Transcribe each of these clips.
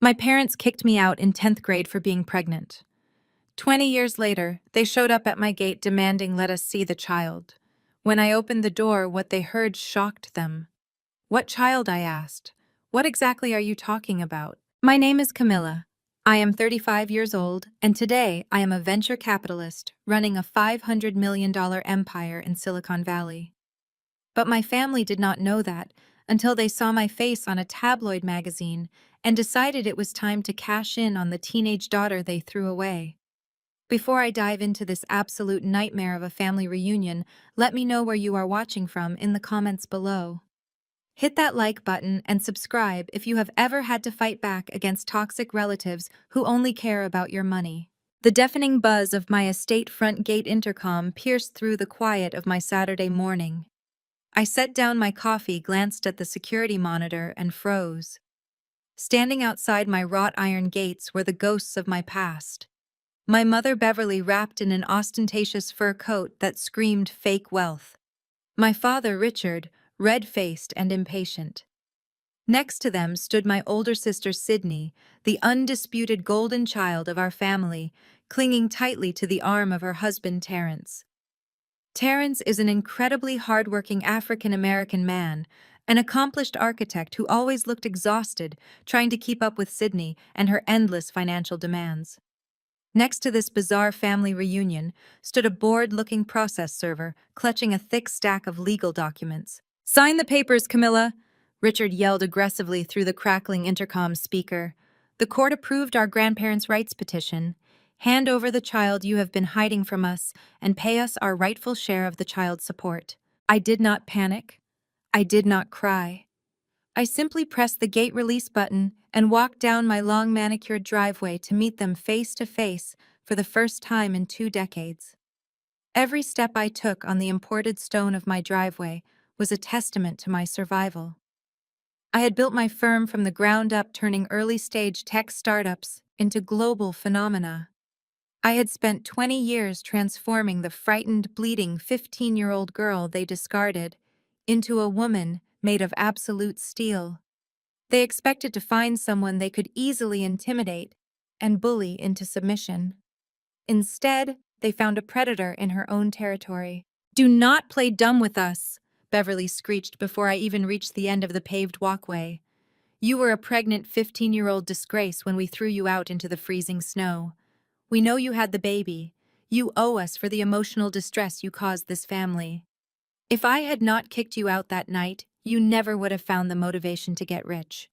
My parents kicked me out in 10th grade for being pregnant. 20 years later, they showed up at my gate demanding let us see the child. When I opened the door, what they heard shocked them. What child? I asked. What exactly are you talking about? My name is Camilla. I am 35 years old, and today I am a venture capitalist running a $500 million empire in Silicon Valley. But my family did not know that until they saw my face on a tabloid magazine and decided it was time to cash in on the teenage daughter they threw away. Before I dive into this absolute nightmare of a family reunion, let me know where you are watching from in the comments below. Hit that like button and subscribe if you have ever had to fight back against toxic relatives who only care about your money. The deafening buzz of my estate front gate intercom pierced through the quiet of my Saturday morning. I set down my coffee, glanced at the security monitor, and froze. Standing outside my wrought iron gates were the ghosts of my past. My mother Beverly wrapped in an ostentatious fur coat that screamed fake wealth. My father Richard, red-faced and impatient. Next to them stood my older sister Sydney, the undisputed golden child of our family, clinging tightly to the arm of her husband Terrence. Terrence is an incredibly hardworking African-American man, an accomplished architect who always looked exhausted trying to keep up with Sydney and her endless financial demands. Next to this bizarre family reunion stood a bored-looking process server clutching a thick stack of legal documents. "Sign the papers, Camilla!" Richard yelled aggressively through the crackling intercom speaker. "The court approved our grandparents' rights petition. Hand over the child you have been hiding from us and pay us our rightful share of the child's support." I did not panic. I did not cry. I simply pressed the gate release button and walked down my long manicured driveway to meet them face to face for the first time in 2 decades. Every step I took on the imported stone of my driveway was a testament to my survival. I had built my firm from the ground up, turning early-stage tech startups into global phenomena. I had spent 20 years transforming the frightened, bleeding 15-year-old girl they discarded into a woman made of absolute steel. They expected to find someone they could easily intimidate and bully into submission. Instead, they found a predator in her own territory. "Do not play dumb with us," Beverly screeched before I even reached the end of the paved walkway. "You were a pregnant 15-year-old disgrace when we threw you out into the freezing snow. We know you had the baby. You owe us for the emotional distress you caused this family. If I had not kicked you out that night, you never would have found the motivation to get rich.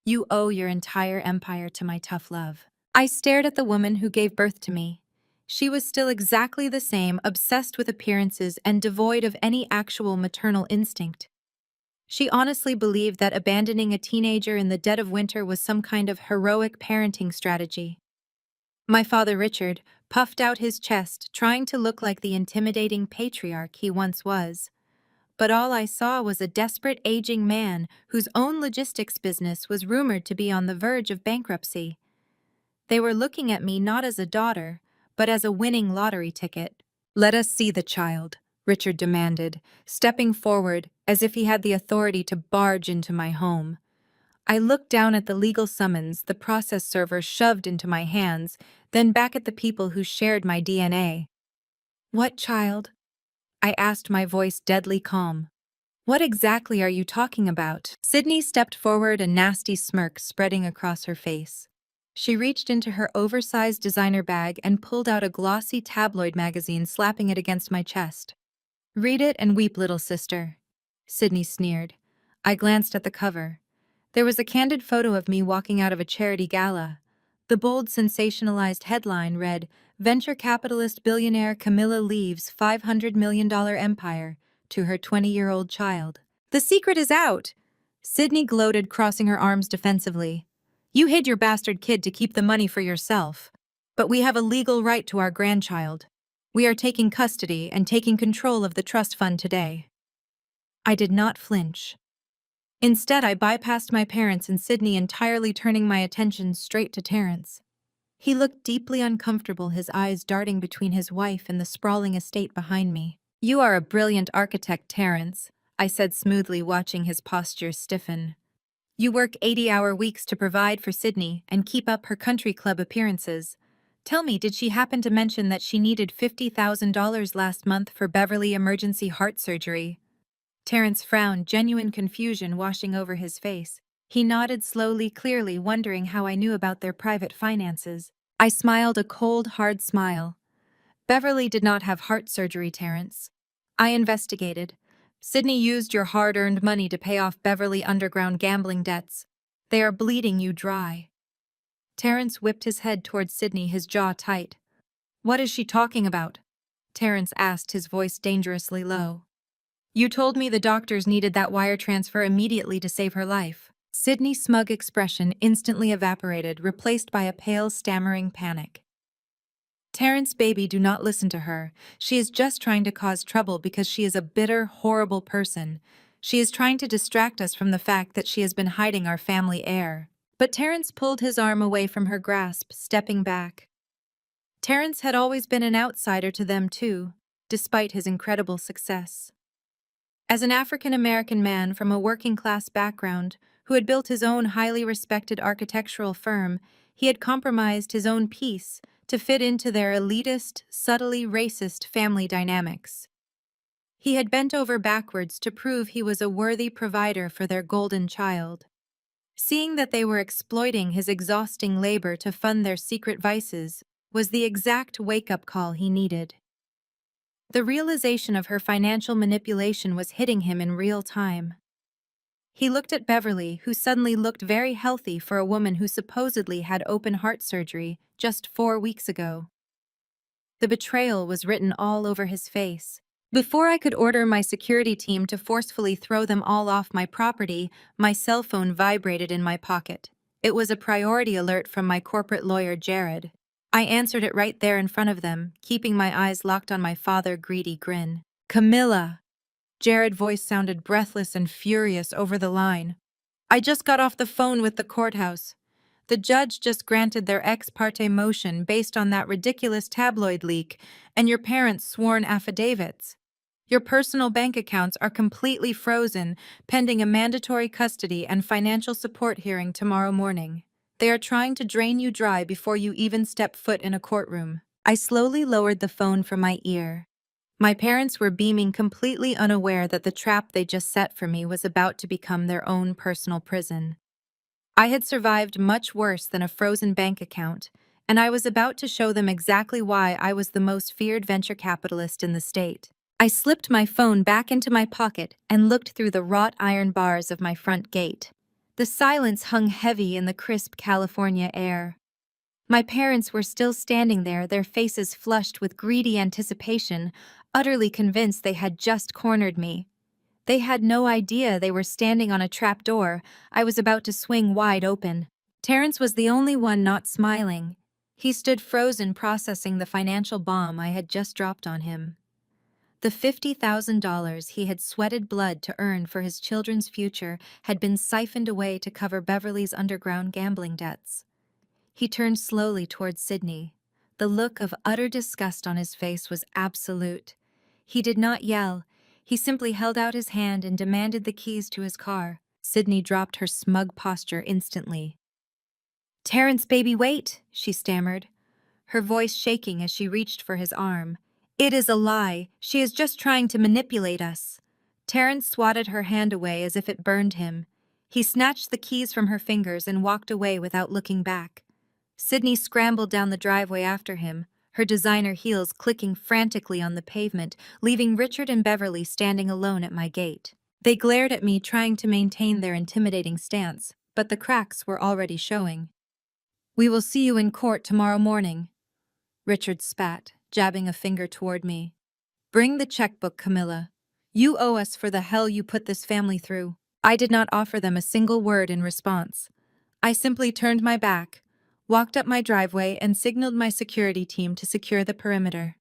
You owe your entire empire to my tough love." I stared at the woman who gave birth to me. She was still exactly the same, obsessed with appearances and devoid of any actual maternal instinct. She honestly believed that abandoning a teenager in the dead of winter was some kind of heroic parenting strategy. My father Richard puffed out his chest, trying to look like the intimidating patriarch he once was. But all I saw was a desperate aging man whose own logistics business was rumored to be on the verge of bankruptcy. They were looking at me not as a daughter, but as a winning lottery ticket. "Let us see the child," Richard demanded, stepping forward as if he had the authority to barge into my home. I looked down at the legal summons the process server shoved into my hands, then back at the people who shared my DNA. "What child?" I asked, my voice deadly calm. "What exactly are you talking about?" Sydney stepped forward, a nasty smirk spreading across her face. She reached into her oversized designer bag and pulled out a glossy tabloid magazine, slapping it against my chest. "Read it and weep, little sister," Sydney sneered. I glanced at the cover. There was a candid photo of me walking out of a charity gala. The bold, sensationalized headline read, "Venture capitalist billionaire Camilla leaves $500 million empire to her 20-year-old child." "The secret is out," Sydney gloated, crossing her arms defensively. "You hid your bastard kid to keep the money for yourself. But we have a legal right to our grandchild. We are taking custody and taking control of the trust fund today." I did not flinch. Instead, I bypassed my parents and Sydney, entirely turning my attention straight to Terrence. He looked deeply uncomfortable, his eyes darting between his wife and the sprawling estate behind me. "You are a brilliant architect, Terrence," I said smoothly, watching his posture stiffen. You work 80-hour weeks to provide for Sydney and keep up her country club appearances. Tell me, did she happen to mention that she needed $50,000 last month for Beverly emergency heart surgery? Terrence frowned, genuine confusion washing over his face. He nodded slowly, clearly wondering how I knew about their private finances. I smiled a cold, hard smile. Beverly did not have heart surgery, Terrence. I investigated. Sydney used your hard-earned money to pay off Beverly underground gambling debts. They are bleeding you dry. Terrence whipped his head towards Sydney, his jaw tight. What is she talking about? Terrence asked, his voice dangerously low. You told me the doctors needed that wire transfer immediately to save her life. Sydney's smug expression instantly evaporated, replaced by a pale, stammering panic. Terrence, baby, do not listen to her. She is just trying to cause trouble because she is a bitter, horrible person. She is trying to distract us from the fact that she has been hiding our family heir. But Terrence pulled his arm away from her grasp, stepping back. Terrence had always been an outsider to them too, despite his incredible success. As an African-American man from a working-class background who had built his own highly respected architectural firm, he had compromised his own peace to fit into their elitist, subtly racist family dynamics. He had bent over backwards to prove he was a worthy provider for their golden child. Seeing that they were exploiting his exhausting labor to fund their secret vices was the exact wake-up call he needed. The realization of her financial manipulation was hitting him in real time. He looked at Beverly, who suddenly looked very healthy for a woman who supposedly had open heart surgery just 4 weeks ago. The betrayal was written all over his face. Before I could order my security team to forcefully throw them all off my property, my cell phone vibrated in my pocket. It was a priority alert from my corporate lawyer, Jared. I answered it right there in front of them, keeping my eyes locked on my father's greedy grin. Camilla! Jared's voice sounded breathless and furious over the line. I just got off the phone with the courthouse. The judge just granted their ex parte motion based on that ridiculous tabloid leak and your parents' sworn affidavits. Your personal bank accounts are completely frozen, pending a mandatory custody and financial support hearing tomorrow morning. They are trying to drain you dry before you even step foot in a courtroom. I slowly lowered the phone from my ear. My parents were beaming, completely unaware that the trap they just set for me was about to become their own personal prison. I had survived much worse than a frozen bank account, and I was about to show them exactly why I was the most feared venture capitalist in the state. I slipped my phone back into my pocket and looked through the wrought iron bars of my front gate. The silence hung heavy in the crisp California air. My parents were still standing there, their faces flushed with greedy anticipation, utterly convinced they had just cornered me. They had no idea they were standing on a trap door I was about to swing wide open. Terrence was the only one not smiling. He stood frozen, processing the financial bomb I had just dropped on him. The $50,000 he had sweated blood to earn for his children's future had been siphoned away to cover Beverly's underground gambling debts. He turned slowly towards Sydney. The look of utter disgust on his face was absolute. He did not yell. He simply held out his hand and demanded the keys to his car. Sydney dropped her smug posture instantly. "Terrence, baby, wait," she stammered, her voice shaking as she reached for his arm. "It is a lie. She is just trying to manipulate us." Terrence swatted her hand away as if it burned him. He snatched the keys from her fingers and walked away without looking back. Sydney scrambled down the driveway after him, her designer heels clicking frantically on the pavement, leaving Richard and Beverly standing alone at my gate. They glared at me, trying to maintain their intimidating stance, but the cracks were already showing. "We will see you in court tomorrow morning," Richard spat, jabbing a finger toward me. "Bring the checkbook, Camilla. You owe us for the hell you put this family through." I did not offer them a single word in response. I simply turned my back, walked up my driveway, and signaled my security team to secure the perimeter.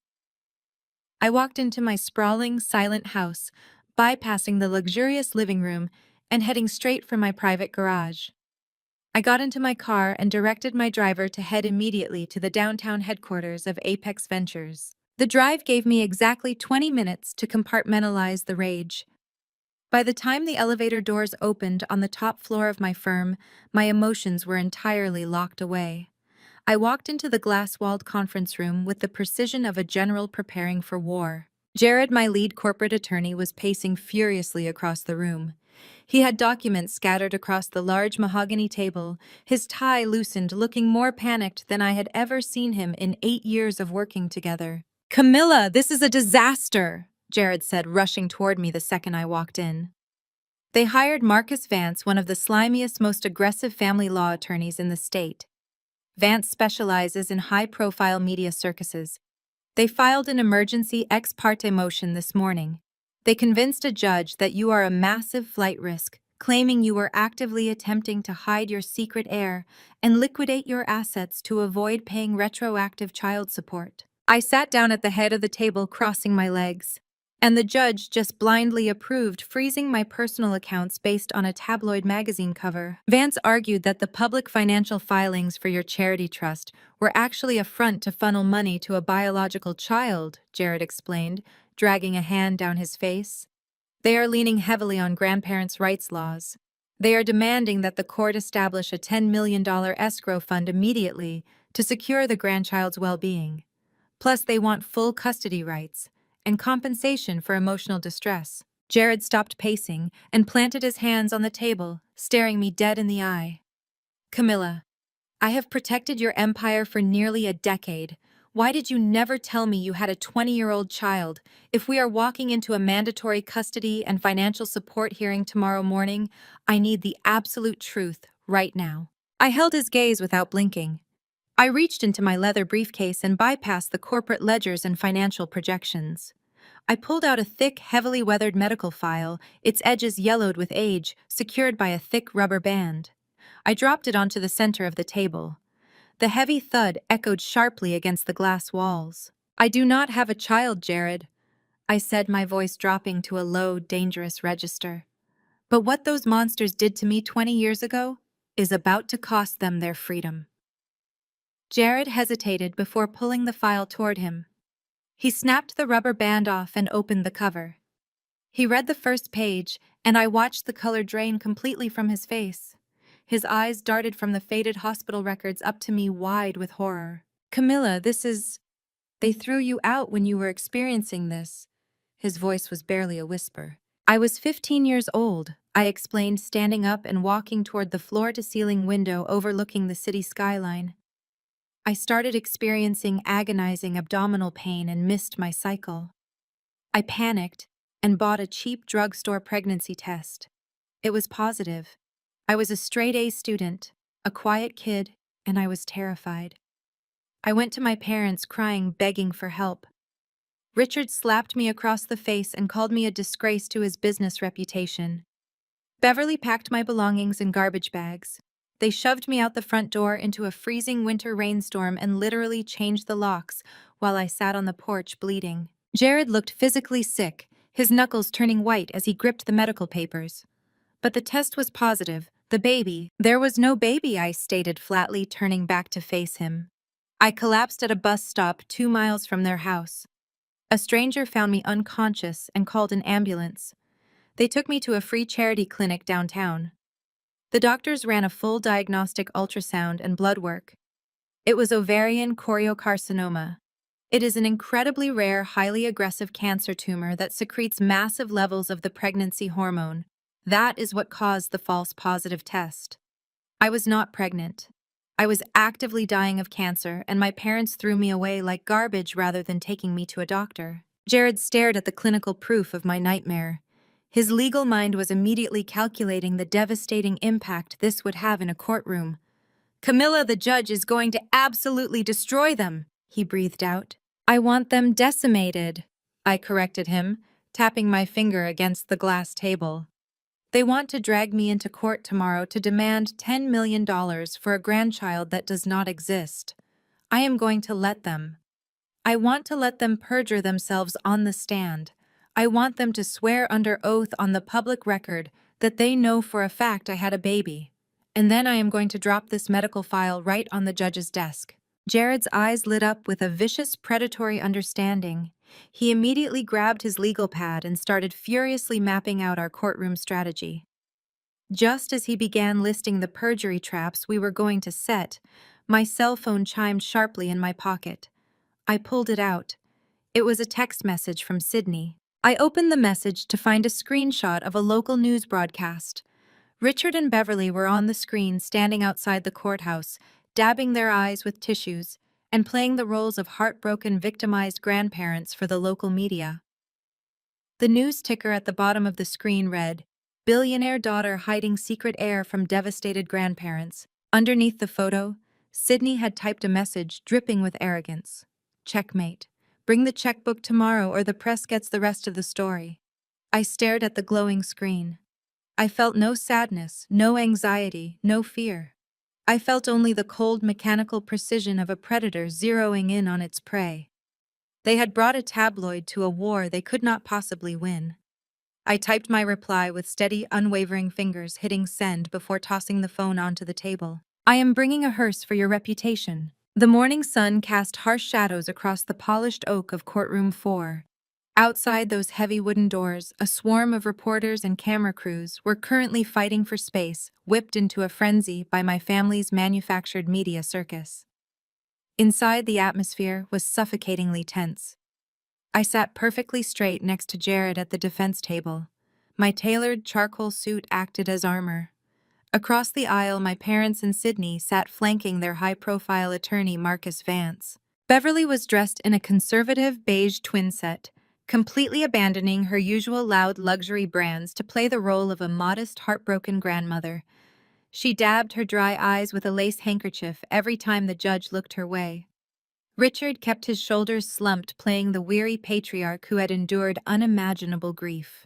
I walked into my sprawling, silent house, bypassing the luxurious living room and heading straight for my private garage. I got into my car and directed my driver to head immediately to the downtown headquarters of Apex Ventures. The drive gave me exactly 20 minutes to compartmentalize the rage. By the time the elevator doors opened on the top floor of my firm, my emotions were entirely locked away. I walked into the glass-walled conference room with the precision of a general preparing for war. Jared, my lead corporate attorney, was pacing furiously across the room. He had documents scattered across the large mahogany table, his tie loosened, looking more panicked than I had ever seen him in 8 years of working together. "Camilla, this is a disaster," Jared said, rushing toward me the second I walked in. They hired Marcus Vance, one of the slimiest, most aggressive family law attorneys in the state. Vance specializes in high-profile media circuses. They filed an emergency ex parte motion this morning. They convinced a judge that you are a massive flight risk, claiming you were actively attempting to hide your secret heir and liquidate your assets to avoid paying retroactive child support. I sat down at the head of the table, crossing my legs. And the judge just blindly approved, freezing my personal accounts based on a tabloid magazine cover. Vance argued that the public financial filings for your charity trust were actually a front to funnel money to a biological child, Jared explained, dragging a hand down his face. They are leaning heavily on grandparents' rights laws. They are demanding that the court establish a $10 million escrow fund immediately to secure the grandchild's well-being. Plus, they want full custody rights and compensation for emotional distress. Jared stopped pacing and planted his hands on the table, staring me dead in the eye. "Camilla, I have protected your empire for nearly a decade. Why did you never tell me you had a 20-year-old child? If we are walking into a mandatory custody and financial support hearing tomorrow morning, I need the absolute truth right now." I held his gaze without blinking. I reached into my leather briefcase and bypassed the corporate ledgers and financial projections. I pulled out a thick, heavily weathered medical file, its edges yellowed with age, secured by a thick rubber band. I dropped it onto the center of the table. The heavy thud echoed sharply against the glass walls. "I do not have a child, Jared," I said, my voice dropping to a low, dangerous register. "But what those monsters did to me 20 years ago is about to cost them their freedom." Jared hesitated before pulling the file toward him. He snapped the rubber band off and opened the cover. He read the first page, and I watched the color drain completely from his face. His eyes darted from the faded hospital records up to me, wide with horror. "Camilla, this is... They threw you out when you were experiencing this." His voice was barely a whisper. "I was 15 years old," I explained, standing up and walking toward the floor-to-ceiling window overlooking the city skyline. "I started experiencing agonizing abdominal pain and missed my cycle. I panicked and bought a cheap drugstore pregnancy test. It was positive. I was a straight-A student, a quiet kid, and I was terrified. I went to my parents crying, begging for help. Richard slapped me across the face and called me a disgrace to his business reputation. Beverly packed my belongings in garbage bags. They shoved me out the front door into a freezing winter rainstorm and literally changed the locks while I sat on the porch bleeding. Jared looked physically sick, his knuckles turning white as he gripped the medical papers. But the test was positive. The baby... There was no baby, I stated flatly, turning back to face him. I collapsed at a bus stop 2 miles from their house. A stranger found me unconscious and called an ambulance. They took me to a free charity clinic downtown. The doctors ran a full diagnostic ultrasound and blood work. It was ovarian choriocarcinoma. It is an incredibly rare, highly aggressive cancer tumor that secretes massive levels of the pregnancy hormone. That is what caused the false positive test. I was not pregnant. I was actively dying of cancer, and my parents threw me away like garbage rather than taking me to a doctor. Jared stared at the clinical proof of my nightmare. His legal mind was immediately calculating the devastating impact this would have in a courtroom. "Camilla, the judge is going to absolutely destroy them," he breathed out. "I want them decimated," I corrected him, tapping my finger against the glass table. "They want to drag me into court tomorrow to demand $10 million for a grandchild that does not exist. I am going to let them. I want to let them perjure themselves on the stand. I want them to swear under oath on the public record that they know for a fact I had a baby. And then I am going to drop this medical file right on the judge's desk." Jared's eyes lit up with a vicious, predatory understanding. He immediately grabbed his legal pad and started furiously mapping out our courtroom strategy. Just as he began listing the perjury traps we were going to set, my cell phone chimed sharply in my pocket. I pulled it out. It was a text message from Sydney. I opened the message to find a screenshot of a local news broadcast. Richard and Beverly were on the screen standing outside the courthouse, dabbing their eyes with tissues and playing the roles of heartbroken, victimized grandparents for the local media. The news ticker at the bottom of the screen read, "Billionaire daughter hiding secret heir from devastated grandparents." Underneath the photo, Sydney had typed a message dripping with arrogance. "Checkmate. Bring the checkbook tomorrow or the press gets the rest of the story." I stared at the glowing screen. I felt no sadness, no anxiety, no fear. I felt only the cold mechanical precision of a predator zeroing in on its prey. They had brought a tabloid to a war they could not possibly win. I typed my reply with steady, unwavering fingers, hitting send before tossing the phone onto the table. "I am bringing a hearse for your reputation." The morning sun cast harsh shadows across the polished oak of courtroom 4. Outside those heavy wooden doors, a swarm of reporters and camera crews were currently fighting for space, whipped into a frenzy by my family's manufactured media circus. Inside, the atmosphere was suffocatingly tense. I sat perfectly straight next to Jared at the defense table. My tailored charcoal suit acted as armor. Across the aisle, my parents and Sydney sat flanking their high-profile attorney Marcus Vance. Beverly was dressed in a conservative beige twin set, completely abandoning her usual loud luxury brands to play the role of a modest, heartbroken grandmother. She dabbed her dry eyes with a lace handkerchief every time the judge looked her way. Richard kept his shoulders slumped, playing the weary patriarch who had endured unimaginable grief.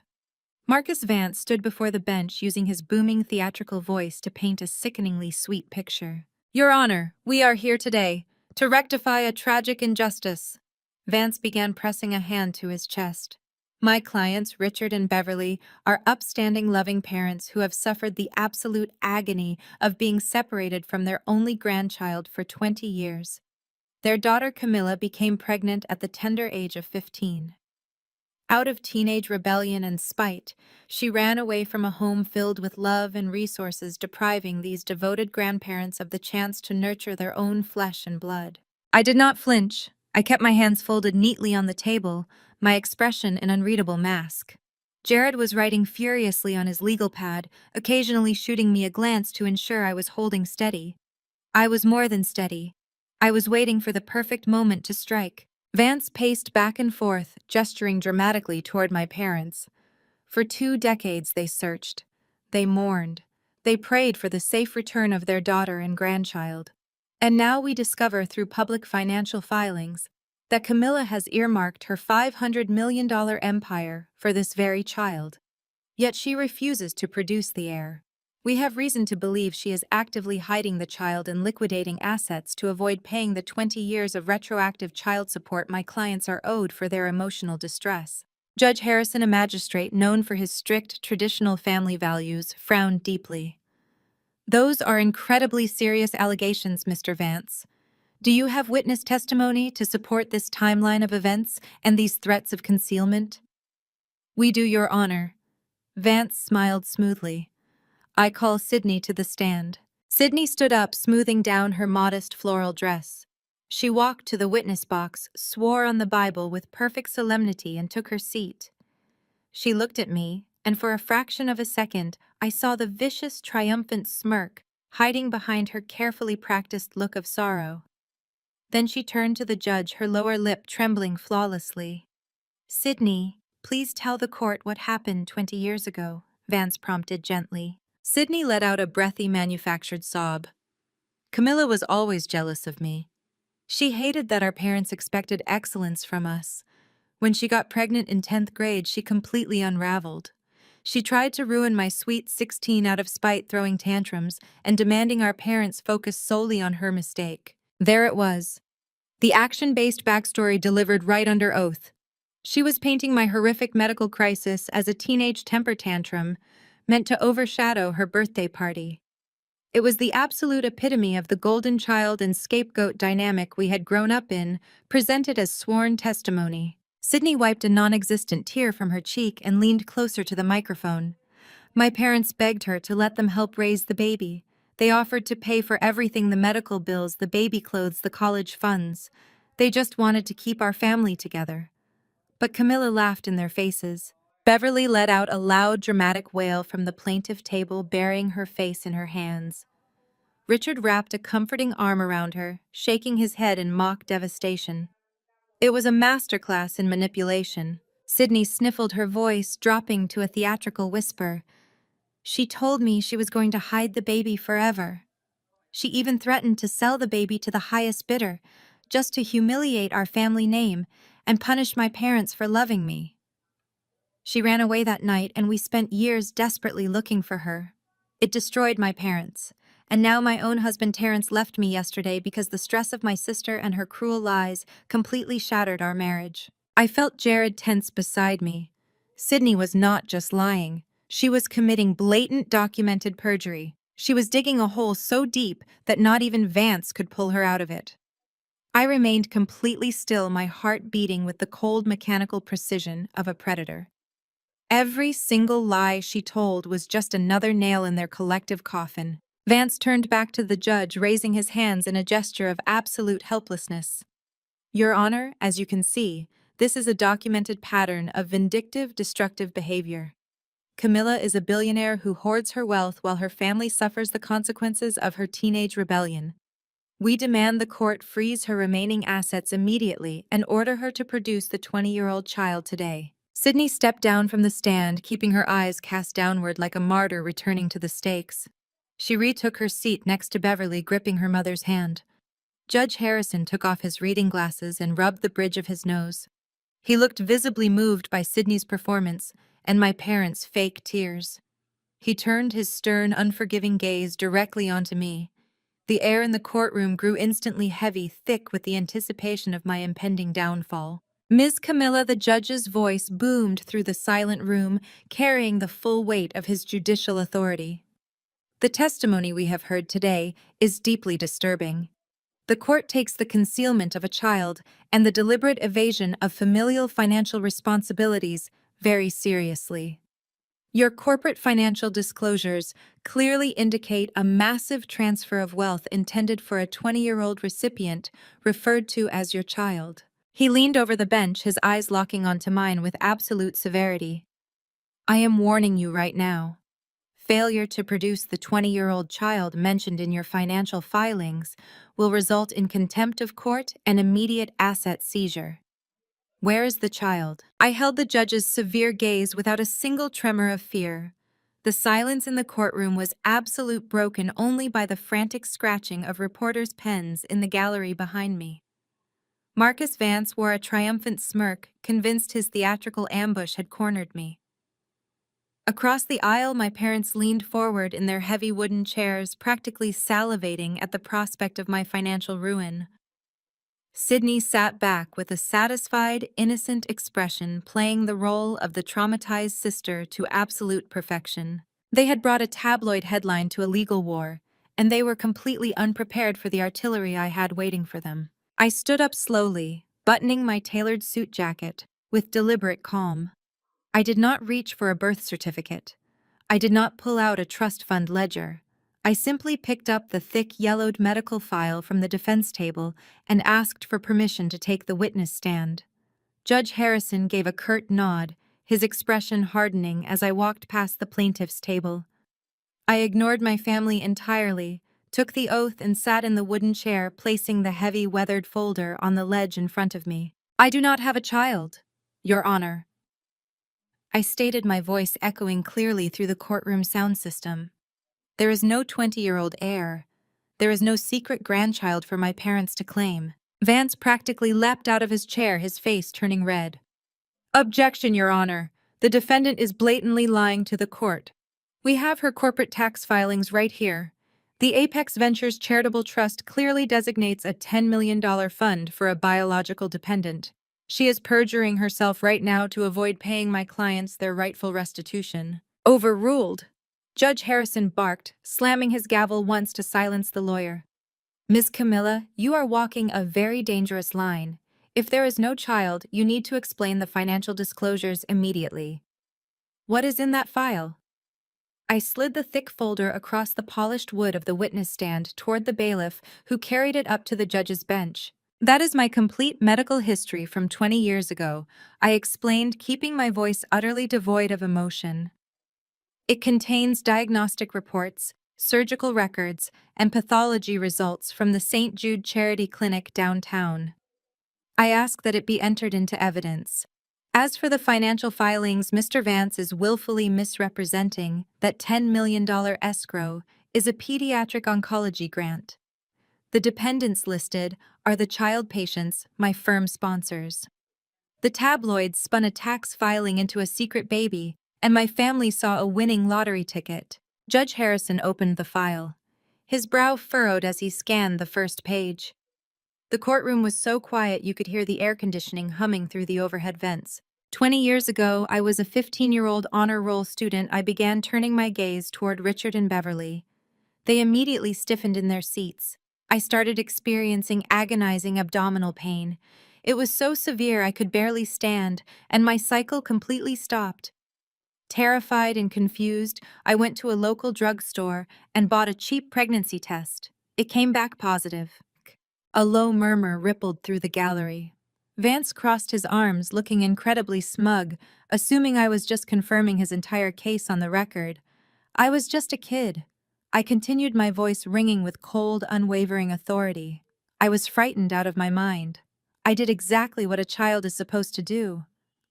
Marcus Vance stood before the bench using his booming theatrical voice to paint a sickeningly sweet picture. "Your Honor, we are here today to rectify a tragic injustice." Vance began pressing a hand to his chest. "My clients, Richard and Beverly, are upstanding, loving parents who have suffered the absolute agony of being separated from their only grandchild for 20 years. Their daughter Camilla became pregnant at the tender age of 15. Out of teenage rebellion and spite, she ran away from a home filled with love and resources, depriving these devoted grandparents of the chance to nurture their own flesh and blood." I did not flinch. I kept my hands folded neatly on the table, my expression an unreadable mask. Jared was writing furiously on his legal pad, occasionally shooting me a glance to ensure I was holding steady. I was more than steady. I was waiting for the perfect moment to strike. Vance paced back and forth, gesturing dramatically toward my parents. For 2 decades they searched. They mourned. They prayed for the safe return of their daughter and grandchild. And now we discover through public financial filings that Camilla has earmarked her $500 million empire for this very child. Yet she refuses to produce the heir. We have reason to believe she is actively hiding the child and liquidating assets to avoid paying the 20 years of retroactive child support my clients are owed for their emotional distress. Judge Harrison, a magistrate known for his strict traditional family values, frowned deeply. "Those are incredibly serious allegations, Mr. Vance. Do you have witness testimony to support this timeline of events and these threats of concealment?" "We do, Your Honor." Vance smiled smoothly. "I call Sydney to the stand." Sydney stood up, smoothing down her modest floral dress. She walked to the witness box, swore on the Bible with perfect solemnity, and took her seat. She looked at me, and for a fraction of a second, I saw the vicious, triumphant smirk hiding behind her carefully practiced look of sorrow. Then she turned to the judge, her lower lip trembling flawlessly. "Sydney, please tell the court what happened 20 years ago," Vance prompted gently. Sydney let out a breathy, manufactured sob. "Camilla was always jealous of me. She hated that our parents expected excellence from us. When she got pregnant in 10th grade, she completely unraveled. She tried to ruin my sweet 16 out of spite, throwing tantrums and demanding our parents focus solely on her mistake." There it was. The action-based backstory delivered right under oath. She was painting my horrific medical crisis as a teenage temper tantrum meant to overshadow her birthday party. It was the absolute epitome of the golden child and scapegoat dynamic we had grown up in, presented as sworn testimony. Sydney wiped a non-existent tear from her cheek and leaned closer to the microphone. My parents begged her to let them help raise the baby. They offered to pay for everything: the medical bills, the baby clothes, the college funds. They just wanted to keep our family together. But Camilla laughed in their faces. Beverly let out a loud, dramatic wail from the plaintiff table, burying her face in her hands. Richard wrapped a comforting arm around her, shaking his head in mock devastation. It was a masterclass in manipulation. Sydney sniffled, her voice dropping to a theatrical whisper. She told me she was going to hide the baby forever. She even threatened to sell the baby to the highest bidder, just to humiliate our family name and punish my parents for loving me. She ran away that night, and we spent years desperately looking for her. It destroyed my parents, and now my own husband Terrence left me yesterday because the stress of my sister and her cruel lies completely shattered our marriage. I felt Jared tense beside me. Sydney was not just lying. She was committing blatant, documented perjury. She was digging a hole so deep that not even Vance could pull her out of it. I remained completely still, my heart beating with the cold, mechanical precision of a predator. Every single lie she told was just another nail in their collective coffin. Vance turned back to the judge, raising his hands in a gesture of absolute helplessness. Your Honor, as you can see, this is a documented pattern of vindictive, destructive behavior. Camilla is a billionaire who hoards her wealth while her family suffers the consequences of her teenage rebellion. We demand the court freeze her remaining assets immediately and order her to produce the 20-year-old child today. Sydney stepped down from the stand, keeping her eyes cast downward like a martyr returning to the stakes. She retook her seat next to Beverly, gripping her mother's hand. Judge Harrison took off his reading glasses and rubbed the bridge of his nose. He looked visibly moved by Sydney's performance and my parents' fake tears. He turned his stern, unforgiving gaze directly onto me. The air in the courtroom grew instantly heavy, thick with the anticipation of my impending downfall. Ms. Camilla, the judge's voice boomed through the silent room, carrying the full weight of his judicial authority. The testimony we have heard today is deeply disturbing. The court takes the concealment of a child and the deliberate evasion of familial financial responsibilities very seriously. Your corporate financial disclosures clearly indicate a massive transfer of wealth intended for a 20-year-old recipient referred to as your child. He leaned over the bench, his eyes locking onto mine with absolute severity. I am warning you right now. Failure to produce the 20-year-old child mentioned in your financial filings will result in contempt of court and immediate asset seizure. Where is the child? I held the judge's severe gaze without a single tremor of fear. The silence in the courtroom was absolute, broken only by the frantic scratching of reporters' pens in the gallery behind me. Marcus Vance wore a triumphant smirk, convinced his theatrical ambush had cornered me. Across the aisle, my parents leaned forward in their heavy wooden chairs, practically salivating at the prospect of my financial ruin. Sydney sat back with a satisfied, innocent expression, playing the role of the traumatized sister to absolute perfection. They had brought a tabloid headline to a legal war, and they were completely unprepared for the artillery I had waiting for them. I stood up slowly, buttoning my tailored suit jacket, with deliberate calm. I did not reach for a birth certificate. I did not pull out a trust fund ledger. I simply picked up the thick, yellowed medical file from the defense table and asked for permission to take the witness stand. Judge Harrison gave a curt nod, his expression hardening as I walked past the plaintiff's table. I ignored my family entirely, took the oath, and sat in the wooden chair, placing the heavy, weathered folder on the ledge in front of me. I do not have a child, Your Honor. I stated, my voice echoing clearly through the courtroom sound system. There is no 20-year-old heir. There is no secret grandchild for my parents to claim. Vance practically leapt out of his chair, his face turning red. Objection, Your Honor. The defendant is blatantly lying to the court. We have her corporate tax filings right here. The Apex Ventures Charitable Trust clearly designates a $10 million fund for a biological dependent. She is perjuring herself right now to avoid paying my clients their rightful restitution. Overruled. Judge Harrison barked, slamming his gavel once to silence the lawyer. Ms. Camilla, you are walking a very dangerous line. If there is no child, you need to explain the financial disclosures immediately. What is in that file? I slid the thick folder across the polished wood of the witness stand toward the bailiff, who carried it up to the judge's bench. That is my complete medical history from 20 years ago, I explained, keeping my voice utterly devoid of emotion. It contains diagnostic reports, surgical records, and pathology results from the St. Jude Charity Clinic downtown. I ask that it be entered into evidence. As for the financial filings, Mr. Vance is willfully misrepresenting that $10 million escrow is a pediatric oncology grant. The dependents listed are the child patients my firm sponsors. The tabloids spun a tax filing into a secret baby, and my family saw a winning lottery ticket. Judge Harrison opened the file. His brow furrowed as he scanned the first page. The courtroom was so quiet you could hear the air conditioning humming through the overhead vents. 20 years ago, I was a 15-year-old honor roll student. I began turning my gaze toward Richard and Beverly. They immediately stiffened in their seats. I started experiencing agonizing abdominal pain. It was so severe I could barely stand, and my cycle completely stopped. Terrified and confused, I went to a local drugstore and bought a cheap pregnancy test. It came back positive. A low murmur rippled through the gallery. Vance crossed his arms, looking incredibly smug, assuming I was just confirming his entire case on the record. I was just a kid. I continued, my voice ringing with cold, unwavering authority. I was frightened out of my mind. I did exactly what a child is supposed to do.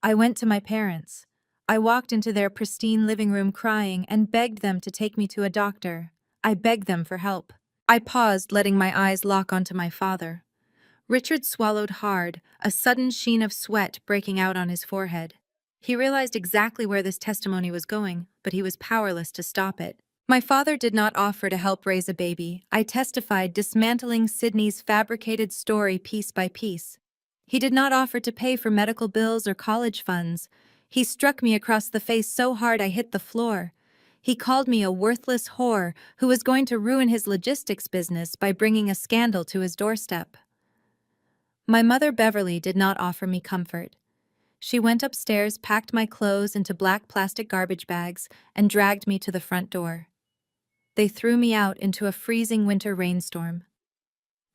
I went to my parents. I walked into their pristine living room crying and begged them to take me to a doctor. I begged them for help. I paused, letting my eyes lock onto my father. Richard swallowed hard, a sudden sheen of sweat breaking out on his forehead. He realized exactly where this testimony was going, but he was powerless to stop it. My father did not offer to help raise a baby, I testified, dismantling Sydney's fabricated story piece by piece. He did not offer to pay for medical bills or college funds. He struck me across the face so hard I hit the floor. He called me a worthless whore who was going to ruin his logistics business by bringing a scandal to his doorstep. My mother, Beverly, did not offer me comfort. She went upstairs, packed my clothes into black plastic garbage bags, and dragged me to the front door. They threw me out into a freezing winter rainstorm.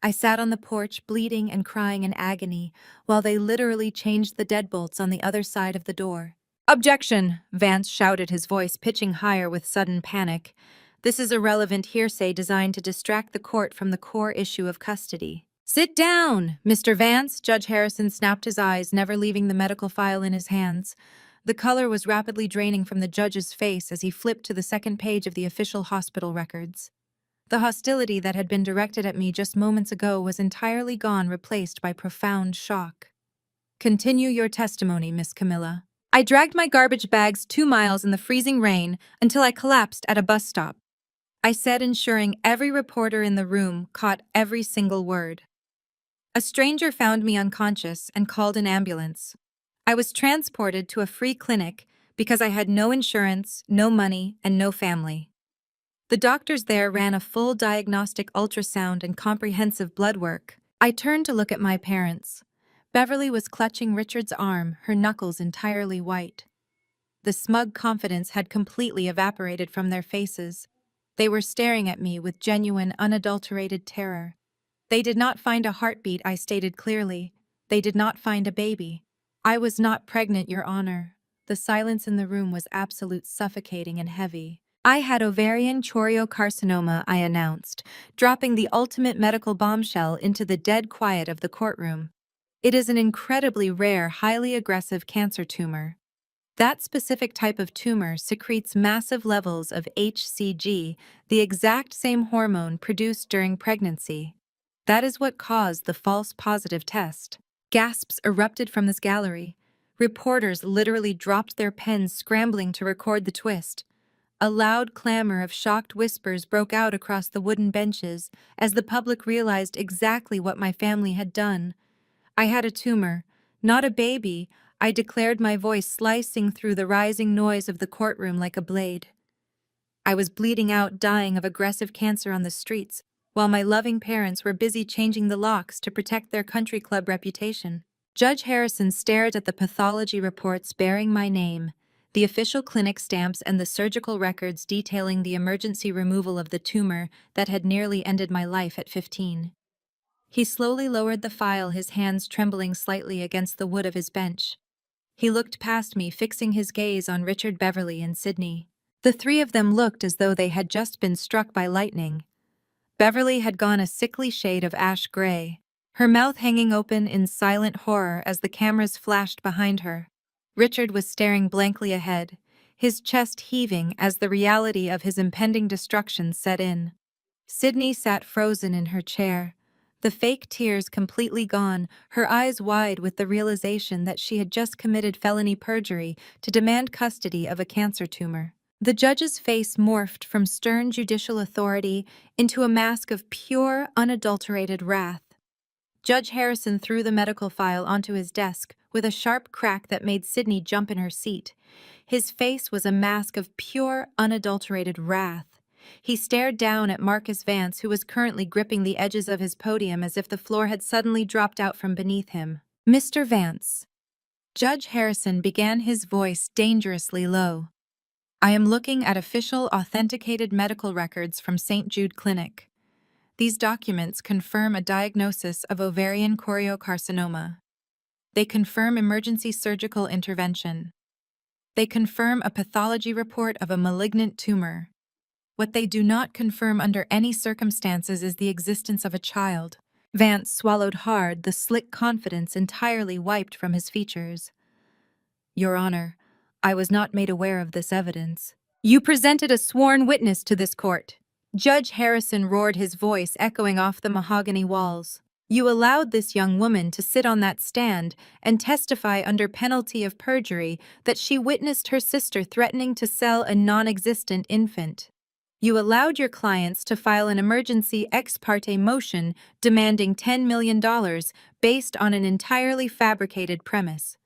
I sat on the porch, bleeding and crying in agony, while they literally changed the deadbolts on the other side of the door. "Objection!" Vance shouted, his voice pitching higher with sudden panic. "This is irrelevant hearsay designed to distract the court from the core issue of custody." "Sit down, Mr. Vance!" Judge Harrison snapped, his eyes never leaving the medical file in his hands. The color was rapidly draining from the judge's face as he flipped to the second page of the official hospital records. The hostility that had been directed at me just moments ago was entirely gone, replaced by profound shock. "Continue your testimony, Miss Camilla." "I dragged my garbage bags 2 miles in the freezing rain until I collapsed at a bus stop," I said, ensuring every reporter in the room caught every single word. "A stranger found me unconscious and called an ambulance. I was transported to a free clinic because I had no insurance, no money, and no family. The doctors there ran a full diagnostic ultrasound and comprehensive blood work." I turned to look at my parents. Beverly was clutching Richard's arm, her knuckles entirely white. The smug confidence had completely evaporated from their faces. They were staring at me with genuine, unadulterated terror. "They did not find a heartbeat," I stated clearly. "They did not find a baby." "I was not pregnant, Your Honor." The silence in the room was absolute, suffocating and heavy. "I had ovarian choriocarcinoma," I announced, dropping the ultimate medical bombshell into the dead quiet of the courtroom. "It is an incredibly rare, highly aggressive cancer tumor. That specific type of tumor secretes massive levels of HCG, the exact same hormone produced during pregnancy. That is what caused the false positive test." Gasps erupted from this gallery. Reporters literally dropped their pens, scrambling to record the twist. A loud clamor of shocked whispers broke out across the wooden benches as the public realized exactly what my family had done. "I had a tumor, not a baby," I declared, my voice slicing through the rising noise of the courtroom like a blade. "I was bleeding out, dying of aggressive cancer on the streets, while my loving parents were busy changing the locks to protect their country club reputation." Judge Harrison stared at the pathology reports bearing my name, the official clinic stamps, and the surgical records detailing the emergency removal of the tumor that had nearly ended my life at 15. He slowly lowered the file, his hands trembling slightly against the wood of his bench. He looked past me, fixing his gaze on Richard, Beverly, and Sydney. The three of them looked as though they had just been struck by lightning. Beverly had gone a sickly shade of ash gray, her mouth hanging open in silent horror as the cameras flashed behind her. Richard was staring blankly ahead, his chest heaving as the reality of his impending destruction set in. Sydney sat frozen in her chair, the fake tears completely gone, her eyes wide with the realization that she had just committed felony perjury to demand custody of a cancer tumor. The judge's face morphed from stern judicial authority into a mask of pure, unadulterated wrath. Judge Harrison threw the medical file onto his desk with a sharp crack that made Sydney jump in her seat. His face was a mask of pure, unadulterated wrath. He stared down at Marcus Vance, who was currently gripping the edges of his podium as if the floor had suddenly dropped out from beneath him. "Mr. Vance." Judge Harrison began, his voice dangerously low. "I am looking at official, authenticated medical records from St. Jude Clinic. These documents confirm a diagnosis of ovarian choriocarcinoma. They confirm emergency surgical intervention. They confirm a pathology report of a malignant tumor. What they do not confirm under any circumstances is the existence of a child." Vance swallowed hard, the slick confidence entirely wiped from his features. "Your Honor, I was not made aware of this evidence." "You presented a sworn witness to this court." Judge Harrison roared, his voice echoing off the mahogany walls. "You allowed this young woman to sit on that stand and testify under penalty of perjury that she witnessed her sister threatening to sell a non-existent infant. You allowed your clients to file an emergency ex parte motion demanding $10 million based on an entirely fabricated premise.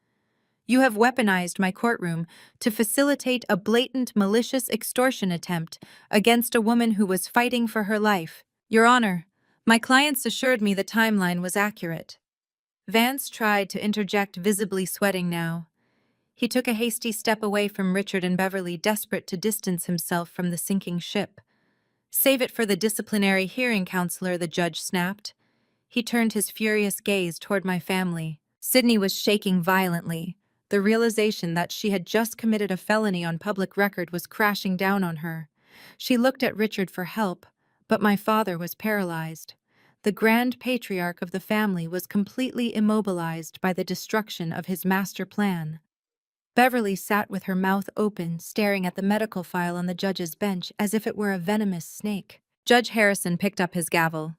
You have weaponized my courtroom to facilitate a blatant, malicious extortion attempt against a woman who was fighting for her life." "Your Honor, my clients assured me the timeline was accurate." Vance tried to interject, visibly sweating now. He took a hasty step away from Richard and Beverly, desperate to distance himself from the sinking ship. "Save it for the disciplinary hearing, counselor," the judge snapped. He turned his furious gaze toward my family. Sydney was shaking violently. The realization that she had just committed a felony on public record was crashing down on her. She looked at Richard for help, but my father was paralyzed. The grand patriarch of the family was completely immobilized by the destruction of his master plan. Beverly sat with her mouth open, staring at the medical file on the judge's bench as if it were a venomous snake. Judge Harrison picked up his gavel.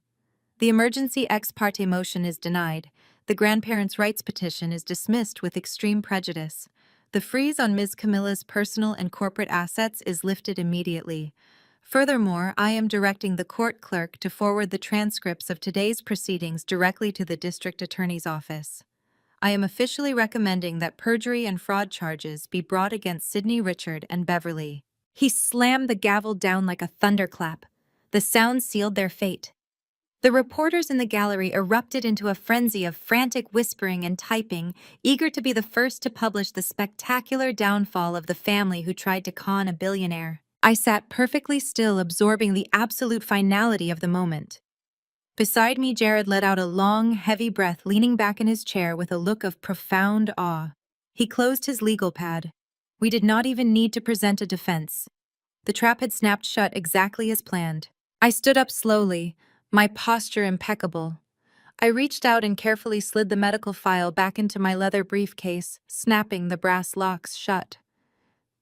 "The emergency ex parte motion is denied. The grandparents' rights petition is dismissed with extreme prejudice. The freeze on Ms. Camilla's personal and corporate assets is lifted immediately. Furthermore, I am directing the court clerk to forward the transcripts of today's proceedings directly to the district attorney's office. I am officially recommending that perjury and fraud charges be brought against Sydney, Richard, and Beverly." He slammed the gavel down like a thunderclap. The sound sealed their fate. The reporters in the gallery erupted into a frenzy of frantic whispering and typing, eager to be the first to publish the spectacular downfall of the family who tried to con a billionaire. I sat perfectly still, absorbing the absolute finality of the moment. Beside me, Jared let out a long, heavy breath, leaning back in his chair with a look of profound awe. He closed his legal pad. We did not even need to present a defense. The trap had snapped shut exactly as planned. I stood up slowly, my posture impeccable. I reached out and carefully slid the medical file back into my leather briefcase, snapping the brass locks shut.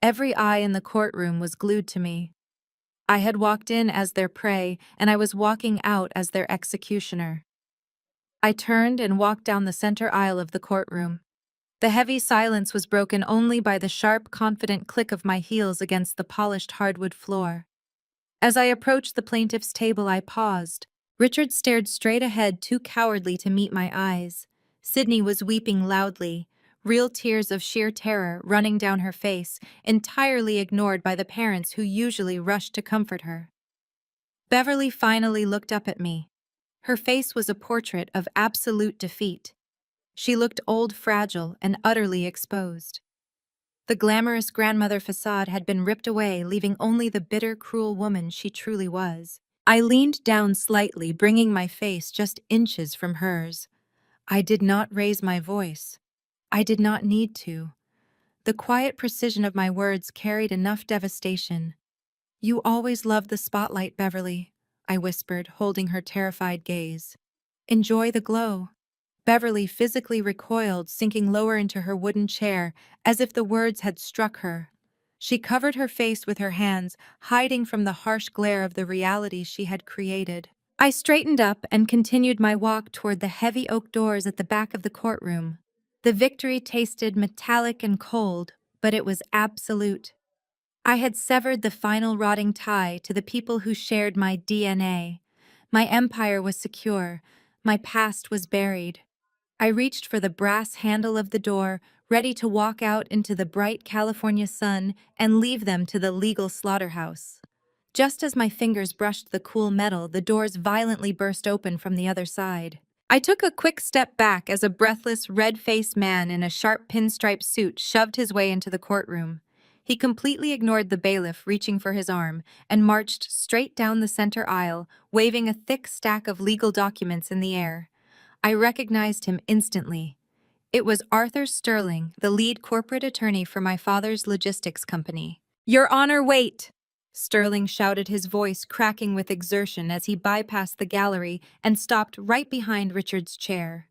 Every eye in the courtroom was glued to me. I had walked in as their prey, and I was walking out as their executioner. I turned and walked down the center aisle of the courtroom. The heavy silence was broken only by the sharp, confident click of my heels against the polished hardwood floor. As I approached the plaintiff's table, I paused. Richard stared straight ahead, too cowardly to meet my eyes. Sydney was weeping loudly, real tears of sheer terror running down her face, entirely ignored by the parents who usually rushed to comfort her. Beverly finally looked up at me. Her face was a portrait of absolute defeat. She looked old, fragile, and utterly exposed. The glamorous grandmother facade had been ripped away, leaving only the bitter, cruel woman she truly was. I leaned down slightly, bringing my face just inches from hers. I did not raise my voice. I did not need to. The quiet precision of my words carried enough devastation. "You always loved the spotlight, Beverly," I whispered, holding her terrified gaze. "Enjoy the glow." Beverly physically recoiled, sinking lower into her wooden chair, as if the words had struck her. She covered her face with her hands, hiding from the harsh glare of the reality she had created. I straightened up and continued my walk toward the heavy oak doors at the back of the courtroom. The victory tasted metallic and cold, but it was absolute. I had severed the final rotting tie to the people who shared my DNA. My empire was secure. My past was buried. I reached for the brass handle of the door, ready to walk out into the bright California sun and leave them to the legal slaughterhouse. Just as my fingers brushed the cool metal, the doors violently burst open from the other side. I took a quick step back as a breathless, red-faced man in a sharp pinstripe suit shoved his way into the courtroom. He completely ignored the bailiff reaching for his arm and marched straight down the center aisle, waving a thick stack of legal documents in the air. I recognized him instantly. It was Arthur Sterling, the lead corporate attorney for my father's logistics company. "Your Honor, wait!" Sterling shouted, his voice cracking with exertion as he bypassed the gallery and stopped right behind Richard's chair.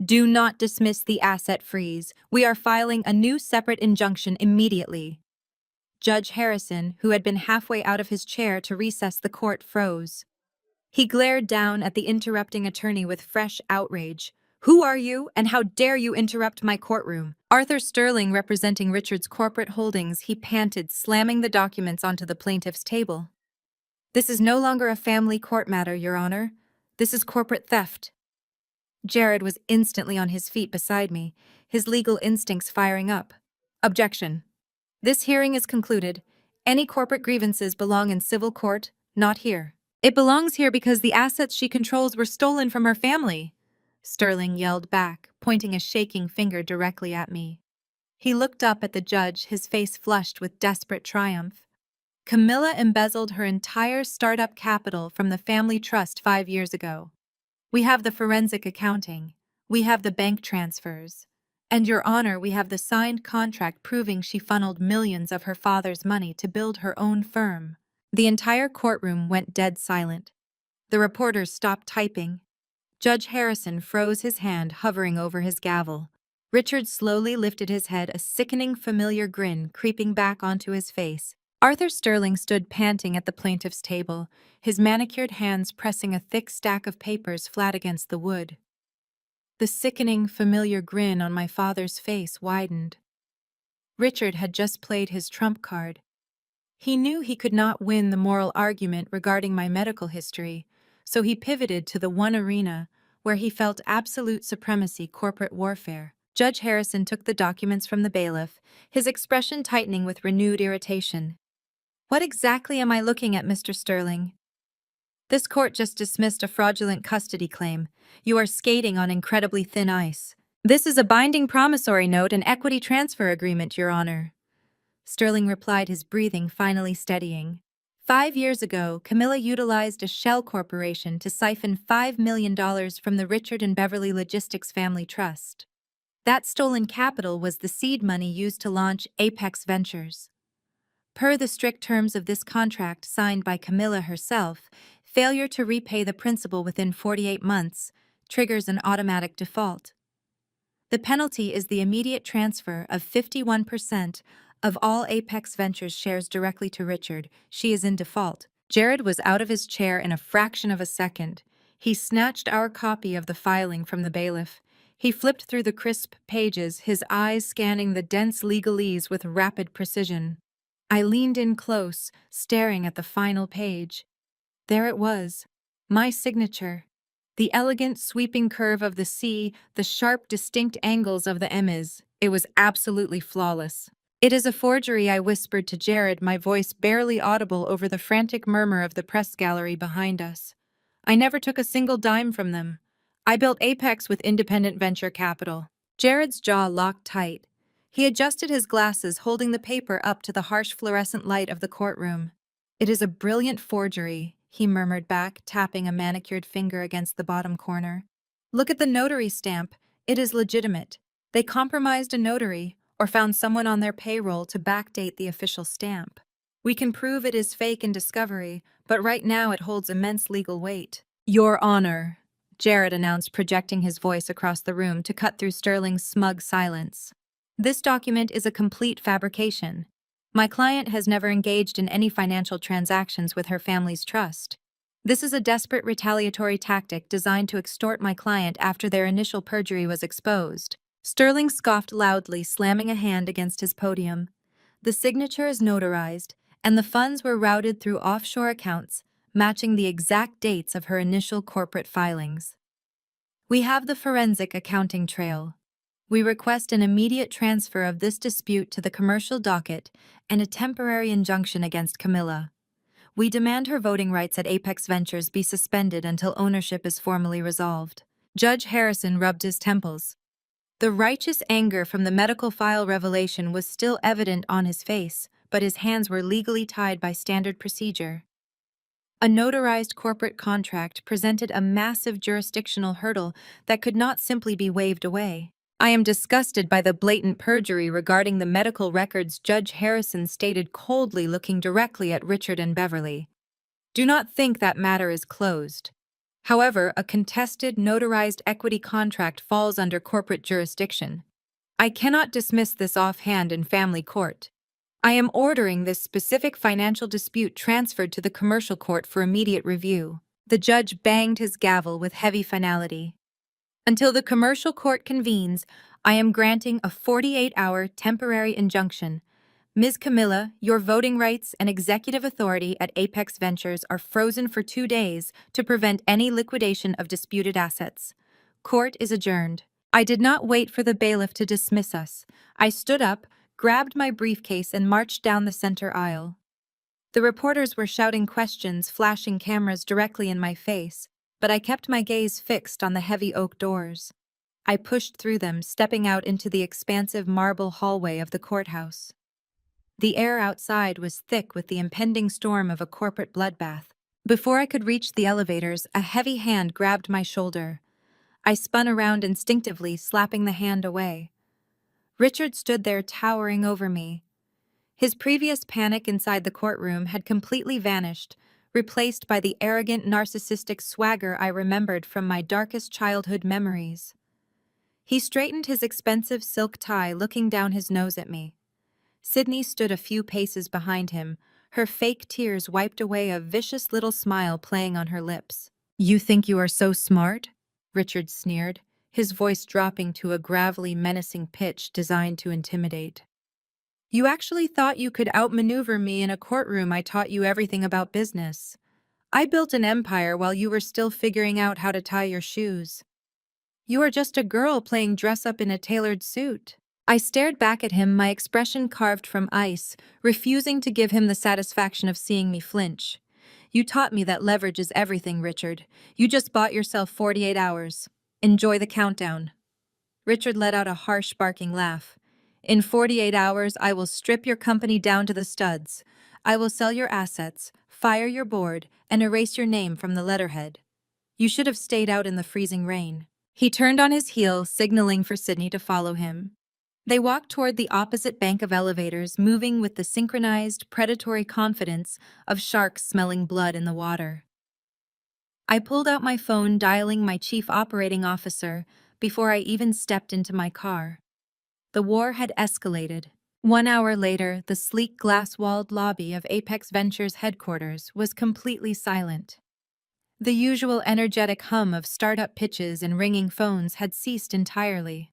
"Do not dismiss the asset freeze. We are filing a new separate injunction immediately." Judge Harrison, who had been halfway out of his chair to recess the court, froze. He glared down at the interrupting attorney with fresh outrage. "Who are you, and how dare you interrupt my courtroom?" Arthur Sterling, representing Richard's corporate holdings, he panted, slamming the documents onto the plaintiff's table. "This is no longer a family court matter, Your Honor. This is corporate theft." Jared was instantly on his feet beside me, his legal instincts firing up. "Objection. This hearing is concluded. Any corporate grievances belong in civil court, not here." "It belongs here because the assets she controls were stolen from her family," Sterling yelled back, pointing a shaking finger directly at me. He looked up at the judge, his face flushed with desperate triumph. "Camilla embezzled her entire startup capital from the family trust 5 years ago. We have the forensic accounting. We have the bank transfers. And, Your Honor, we have the signed contract proving she funneled millions of her father's money to build her own firm." The entire courtroom went dead silent. The reporters stopped typing. Judge Harrison froze, his hand hovering over his gavel. Richard slowly lifted his head, a sickening familiar grin creeping back onto his face. Arthur Sterling stood panting at the plaintiff's table, his manicured hands pressing a thick stack of papers flat against the wood. The sickening familiar grin on my father's face widened. Richard had just played his trump card. He knew he could not win the moral argument regarding my medical history, so he pivoted to the one arena where he felt absolute supremacy: corporate warfare. Judge Harrison took the documents from the bailiff, his expression tightening with renewed irritation. "What exactly am I looking at, Mr. Sterling?" "This court just dismissed a fraudulent custody claim. You are skating on incredibly thin ice." "This is a binding promissory note and equity transfer agreement, Your Honor," Sterling replied, his breathing finally steadying. 5 years ago, Camilla utilized a shell corporation to siphon $5 million from the Richard and Beverly Logistics Family Trust. That stolen capital was the seed money used to launch Apex Ventures. Per the strict terms of this contract signed by Camilla herself, failure to repay the principal within 48 months triggers an automatic default. The penalty is the immediate transfer of 51% of all Apex Ventures shares directly to Richard. She is in default. Jared was out of his chair in a fraction of a second. He snatched our copy of the filing from the bailiff. He flipped through the crisp pages, his eyes scanning the dense legalese with rapid precision. I leaned in close, staring at the final page. There it was, my signature. The elegant, sweeping curve of the C, the sharp, distinct angles of the M's. It was absolutely flawless. "It is a forgery," I whispered to Jared, my voice barely audible over the frantic murmur of the press gallery behind us. "I never took a single dime from them. I built Apex with independent venture capital. Jared's jaw locked tight. He adjusted his glasses, holding the paper up to the harsh fluorescent light of the courtroom. It is a brilliant forgery, he murmured back, tapping a manicured finger against the bottom corner. Look at the notary stamp. It is legitimate. They compromised a notary or found someone on their payroll to backdate the official stamp. We can prove it is fake in discovery, but right now it holds immense legal weight. Your Honor, Jared announced, projecting his voice across the room to cut through Sterling's smug silence. This document is a complete fabrication. My client has never engaged in any financial transactions with her family's trust. This is a desperate retaliatory tactic designed to extort my client after their initial perjury was exposed. Sterling scoffed loudly, slamming a hand against his podium. The signature is notarized, and the funds were routed through offshore accounts, matching the exact dates of her initial corporate filings. We have the forensic accounting trail. We request an immediate transfer of this dispute to the commercial docket and a temporary injunction against Camilla. We demand her voting rights at Apex Ventures be suspended until ownership is formally resolved. Judge Harrison rubbed his temples. The righteous anger from the medical file revelation was still evident on his face, but his hands were legally tied by standard procedure. A notarized corporate contract presented a massive jurisdictional hurdle that could not simply be waved away. I am disgusted by the blatant perjury regarding the medical records, Judge Harrison stated coldly, looking directly at Richard and Beverly. Do not think that matter is closed. However, a contested, notarized equity contract falls under corporate jurisdiction. I cannot dismiss this offhand in family court. I am ordering this specific financial dispute transferred to the commercial court for immediate review. The judge banged his gavel with heavy finality. Until the commercial court convenes, I am granting a 48-hour temporary injunction. Ms. Camilla, your voting rights and executive authority at Apex Ventures are frozen for 2 days to prevent any liquidation of disputed assets. Court is adjourned. I did not wait for the bailiff to dismiss us. I stood up, grabbed my briefcase, and marched down the center aisle. The reporters were shouting questions, flashing cameras directly in my face, but I kept my gaze fixed on the heavy oak doors. I pushed through them, stepping out into the expansive marble hallway of the courthouse. The air outside was thick with the impending storm of a corporate bloodbath. Before I could reach the elevators, a heavy hand grabbed my shoulder. I spun around instinctively, slapping the hand away. Richard stood there towering over me. His previous panic inside the courtroom had completely vanished, replaced by the arrogant, narcissistic swagger I remembered from my darkest childhood memories. He straightened his expensive silk tie, looking down his nose at me. Sydney stood a few paces behind him, her fake tears wiped away, a vicious little smile playing on her lips. "You think you are so smart?" Richard sneered, his voice dropping to a gravelly, menacing pitch designed to intimidate. "You actually thought you could outmaneuver me in a courtroom? I taught you everything about business. I built an empire while you were still figuring out how to tie your shoes. You are just a girl playing dress-up in a tailored suit." I stared back at him, my expression carved from ice, refusing to give him the satisfaction of seeing me flinch. "You taught me that leverage is everything, Richard. You just bought yourself 48 hours. Enjoy the countdown." Richard let out a harsh, barking laugh. "In 48 hours, I will strip your company down to the studs. I will sell your assets, fire your board, and erase your name from the letterhead. You should have stayed out in the freezing rain." He turned on his heel, signaling for Sydney to follow him. They walked toward the opposite bank of elevators, moving with the synchronized, predatory confidence of sharks smelling blood in the water. I pulled out my phone, dialing my chief operating officer before I even stepped into my car. The war had escalated. 1 hour later, the sleek glass-walled lobby of Apex Ventures headquarters was completely silent. The usual energetic hum of startup pitches and ringing phones had ceased entirely.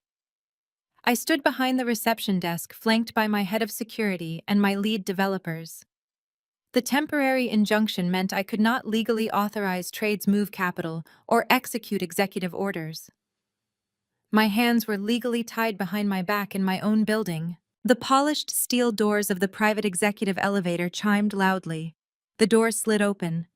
I stood behind the reception desk, flanked by my head of security and my lead developers. The temporary injunction meant I could not legally authorize trades, move capital, or execute executive orders. My hands were legally tied behind my back in my own building. The polished steel doors of the private executive elevator chimed loudly. The door slid open.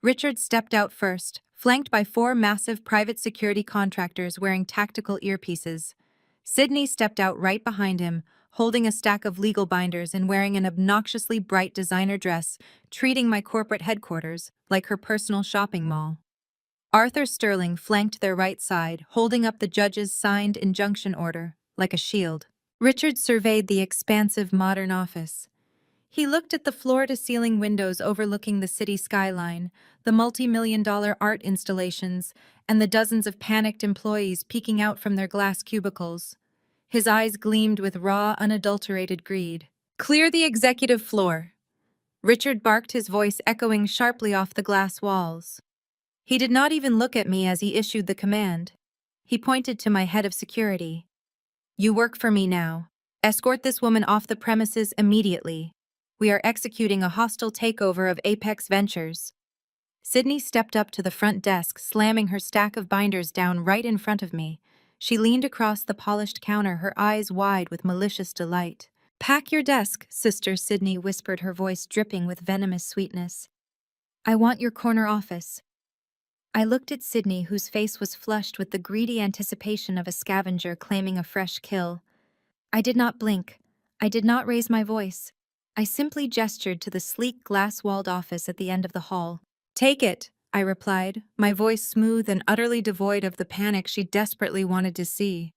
Richard stepped out first, flanked by four massive private security contractors wearing tactical earpieces. Sydney stepped out right behind him, holding a stack of legal binders and wearing an obnoxiously bright designer dress, treating my corporate headquarters like her personal shopping mall. Arthur Sterling flanked their right side, holding up the judge's signed injunction order like a shield. Richard surveyed the expansive modern office. He looked at the floor-to-ceiling windows overlooking the city skyline, the multi-million-dollar art installations, and the dozens of panicked employees peeking out from their glass cubicles. His eyes gleamed with raw, unadulterated greed. "Clear the executive floor!" Richard barked, his voice echoing sharply off the glass walls. He did not even look at me as he issued the command. He pointed to my head of security. "You work for me now. Escort this woman off the premises immediately. We are executing a hostile takeover of Apex Ventures." Sydney stepped up to the front desk, slamming her stack of binders down right in front of me. She leaned across the polished counter, her eyes wide with malicious delight. "Pack your desk, Sister," Sydney whispered, her voice dripping with venomous sweetness. "I want your corner office." I looked at Sydney, whose face was flushed with the greedy anticipation of a scavenger claiming a fresh kill. I did not blink. I did not raise my voice. I simply gestured to the sleek glass-walled office at the end of the hall. "Take it," I replied, my voice smooth and utterly devoid of the panic she desperately wanted to see.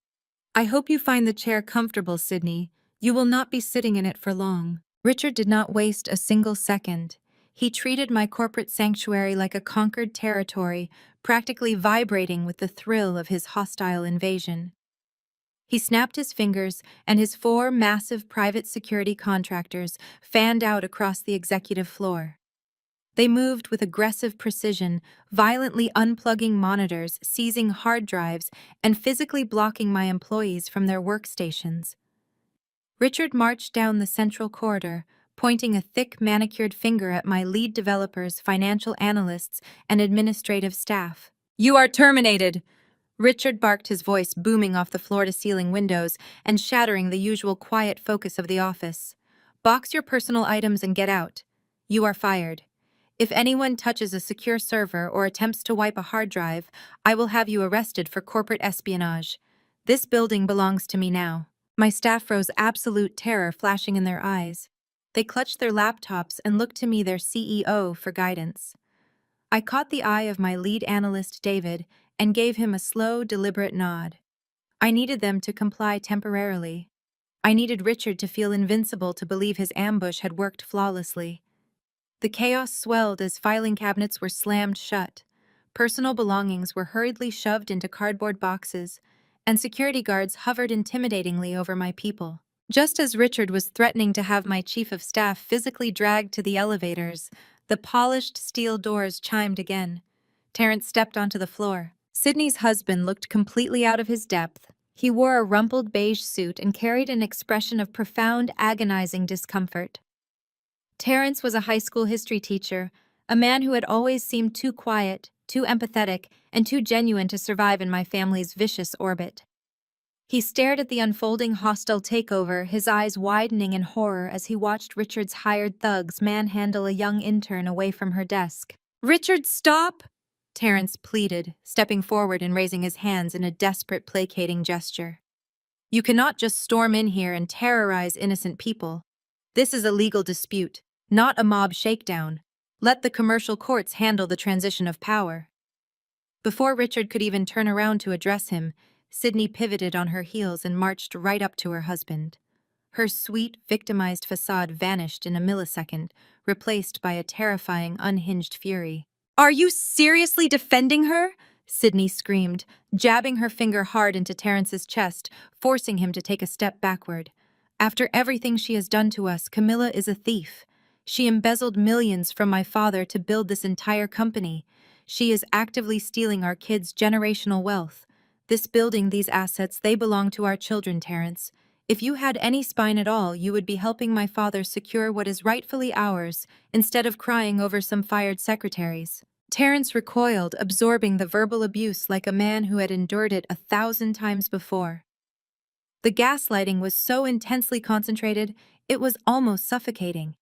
"I hope you find the chair comfortable, Sydney. You will not be sitting in it for long." Richard did not waste a single second. He treated my corporate sanctuary like a conquered territory, practically vibrating with the thrill of his hostile invasion. He snapped his fingers, and his four massive private security contractors fanned out across the executive floor. They moved with aggressive precision, violently unplugging monitors, seizing hard drives, and physically blocking my employees from their workstations. Richard marched down the central corridor, pointing a thick, manicured finger at my lead developers, financial analysts, and administrative staff. "You are terminated!" Richard barked, his voice booming off the floor-to-ceiling windows and shattering the usual quiet focus of the office. "Box your personal items and get out. You are fired. If anyone touches a secure server or attempts to wipe a hard drive, I will have you arrested for corporate espionage. This building belongs to me now." My staff froze, absolute terror flashing in their eyes. They clutched their laptops and looked to me, their CEO, for guidance. I caught the eye of my lead analyst, David, and gave him a slow, deliberate nod. I needed them to comply temporarily. I needed Richard to feel invincible, to believe his ambush had worked flawlessly. The chaos swelled as filing cabinets were slammed shut. Personal belongings were hurriedly shoved into cardboard boxes, and security guards hovered intimidatingly over my people. Just as Richard was threatening to have my chief of staff physically dragged to the elevators, the polished steel doors chimed again. Terrence stepped onto the floor. Sydney's husband looked completely out of his depth. He wore a rumpled beige suit and carried an expression of profound, agonizing discomfort. Terrence was a high school history teacher, a man who had always seemed too quiet, too empathetic, and too genuine to survive in my family's vicious orbit. He stared at the unfolding hostile takeover, his eyes widening in horror as he watched Richard's hired thugs manhandle a young intern away from her desk. "Richard, stop!" Terrence pleaded, stepping forward and raising his hands in a desperate, placating gesture. "You cannot just storm in here and terrorize innocent people. This is a legal dispute, not a mob shakedown. Let the commercial courts handle the transition of power." Before Richard could even turn around to address him, Sydney pivoted on her heels and marched right up to her husband. Her sweet, victimized facade vanished in a millisecond, replaced by a terrifying, unhinged fury. "Are you seriously defending her?" Sydney screamed, jabbing her finger hard into Terrence's chest, forcing him to take a step backward. "After everything she has done to us, Camilla is a thief. She embezzled millions from my father to build this entire company. She is actively stealing our kids' generational wealth. This building, these assets, they belong to our children, Terrence. If you had any spine at all, you would be helping my father secure what is rightfully ours, instead of crying over some fired secretaries." Terrence recoiled, absorbing the verbal abuse like a man who had endured it 1,000 times before. The gaslighting was so intensely concentrated, it was almost suffocating.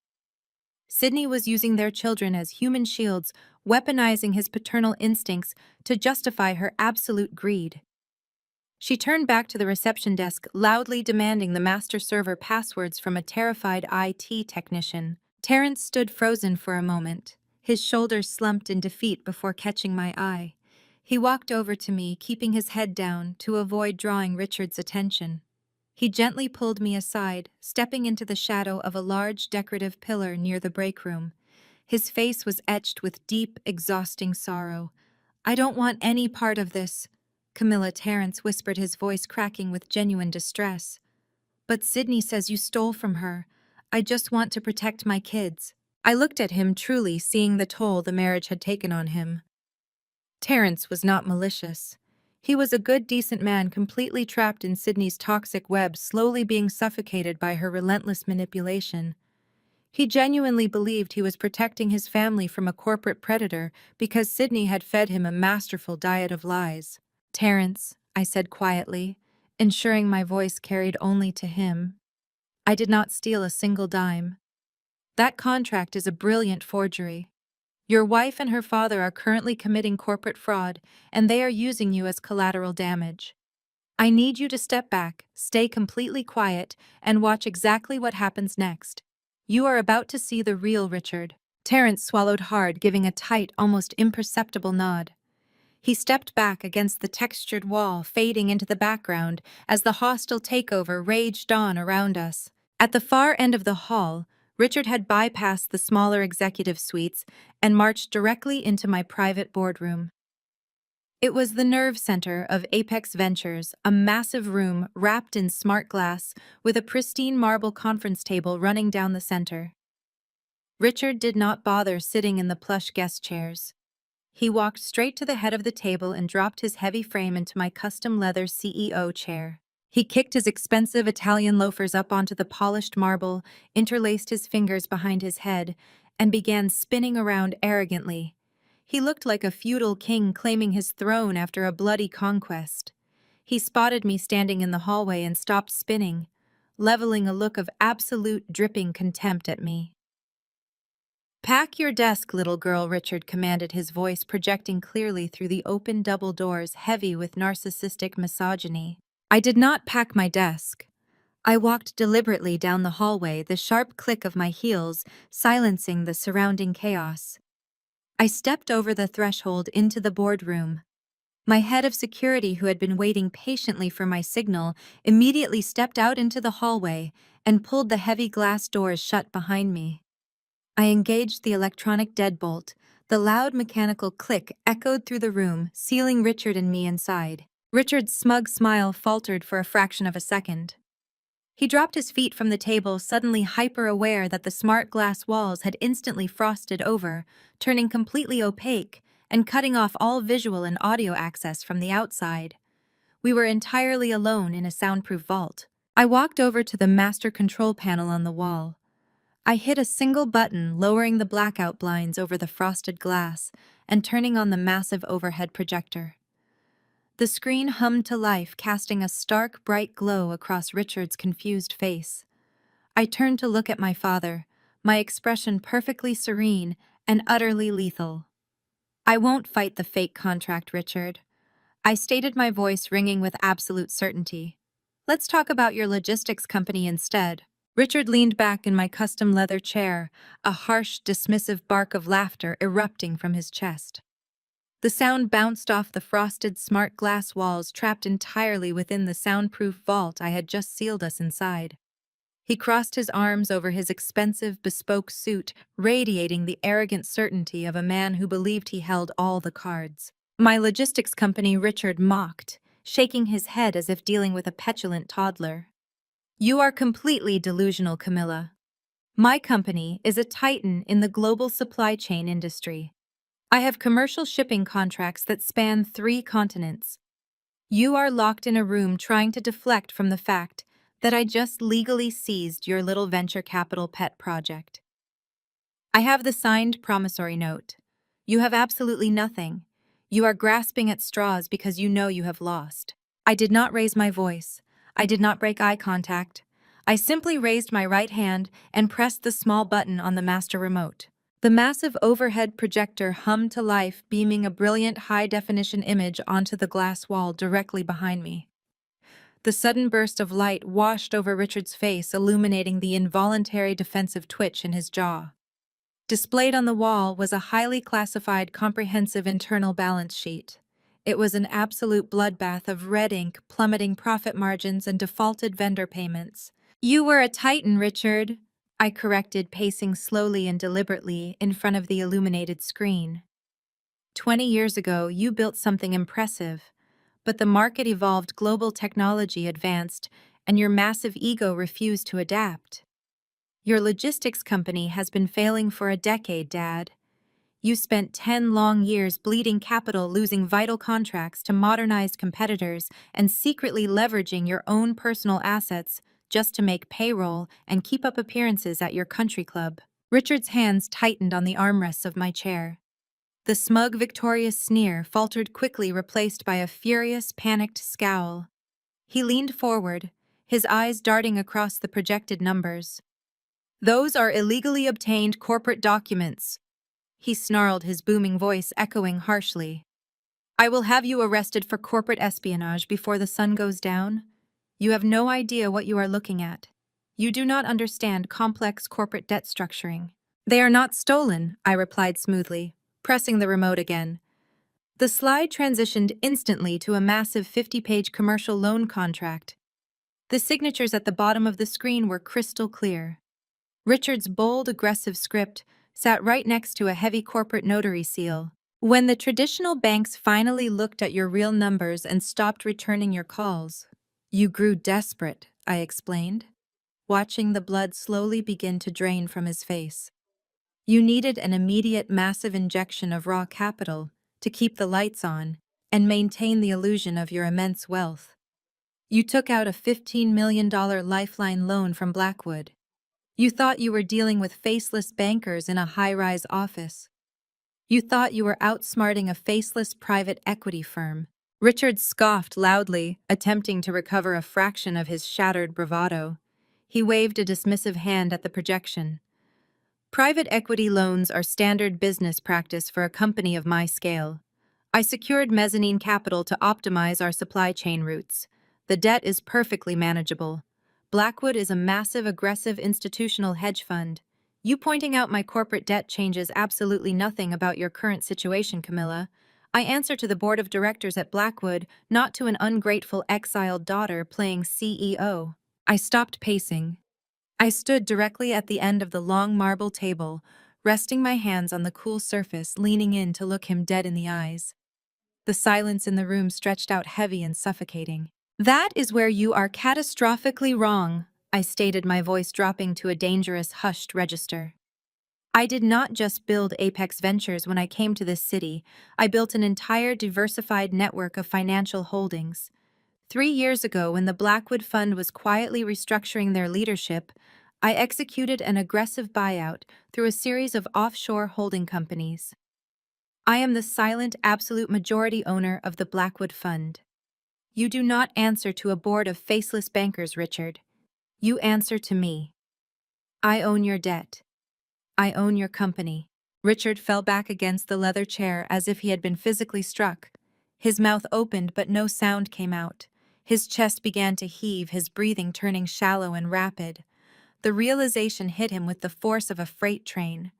Sydney was using their children as human shields, weaponizing his paternal instincts to justify her absolute greed. She turned back to the reception desk, loudly demanding the master server passwords from a terrified IT technician. Terrence stood frozen for a moment, his shoulders slumped in defeat before catching my eye. He walked over to me, keeping his head down to avoid drawing Richard's attention. He gently pulled me aside, stepping into the shadow of a large decorative pillar near the break room. His face was etched with deep, exhausting sorrow. "I don't want any part of this," Camilla Terrence whispered, his voice cracking with genuine distress. "But Sydney says you stole from her. I just want to protect my kids." I looked at him, truly seeing the toll the marriage had taken on him. Terrence was not malicious. He was a good, decent man completely trapped in Sydney's toxic web, slowly being suffocated by her relentless manipulation. He genuinely believed he was protecting his family from a corporate predator because Sydney had fed him a masterful diet of lies. "Terrence," I said quietly, ensuring my voice carried only to him, "I did not steal a single dime. That contract is a brilliant forgery. Your wife and her father are currently committing corporate fraud, and they are using you as collateral damage. I need you to step back, stay completely quiet, and watch exactly what happens next. You are about to see the real Richard." Terrence swallowed hard, giving a tight, almost imperceptible nod. He stepped back against the textured wall, fading into the background as the hostile takeover raged on around us. At the far end of the hall, Richard had bypassed the smaller executive suites and marched directly into my private boardroom. It was the nerve center of Apex Ventures, a massive room wrapped in smart glass with a pristine marble conference table running down the center. Richard did not bother sitting in the plush guest chairs. He walked straight to the head of the table and dropped his heavy frame into my custom leather CEO chair. He kicked his expensive Italian loafers up onto the polished marble, interlaced his fingers behind his head, and began spinning around arrogantly. He looked like a feudal king claiming his throne after a bloody conquest. He spotted me standing in the hallway and stopped spinning, leveling a look of absolute dripping contempt at me. "Pack your desk, little girl," Richard commanded, his voice projecting clearly through the open double doors, heavy with narcissistic misogyny. I did not pack my desk. I walked deliberately down the hallway, the sharp click of my heels silencing the surrounding chaos. I stepped over the threshold into the boardroom. My head of security, who had been waiting patiently for my signal, immediately stepped out into the hallway and pulled the heavy glass doors shut behind me. I engaged the electronic deadbolt. The loud mechanical click echoed through the room, sealing Richard and me inside. Richard's smug smile faltered for a fraction of a second. He dropped his feet from the table, suddenly hyper-aware that the smart glass walls had instantly frosted over, turning completely opaque and cutting off all visual and audio access from the outside. We were entirely alone in a soundproof vault. I walked over to the master control panel on the wall. I hit a single button, lowering the blackout blinds over the frosted glass and turning on the massive overhead projector. The screen hummed to life, casting a stark, bright glow across Richard's confused face. I turned to look at my father, my expression perfectly serene and utterly lethal. "I won't fight the fake contract, Richard." I stated, my voice ringing with absolute certainty. "Let's talk about your logistics company instead." Richard leaned back in my custom leather chair, a harsh, dismissive bark of laughter erupting from his chest. The sound bounced off the frosted smart glass walls, trapped entirely within the soundproof vault I had just sealed us inside. He crossed his arms over his expensive, bespoke suit, radiating the arrogant certainty of a man who believed he held all the cards. "My logistics company," Richard mocked, shaking his head as if dealing with a petulant toddler. "You are completely delusional, Camilla. My company is a titan in the global supply chain industry. I have commercial shipping contracts that span 3 continents. You are locked in a room trying to deflect from the fact that I just legally seized your little venture capital pet project. I have the signed promissory note. You have absolutely nothing. You are grasping at straws because you know you have lost." I did not raise my voice. I did not break eye contact. I simply raised my right hand and pressed the small button on the master remote. The massive overhead projector hummed to life, beaming a brilliant high-definition image onto the glass wall directly behind me. The sudden burst of light washed over Richard's face, illuminating the involuntary defensive twitch in his jaw. Displayed on the wall was a highly classified comprehensive internal balance sheet. It was an absolute bloodbath of red ink, plummeting profit margins, and defaulted vendor payments. "You were a titan, Richard," I corrected, pacing slowly and deliberately in front of the illuminated screen. 20 years ago, you built something impressive, but the market evolved, global technology advanced, and your massive ego refused to adapt. Your logistics company has been failing for a decade, Dad. You spent 10 long years bleeding capital, losing vital contracts to modernized competitors, and secretly leveraging your own personal assets just to make payroll and keep up appearances at your country club. Richard's hands tightened on the armrests of my chair. The smug, victorious sneer faltered quickly, replaced by a furious, panicked scowl. He leaned forward, his eyes darting across the projected numbers. "Those are illegally obtained corporate documents," he snarled, his booming voice echoing harshly. "I will have you arrested for corporate espionage before the sun goes down. You have no idea what you are looking at. You do not understand complex corporate debt structuring." "They are not stolen," I replied smoothly, pressing the remote again. The slide transitioned instantly to a massive 50-page commercial loan contract. The signatures at the bottom of the screen were crystal clear. Richard's bold, aggressive script sat right next to a heavy corporate notary seal. "When the traditional banks finally looked at your real numbers and stopped returning your calls, you grew desperate," I explained, watching the blood slowly begin to drain from his face. "You needed an immediate, massive injection of raw capital to keep the lights on and maintain the illusion of your immense wealth. You took out a $15 million lifeline loan from Blackwood. You thought you were dealing with faceless bankers in a high-rise office. You thought you were outsmarting a faceless private equity firm." Richard scoffed loudly, attempting to recover a fraction of his shattered bravado. He waved a dismissive hand at the projection. "Private equity loans are standard business practice for a company of my scale. I secured mezzanine capital to optimize our supply chain routes. The debt is perfectly manageable. Blackwood is a massive, aggressive institutional hedge fund. You pointing out my corporate debt changes absolutely nothing about your current situation, Camilla. I answer to the board of directors at Blackwood, not to an ungrateful exiled daughter playing CEO." I stopped pacing. I stood directly at the end of the long marble table, resting my hands on the cool surface, leaning in to look him dead in the eyes. The silence in the room stretched out heavy and suffocating. "That is where you are catastrophically wrong," I stated, my voice dropping to a dangerous, hushed register. "I did not just build Apex Ventures when I came to this city. I built an entire diversified network of financial holdings. 3 years ago, when the Blackwood Fund was quietly restructuring their leadership, I executed an aggressive buyout through a series of offshore holding companies. I am the silent, absolute majority owner of the Blackwood Fund. You do not answer to a board of faceless bankers, Richard. You answer to me. I own your debt. I own your company." Richard fell back against the leather chair as if he had been physically struck. His mouth opened, but no sound came out. His chest began to heave, his breathing turning shallow and rapid. The realization hit him with the force of a freight train.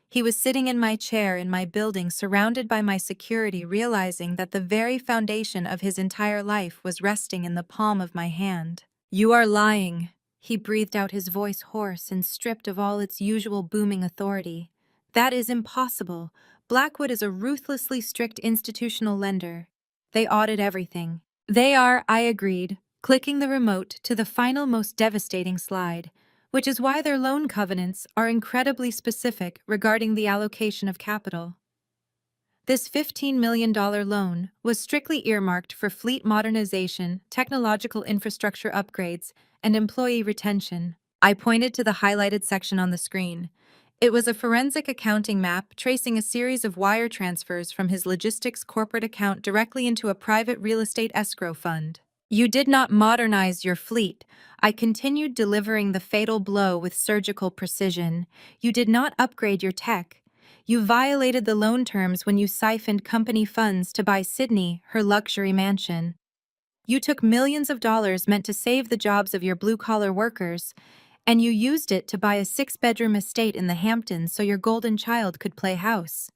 He was sitting in my chair in my building, surrounded by my security, realizing that the very foundation of his entire life was resting in the palm of my hand. "You are lying," he breathed out, his voice hoarse and stripped of all its usual booming authority. "That is impossible. Blackwood is a ruthlessly strict institutional lender. They audit everything." "They are," I agreed, clicking the remote to the final, most devastating slide, "which is why their loan covenants are incredibly specific regarding the allocation of capital. This $15 million loan was strictly earmarked for fleet modernization, technological infrastructure upgrades, and employee retention." I pointed to the highlighted section on the screen. It was a forensic accounting map tracing a series of wire transfers from his logistics corporate account directly into a private real estate escrow fund. "You did not modernize your fleet." I continued, delivering the fatal blow with surgical precision. "You did not upgrade your tech. You violated the loan terms when you siphoned company funds to buy Sydney her luxury mansion. You took millions of dollars meant to save the jobs of your blue-collar workers, and you used it to buy a 6-bedroom estate in the Hamptons so your golden child could play house.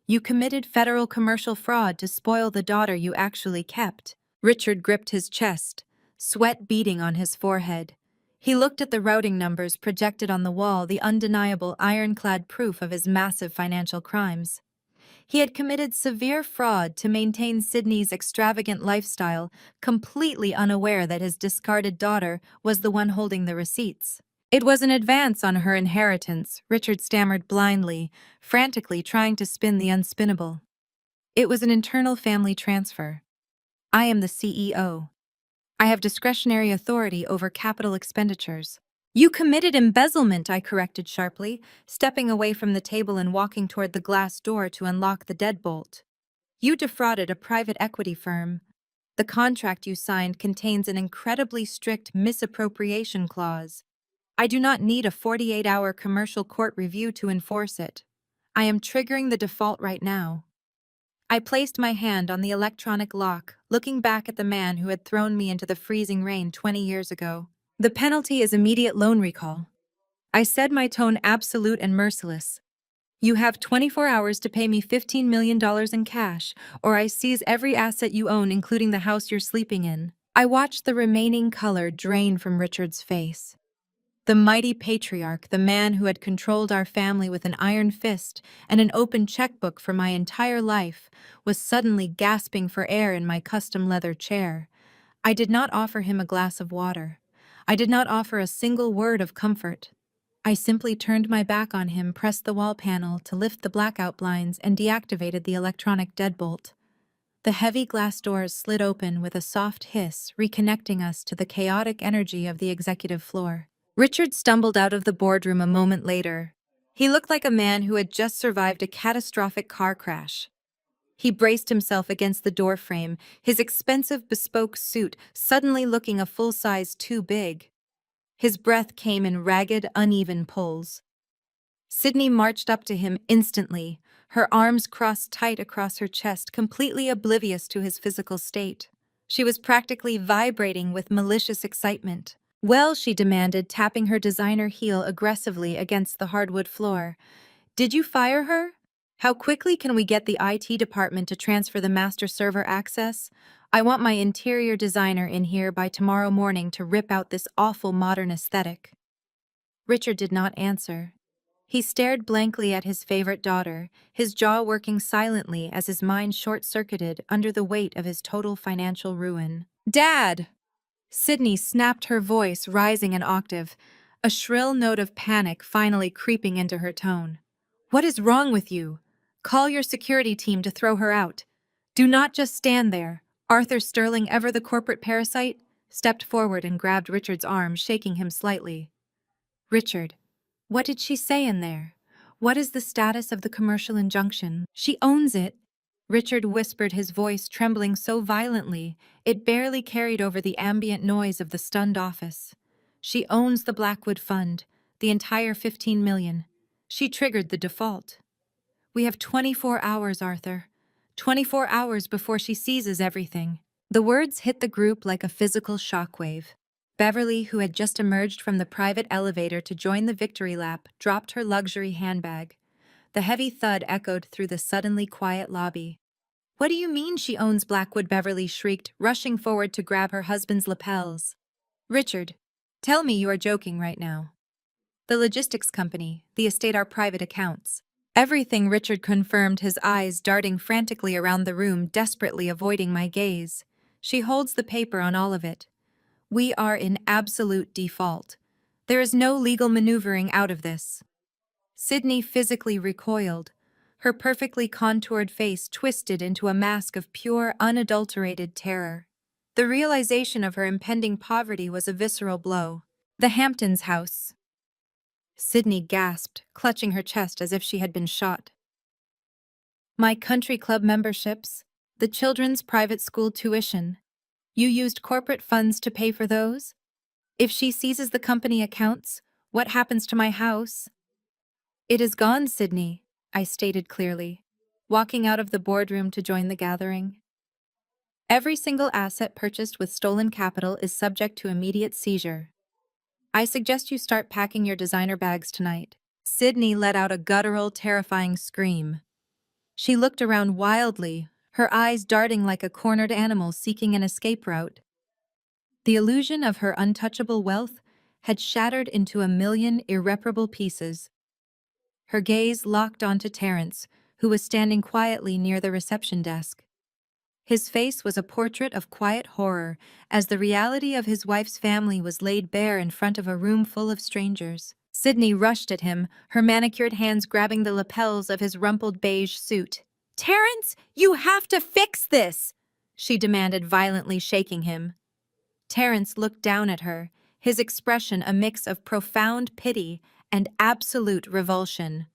You committed federal commercial fraud to spoil the daughter you actually kept. Richard gripped his chest, sweat beading on his forehead. He looked at the routing numbers projected on the wall, the undeniable ironclad proof of his massive financial crimes. He had committed severe fraud to maintain Sydney's extravagant lifestyle, completely unaware that his discarded daughter was the one holding the receipts. It was an advance on her inheritance, Richard stammered blindly, frantically trying to spin the unspinnable. It was an internal family transfer. I am the CEO. I have discretionary authority over capital expenditures. You committed embezzlement, I corrected sharply, stepping away from the table and walking toward the glass door to unlock the deadbolt. You defrauded a private equity firm. The contract you signed contains an incredibly strict misappropriation clause. I do not need a 48-hour commercial court review to enforce it. I am triggering the default right now. I placed my hand on the electronic lock, looking back at the man who had thrown me into the freezing rain 20 years ago. The penalty is immediate loan recall. I said, my tone absolute and merciless. You have 24 hours to pay me $15 million in cash, or I seize every asset you own, including the house you're sleeping in. I watched the remaining color drain from Richard's face. The mighty patriarch, the man who had controlled our family with an iron fist and an open checkbook for my entire life, was suddenly gasping for air in my custom leather chair. I did not offer him a glass of water. I did not offer a single word of comfort. I simply turned my back on him, pressed the wall panel to lift the blackout blinds, and deactivated the electronic deadbolt. The heavy glass doors slid open with a soft hiss, reconnecting us to the chaotic energy of the executive floor. Richard stumbled out of the boardroom a moment later. He looked like a man who had just survived a catastrophic car crash. He braced himself against the doorframe, his expensive bespoke suit suddenly looking a full size too big. His breath came in ragged, uneven pulls. Sydney marched up to him instantly, her arms crossed tight across her chest, completely oblivious to his physical state. She was practically vibrating with malicious excitement. Well, she demanded, tapping her designer heel aggressively against the hardwood floor. Did you fire her? How quickly can we get the IT department to transfer the master server access? I want my interior designer in here by tomorrow morning to rip out this awful modern aesthetic. Richard did not answer. He stared blankly at his favorite daughter, his jaw working silently as his mind short-circuited under the weight of his total financial ruin. Dad! Sydney snapped, her voice rising an octave, a shrill note of panic finally creeping into her tone. What is wrong with you? Call your security team to throw her out. Do not just stand there. Arthur Sterling, ever the corporate parasite, stepped forward and grabbed Richard's arm, shaking him slightly. Richard, what did she say in there? What is the status of the commercial injunction? She owns it. Richard whispered, his voice trembling so violently it barely carried over the ambient noise of the stunned office. She owns the Blackwood Fund, the entire $15 million. She triggered the default. We have 24 hours, Arthur. 24 hours before she seizes everything. The words hit the group like a physical shockwave. Beverly, who had just emerged from the private elevator to join the victory lap, dropped her luxury handbag. The heavy thud echoed through the suddenly quiet lobby. What do you mean she owns Blackwood? Beverly shrieked, rushing forward to grab her husband's lapels. Richard, tell me you are joking right now. The logistics company, the estate, are private accounts. Everything, Richard confirmed, his eyes darting frantically around the room, desperately avoiding my gaze. She holds the paper on all of it. We are in absolute default. There is no legal maneuvering out of this. Sydney physically recoiled, her perfectly contoured face twisted into a mask of pure, unadulterated terror. The realization of her impending poverty was a visceral blow. The Hamptons house. Sydney gasped, clutching her chest as if she had been shot. My country club memberships, the children's private school tuition. You used corporate funds to pay for those? If she seizes the company accounts, what happens to my house? It is gone, Sydney. I stated clearly, walking out of the boardroom to join the gathering. Every single asset purchased with stolen capital is subject to immediate seizure. I suggest you start packing your designer bags tonight. Sydney let out a guttural, terrifying scream. She looked around wildly, her eyes darting like a cornered animal seeking an escape route. The illusion of her untouchable wealth had shattered into a million irreparable pieces. Her gaze locked onto Terence, who was standing quietly near the reception desk. His face was a portrait of quiet horror, as the reality of his wife's family was laid bare in front of a room full of strangers. Sydney rushed at him, her manicured hands grabbing the lapels of his rumpled beige suit. "Terence, you have to fix this!" she demanded, violently shaking him. Terence looked down at her, his expression a mix of profound pity and absolute revulsion.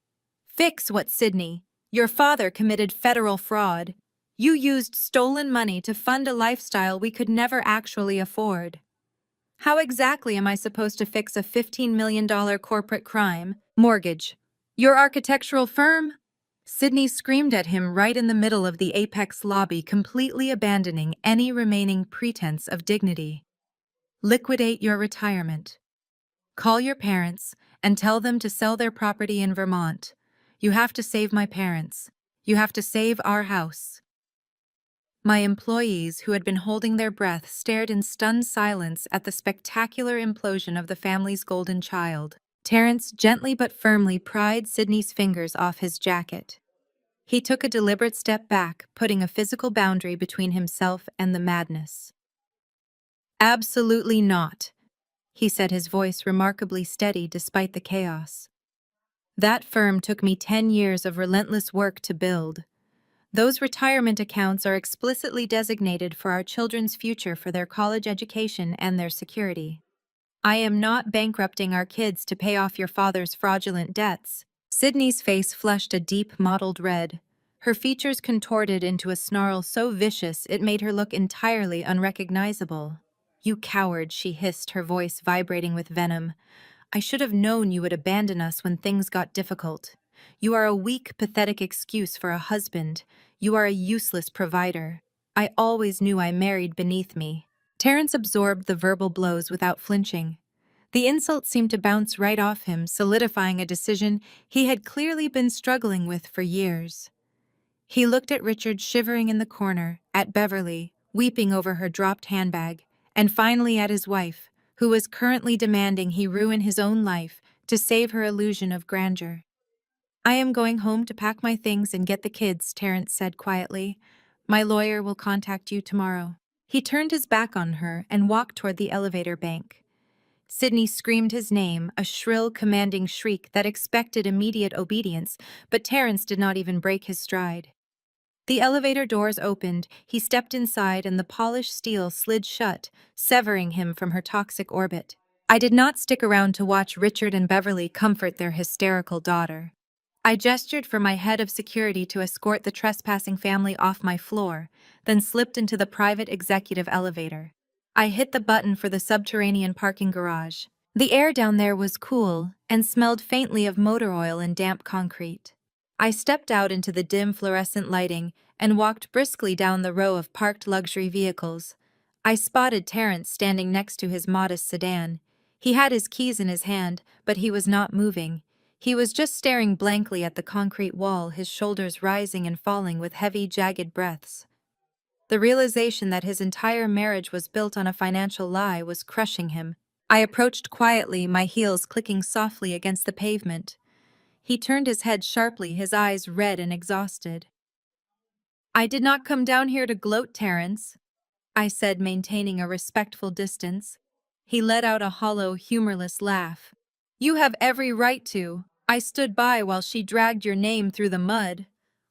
"Fix what, Sydney? Your father committed federal fraud. You used stolen money to fund a lifestyle we could never actually afford. How exactly am I supposed to fix a $15 million corporate crime? Mortgage. Your architectural firm?" Sydney screamed at him right in the middle of the Apex lobby, completely abandoning any remaining pretense of dignity. "Liquidate your retirement. Call your parents and tell them to sell their property in Vermont. You have to save my parents. You have to save our house." My employees, who had been holding their breath, stared in stunned silence at the spectacular implosion of the family's golden child. Terence gently but firmly pried Sydney's fingers off his jacket. He took a deliberate step back, putting a physical boundary between himself and the madness. "Absolutely not," he said, his voice remarkably steady despite the chaos. "That firm took me 10 years of relentless work to build. Those retirement accounts are explicitly designated for our children's future, for their college education and their security. I am not bankrupting our kids to pay off your father's fraudulent debts." Sydney's face flushed a deep mottled red. Her features contorted into a snarl so vicious it made her look entirely unrecognizable. "You coward," she hissed, her voice vibrating with venom. "I should have known you would abandon us when things got difficult. You are a weak, pathetic excuse for a husband. You are a useless provider. I always knew I married beneath me." Terence absorbed the verbal blows without flinching. The insult seemed to bounce right off him, solidifying a decision he had clearly been struggling with for years. He looked at Richard shivering in the corner, at Beverly, weeping over her dropped handbag, and finally at his wife, who was currently demanding he ruin his own life to save her illusion of grandeur. "I am going home to pack my things and get the kids," Terence said quietly. "My lawyer will contact you tomorrow." He turned his back on her and walked toward the elevator bank. Sydney screamed his name, a shrill, commanding shriek that expected immediate obedience, but Terence did not even break his stride. The elevator doors opened, he stepped inside, and the polished steel slid shut, severing him from her toxic orbit. I did not stick around to watch Richard and Beverly comfort their hysterical daughter. I gestured for my head of security to escort the trespassing family off my floor, then slipped into the private executive elevator. I hit the button for the subterranean parking garage. The air down there was cool and smelled faintly of motor oil and damp concrete. I stepped out into the dim fluorescent lighting and walked briskly down the row of parked luxury vehicles. I spotted Terence standing next to his modest sedan. He had his keys in his hand, but he was not moving. He was just staring blankly at the concrete wall, his shoulders rising and falling with heavy, jagged breaths. The realization that his entire marriage was built on a financial lie was crushing him. I approached quietly, my heels clicking softly against the pavement. He turned his head sharply, his eyes red and exhausted. "I did not come down here to gloat, Terence," I said, maintaining a respectful distance. He let out a hollow, humorless laugh. "You have every right to. I stood by while she dragged your name through the mud.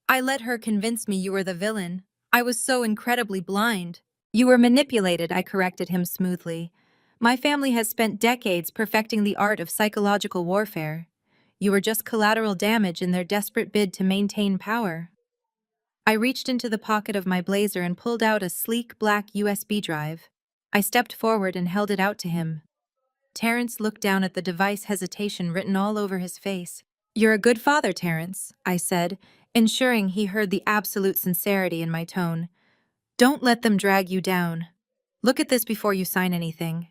I let her convince me you were the villain. I was so incredibly blind." "You were manipulated," I corrected him smoothly. "My family has spent decades perfecting the art of psychological warfare. You were just collateral damage in their desperate bid to maintain power." I reached into the pocket of my blazer and pulled out a sleek black USB drive. I stepped forward and held it out to him. Terence looked down at the device, hesitation written all over his face. "You're a good father, Terrence," I said, ensuring he heard the absolute sincerity in my tone. "Don't let them drag you down. Look at this before you sign anything."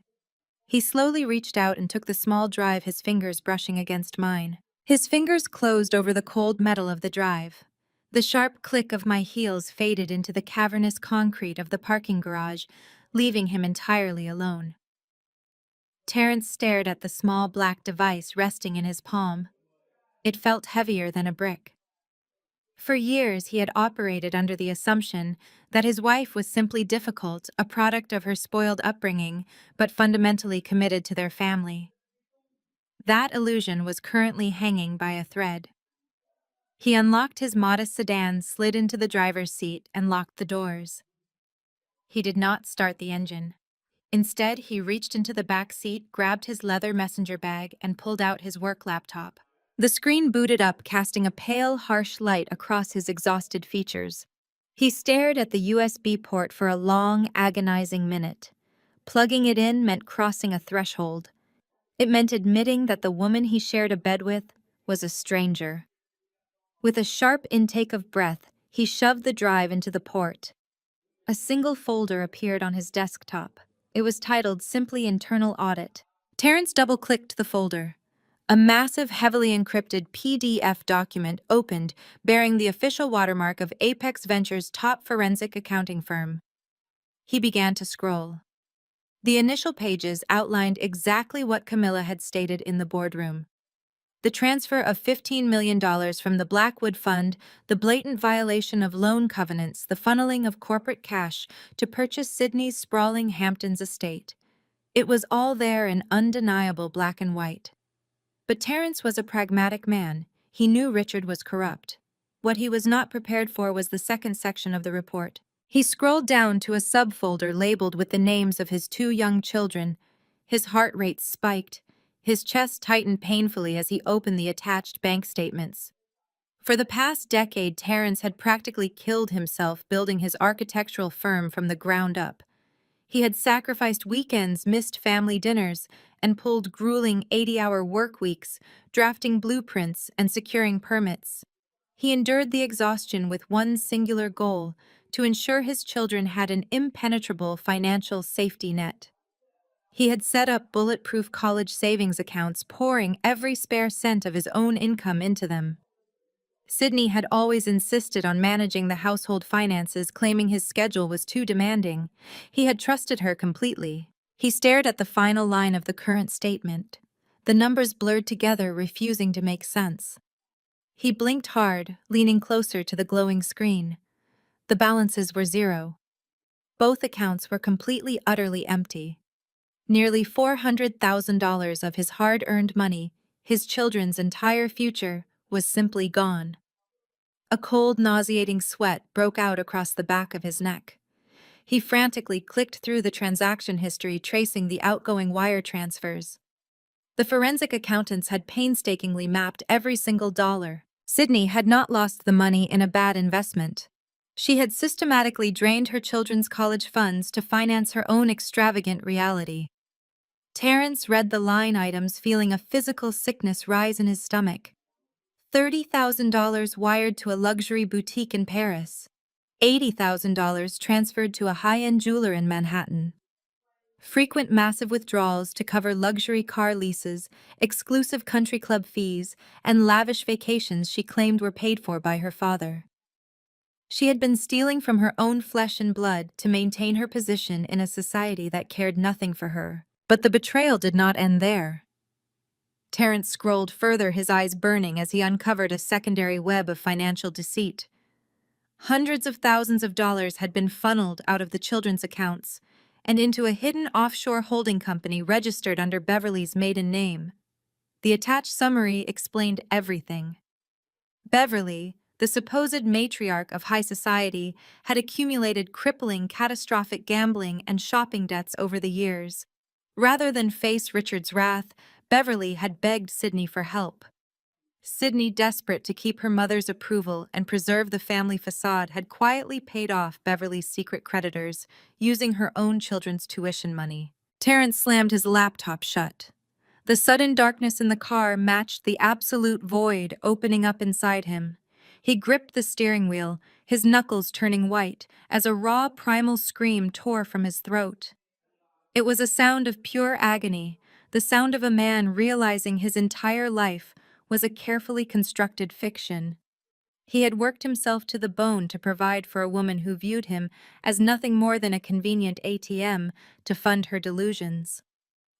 He slowly reached out and took the small drive, his fingers brushing against mine. His fingers closed over the cold metal of the drive. The sharp click of my heels faded into the cavernous concrete of the parking garage, leaving him entirely alone. Terrence stared at the small black device resting in his palm. It felt heavier than a brick. For years, he had operated under the assumption that his wife was simply difficult, a product of her spoiled upbringing, but fundamentally committed to their family. That illusion was currently hanging by a thread. He unlocked his modest sedan, slid into the driver's seat, and locked the doors. He did not start the engine. Instead, he reached into the back seat, grabbed his leather messenger bag, and pulled out his work laptop. The screen booted up, casting a pale, harsh light across his exhausted features. He stared at the USB port for a long, agonizing minute. Plugging it in meant crossing a threshold. It meant admitting that the woman he shared a bed with was a stranger. With a sharp intake of breath, he shoved the drive into the port. A single folder appeared on his desktop. It was titled simply Internal Audit. Terrence double-clicked the folder. A massive, heavily encrypted PDF document opened, bearing the official watermark of Apex Ventures' top forensic accounting firm. He began to scroll. The initial pages outlined exactly what Camilla had stated in the boardroom. The transfer of $15 million from the Blackwood Fund, the blatant violation of loan covenants, the funneling of corporate cash to purchase Sydney's sprawling Hamptons estate. It was all there in undeniable black and white. But Terrence was a pragmatic man. He knew Richard was corrupt. What he was not prepared for was the second section of the report. He scrolled down to a subfolder labeled with the names of his two young children. His heart rate spiked. His chest tightened painfully as he opened the attached bank statements. For the past decade, Terrence had practically killed himself building his architectural firm from the ground up. He had sacrificed weekends, missed family dinners, and pulled grueling 80-hour work weeks, drafting blueprints and securing permits. He endured the exhaustion with one singular goal: to ensure his children had an impenetrable financial safety net. He had set up bulletproof college savings accounts, pouring every spare cent of his own income into them. Sydney had always insisted on managing the household finances, claiming his schedule was too demanding. He had trusted her completely. He stared at the final line of the current statement. The numbers blurred together, refusing to make sense. He blinked hard, leaning closer to the glowing screen. The balances were zero. Both accounts were completely, utterly empty. Nearly $400,000 of his hard-earned money, his children's entire future, was simply gone. A cold, nauseating sweat broke out across the back of his neck. He frantically clicked through the transaction history, tracing the outgoing wire transfers. The forensic accountants had painstakingly mapped every single dollar. Sydney had not lost the money in a bad investment. She had systematically drained her children's college funds to finance her own extravagant reality. Terrence read the line items, feeling a physical sickness rise in his stomach. $30,000 wired to a luxury boutique in Paris. $80,000 transferred to a high-end jeweler in Manhattan. Frequent massive withdrawals to cover luxury car leases, exclusive country club fees, and lavish vacations she claimed were paid for by her father. She had been stealing from her own flesh and blood to maintain her position in a society that cared nothing for her. But the betrayal did not end there. Terrence scrolled further, his eyes burning as he uncovered a secondary web of financial deceit. Hundreds of thousands of dollars had been funneled out of the children's accounts and into a hidden offshore holding company registered under Beverly's maiden name. The attached summary explained everything. Beverly, the supposed matriarch of high society, had accumulated crippling, catastrophic gambling and shopping debts over the years. Rather than face Richard's wrath, Beverly had begged Sydney for help. Sydney, desperate to keep her mother's approval and preserve the family facade, had quietly paid off Beverly's secret creditors, using her own children's tuition money. Terrence slammed his laptop shut. The sudden darkness in the car matched the absolute void opening up inside him. He gripped the steering wheel, his knuckles turning white, as a raw primal scream tore from his throat. It was a sound of pure agony, the sound of a man realizing his entire life was a carefully constructed fiction. He had worked himself to the bone to provide for a woman who viewed him as nothing more than a convenient ATM to fund her delusions.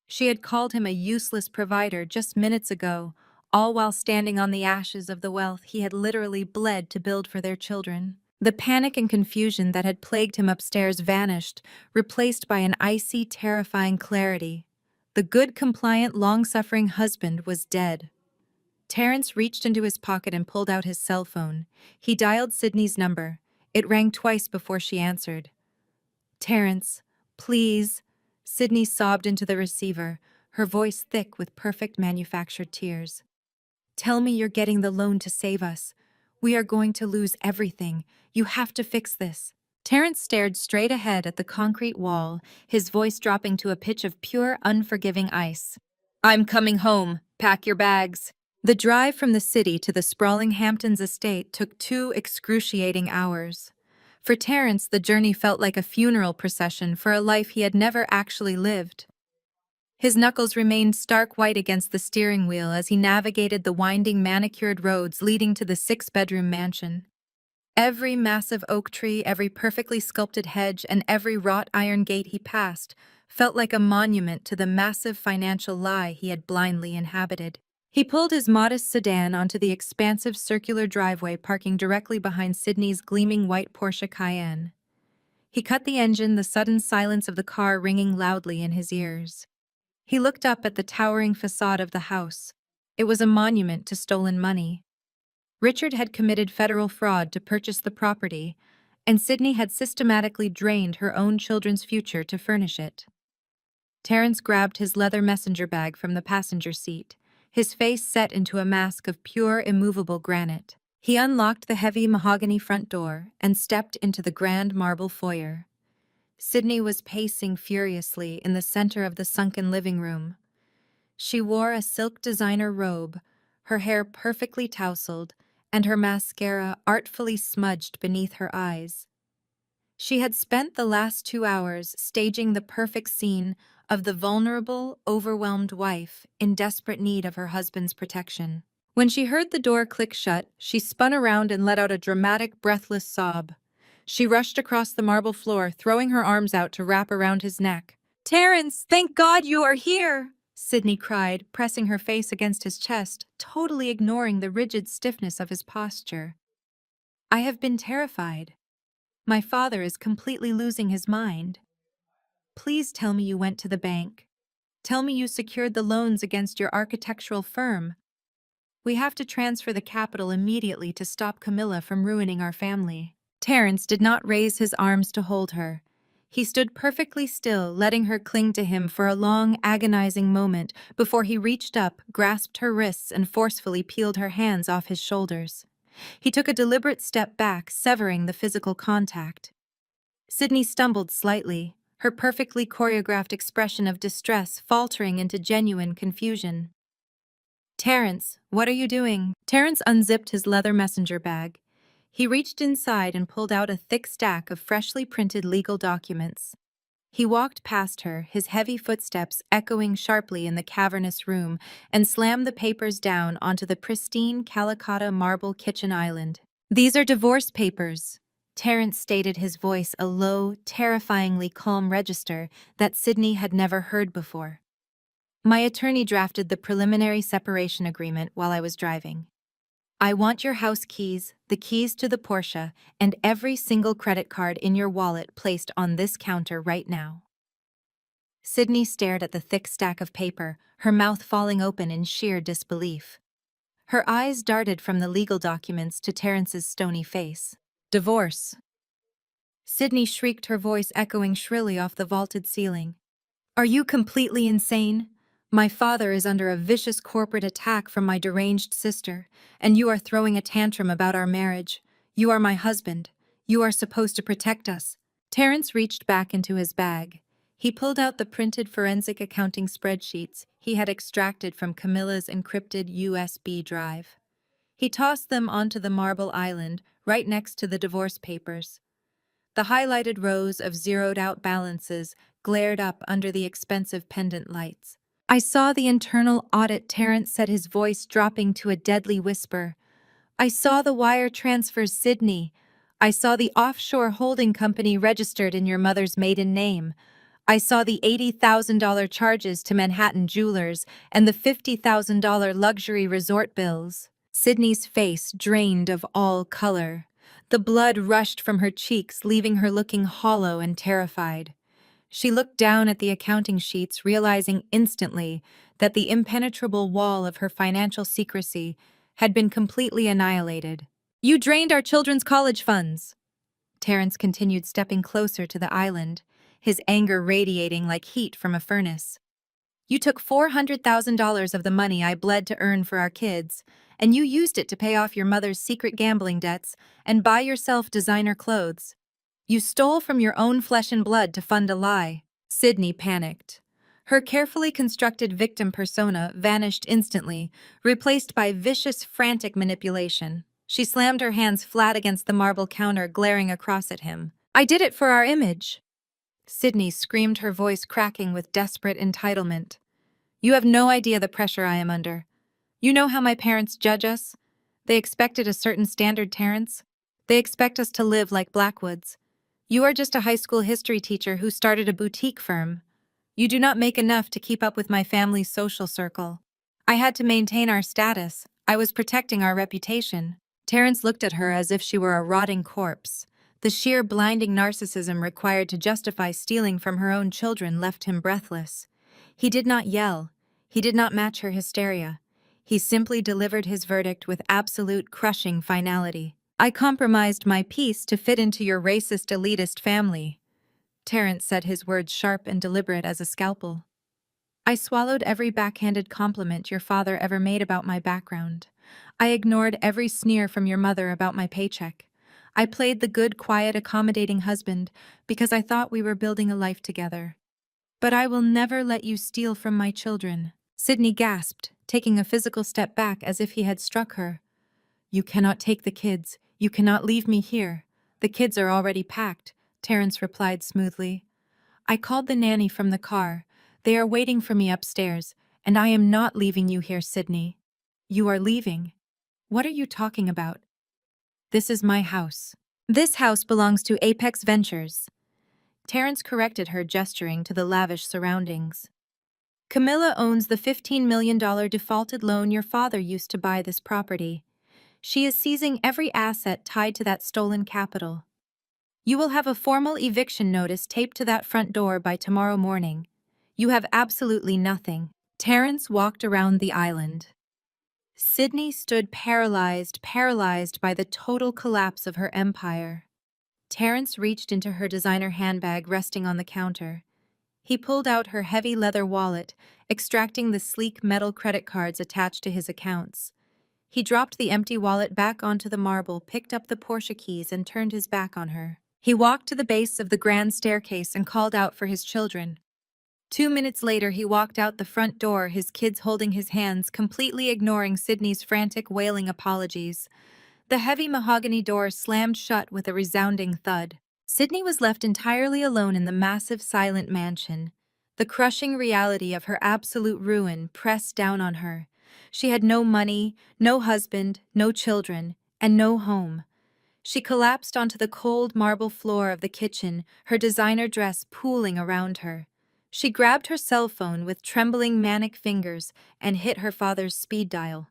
She had called him a useless provider just minutes ago, all while standing on the ashes of the wealth he had literally bled to build for their children. The panic and confusion that had plagued him upstairs vanished, replaced by an icy, terrifying clarity. The good, compliant, long-suffering husband was dead. Terrence reached into his pocket and pulled out his cell phone. He dialed Sydney's number. It rang twice before she answered. "Terrence, please." Sydney sobbed into the receiver, her voice thick with perfect manufactured tears. "Tell me you're getting the loan to save us. We are going to lose everything. You have to fix this." Terrence stared straight ahead at the concrete wall, his voice dropping to a pitch of pure, unforgiving ice. "I'm coming home. Pack your bags." The drive from the city to the sprawling Hamptons estate took 2 excruciating hours. For Terrence, the journey felt like a funeral procession for a life he had never actually lived. His knuckles remained stark white against the steering wheel as he navigated the winding manicured roads leading to the 6-bedroom mansion. Every massive oak tree, every perfectly sculpted hedge, and every wrought iron gate he passed felt like a monument to the massive financial lie he had blindly inhabited. He pulled his modest sedan onto the expansive circular driveway parking directly behind Sydney's gleaming white Porsche Cayenne. He cut the engine, the sudden silence of the car ringing loudly in his ears. He looked up at the towering facade of the house. It was a monument to stolen money. Richard had committed federal fraud to purchase the property, and Sydney had systematically drained her own children's future to furnish it. Terrence grabbed his leather messenger bag from the passenger seat, his face set into a mask of pure, immovable granite. He unlocked the heavy mahogany front door and stepped into the grand marble foyer. Sydney was pacing furiously in the center of the sunken living room. She wore a silk designer robe, her hair perfectly tousled, and her mascara artfully smudged beneath her eyes. She had spent the last 2 hours staging the perfect scene of the vulnerable, overwhelmed wife in desperate need of her husband's protection. When she heard the door click shut, she spun around and let out a dramatic, breathless sob. She rushed across the marble floor, throwing her arms out to wrap around his neck. "Terrence, thank God you are here!" Sydney cried, pressing her face against his chest, totally ignoring the rigid stiffness of his posture. "I have been terrified. My father is completely losing his mind. Please tell me you went to the bank. Tell me you secured the loans against your architectural firm. We have to transfer the capital immediately to stop Camilla from ruining our family." Terrence did not raise his arms to hold her. He stood perfectly still, letting her cling to him for a long, agonizing moment before he reached up, grasped her wrists, and forcefully peeled her hands off his shoulders. He took a deliberate step back, severing the physical contact. Sydney stumbled slightly, her perfectly choreographed expression of distress faltering into genuine confusion. "Terrence, what are you doing?" Terrence unzipped his leather messenger bag. He reached inside and pulled out a thick stack of freshly printed legal documents. He walked past her, his heavy footsteps echoing sharply in the cavernous room, and slammed the papers down onto the pristine Calicotta marble kitchen island. "These are divorce papers," Terrence stated, his voice a low, terrifyingly calm register that Sydney had never heard before. "My attorney drafted the preliminary separation agreement while I was driving. I want your house keys, the keys to the Porsche, and every single credit card in your wallet placed on this counter right now." Sydney stared at the thick stack of paper, her mouth falling open in sheer disbelief. Her eyes darted from the legal documents to Terrence's stony face. "Divorce." Sydney shrieked, her voice echoing shrilly off the vaulted ceiling. "Are you completely insane? My father is under a vicious corporate attack from my deranged sister, and you are throwing a tantrum about our marriage. You are my husband. You are supposed to protect us." Terrence reached back into his bag. He pulled out the printed forensic accounting spreadsheets he had extracted from Camilla's encrypted USB drive. He tossed them onto the marble island right next to the divorce papers. The highlighted rows of zeroed-out balances glared up under the expensive pendant lights. I saw the internal audit, Terrence said, his voice dropping to a deadly whisper. I saw the wire transfers, Sydney. I saw the offshore holding company registered in your mother's maiden name. I saw the $80,000 charges to Manhattan Jewelers and the $50,000 luxury resort bills. Sydney's face drained of all color. The blood rushed from her cheeks, leaving her looking hollow and terrified. She looked down at the accounting sheets, realizing instantly that the impenetrable wall of her financial secrecy had been completely annihilated. You drained our children's college funds. Terrence continued, stepping closer to the island, his anger radiating like heat from a furnace. You took $400,000 of the money I bled to earn for our kids, and you used it to pay off your mother's secret gambling debts and buy yourself designer clothes. You stole from your own flesh and blood to fund a lie. Sydney panicked. Her carefully constructed victim persona vanished instantly, replaced by vicious, frantic manipulation. She slammed her hands flat against the marble counter, glaring across at him. I did it for our image. Sydney screamed, her voice cracking with desperate entitlement. You have no idea the pressure I am under. You know how my parents judge us? They expected a certain standard, Terrence. They expect us to live like Blackwoods. You are just a high school history teacher who started a boutique firm. You do not make enough to keep up with my family's social circle. I had to maintain our status. I was protecting our reputation. Terrence looked at her as if she were a rotting corpse. The sheer blinding narcissism required to justify stealing from her own children left him breathless. He did not yell. He did not match her hysteria. He simply delivered his verdict with absolute, crushing finality. I compromised my peace to fit into your racist, elitist family. Terrence said, his words sharp and deliberate as a scalpel. I swallowed every backhanded compliment your father ever made about my background. I ignored every sneer from your mother about my paycheck. I played the good, quiet, accommodating husband because I thought we were building a life together. But I will never let you steal from my children. Sydney gasped, taking a physical step back as if he had struck her. You cannot take the kids. You cannot leave me here. The kids are already packed, Terrence replied smoothly. I called the nanny from the car. They are waiting for me upstairs, and I am not leaving you here, Sydney. You are leaving. What are you talking about? This is my house. This house belongs to Apex Ventures. Terrence corrected her, gesturing to the lavish surroundings. Camilla owns the $15 million defaulted loan your father used to buy this property. She is seizing every asset tied to that stolen capital. You will have a formal eviction notice taped to that front door by tomorrow morning. You have absolutely nothing. Terrence walked around the island. Sydney stood paralyzed by the total collapse of her empire. Terrence reached into her designer handbag resting on the counter. He pulled out her heavy leather wallet, extracting the sleek metal credit cards attached to his accounts. He dropped the empty wallet back onto the marble, picked up the Porsche keys, and turned his back on her. He walked to the base of the grand staircase and called out for his children. 2 minutes later, he walked out the front door, his kids holding his hands, completely ignoring Sydney's frantic, wailing apologies. The heavy mahogany door slammed shut with a resounding thud. Sydney was left entirely alone in the massive, silent mansion. The crushing reality of her absolute ruin pressed down on her. She had no money, no husband, no children, and no home. She collapsed onto the cold marble floor of the kitchen, her designer dress pooling around her. She grabbed her cell phone with trembling, manic fingers and hit her father's speed dial.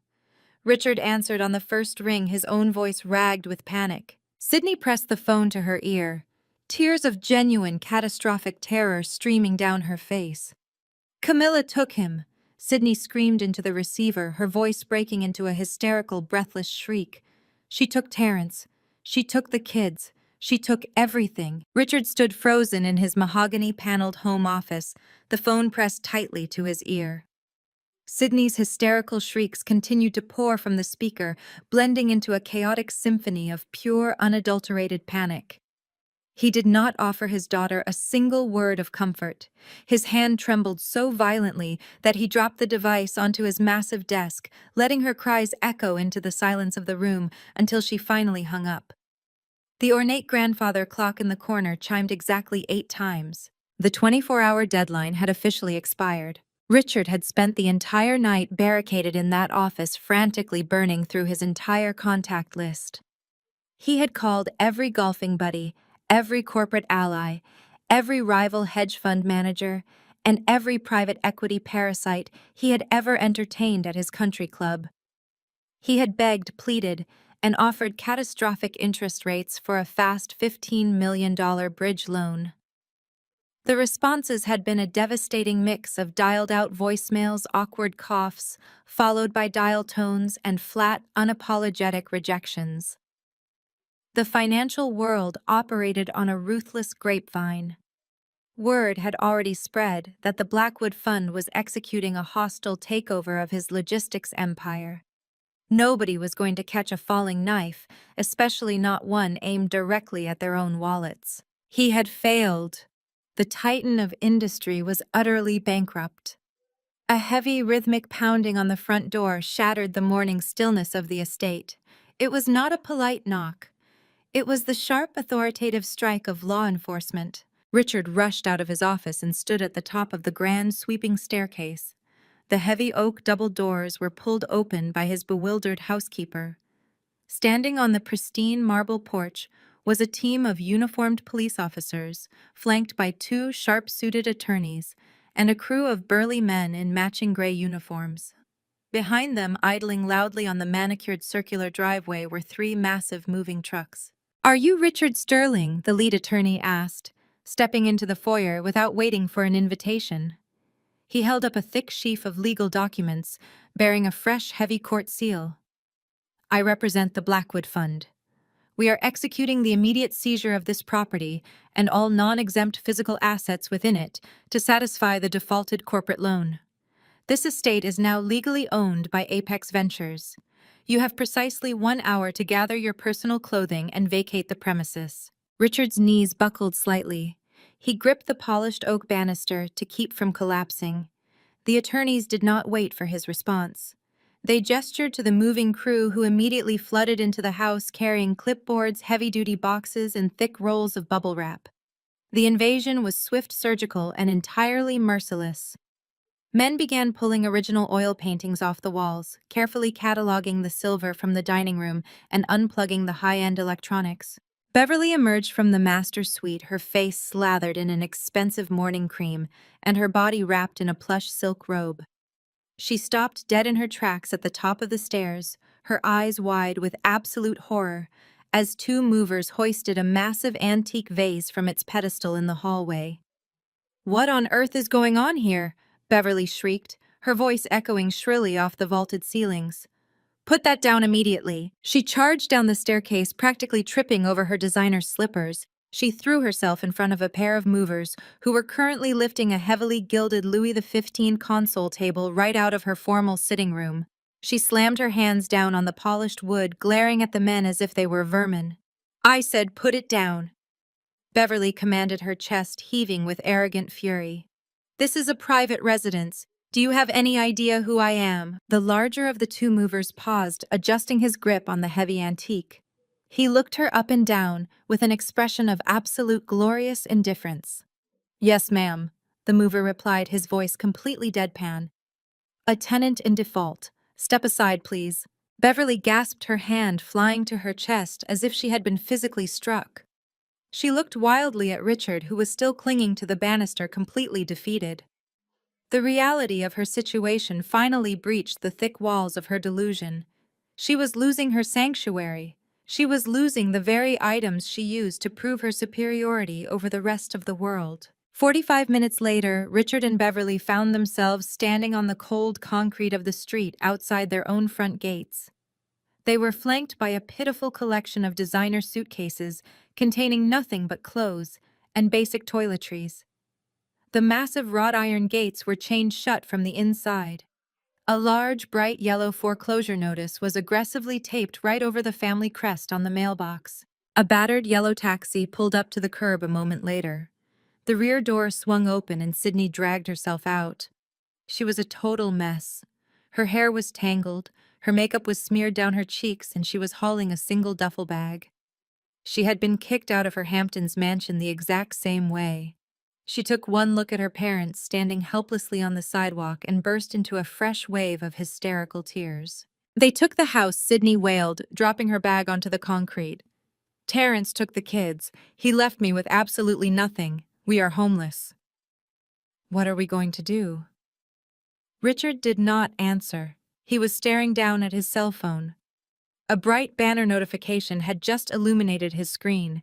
Richard answered on the first ring, his own voice ragged with panic. Sydney pressed the phone to her ear, tears of genuine, catastrophic terror streaming down her face. Camilla took him. Sydney screamed into the receiver, her voice breaking into a hysterical, breathless shriek. She took Terrence. She took the kids. She took everything. Richard stood frozen in his mahogany-paneled home office, the phone pressed tightly to his ear. Sydney's hysterical shrieks continued to pour from the speaker, blending into a chaotic symphony of pure, unadulterated panic. He did not offer his daughter a single word of comfort. His hand trembled so violently that he dropped the device onto his massive desk, letting her cries echo into the silence of the room until she finally hung up. The ornate grandfather clock in the corner chimed exactly 8 times. The 24-hour deadline had officially expired. Richard had spent the entire night barricaded in that office, frantically burning through his entire contact list. He had called every golfing buddy, every corporate ally, every rival hedge fund manager, and every private equity parasite he had ever entertained at his country club. He had begged, pleaded, and offered catastrophic interest rates for a fast $15 million bridge loan. The responses had been a devastating mix of dialed-out voicemails, awkward coughs, followed by dial tones and flat, unapologetic rejections. The financial world operated on a ruthless grapevine. Word had already spread that the Blackwood Fund was executing a hostile takeover of his logistics empire. Nobody was going to catch a falling knife, especially not one aimed directly at their own wallets. He had failed. The titan of industry was utterly bankrupt. A heavy, rhythmic pounding on the front door shattered the morning stillness of the estate. It was not a polite knock. It was the sharp, authoritative strike of law enforcement. Richard rushed out of his office and stood at the top of the grand, sweeping staircase. The heavy oak double doors were pulled open by his bewildered housekeeper. Standing on the pristine marble porch was a team of uniformed police officers, flanked by 2 sharp-suited attorneys and a crew of burly men in matching gray uniforms. Behind them, idling loudly on the manicured circular driveway, were 3 massive moving trucks. "Are you Richard Sterling?" the lead attorney asked, stepping into the foyer without waiting for an invitation. He held up a thick sheaf of legal documents, bearing a fresh, heavy court seal. "I represent the Blackwood Fund. We are executing the immediate seizure of this property and all non-exempt physical assets within it to satisfy the defaulted corporate loan. This estate is now legally owned by Apex Ventures. You have precisely 1 hour to gather your personal clothing and vacate the premises." Richard's knees buckled slightly. He gripped the polished oak banister to keep from collapsing. The attorneys did not wait for his response. They gestured to the moving crew, who immediately flooded into the house carrying clipboards, heavy-duty boxes, and thick rolls of bubble wrap. The invasion was swift, surgical, and entirely merciless. Men began pulling original oil paintings off the walls, carefully cataloging the silver from the dining room and unplugging the high-end electronics. Beverly emerged from the master suite, her face slathered in an expensive morning cream and her body wrapped in a plush silk robe. She stopped dead in her tracks at the top of the stairs, her eyes wide with absolute horror, as 2 movers hoisted a massive antique vase from its pedestal in the hallway. "What on earth is going on here?" Beverly shrieked, her voice echoing shrilly off the vaulted ceilings. "Put that down immediately." She charged down the staircase, practically tripping over her designer slippers. She threw herself in front of a pair of movers who were currently lifting a heavily gilded Louis XV console table right out of her formal sitting room. She slammed her hands down on the polished wood, glaring at the men as if they were vermin. "I said put it down," Beverly commanded, her chest heaving with arrogant fury. "This is a private residence. Do you have any idea who I am?" The larger of the 2 movers paused, adjusting his grip on the heavy antique. He looked her up and down with an expression of absolute glorious indifference. "Yes, ma'am," the mover replied, his voice completely deadpan. "A tenant in default. Step aside, please." Beverly gasped, her hand flying to her chest as if she had been physically struck. She looked wildly at Richard, who was still clinging to the banister, completely defeated. The reality of her situation finally breached the thick walls of her delusion. She was losing her sanctuary. She was losing the very items she used to prove her superiority over the rest of the world. 45 minutes later, Richard and Beverly found themselves standing on the cold concrete of the street outside their own front gates. They were flanked by a pitiful collection of designer suitcases containing nothing but clothes and basic toiletries. The massive wrought iron gates were chained shut from the inside. A large, bright yellow foreclosure notice was aggressively taped right over the family crest on the mailbox. A battered yellow taxi pulled up to the curb a moment later. The rear door swung open and Sydney dragged herself out. She was a total mess. Her hair was tangled, her makeup was smeared down her cheeks, and she was hauling a single duffel bag. She had been kicked out of her Hamptons mansion the exact same way. She took one look at her parents standing helplessly on the sidewalk and burst into a fresh wave of hysterical tears. "They took the house," Sydney wailed, dropping her bag onto the concrete. "Terrence took the kids. He left me with absolutely nothing. We are homeless." "What are we going to do?" Richard did not answer. He was staring down at his cell phone. A bright banner notification had just illuminated his screen.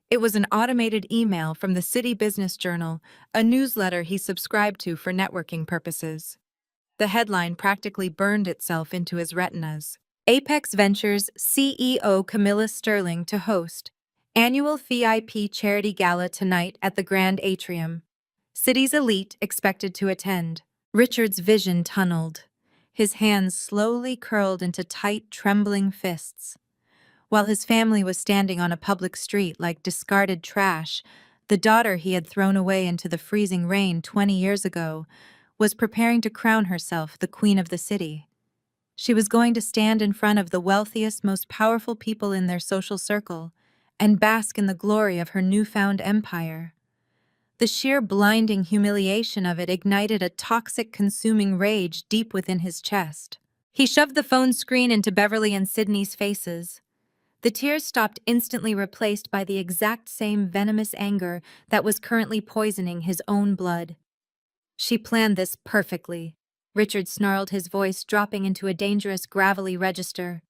It was an automated email from the City Business Journal, a newsletter he subscribed to for networking purposes. The headline practically burned itself into his retinas. Apex Ventures CEO Camilla Sterling to host annual VIP charity gala tonight at the Grand Atrium. City's elite expected to attend. Richard's vision tunneled. His hands slowly curled into tight, trembling fists. While his family was standing on a public street like discarded trash, the daughter he had thrown away into the freezing rain 20 years ago was preparing to crown herself the queen of the city. She was going to stand in front of the wealthiest, most powerful people in their social circle and bask in the glory of her newfound empire. The sheer blinding humiliation of it ignited a toxic, consuming rage deep within his chest. He shoved the phone screen into Beverly and Sydney's faces. The tears stopped, instantly replaced by the exact same venomous anger that was currently poisoning his own blood. "She planned this perfectly," Richard snarled, his voice dropping into a dangerous, gravelly register.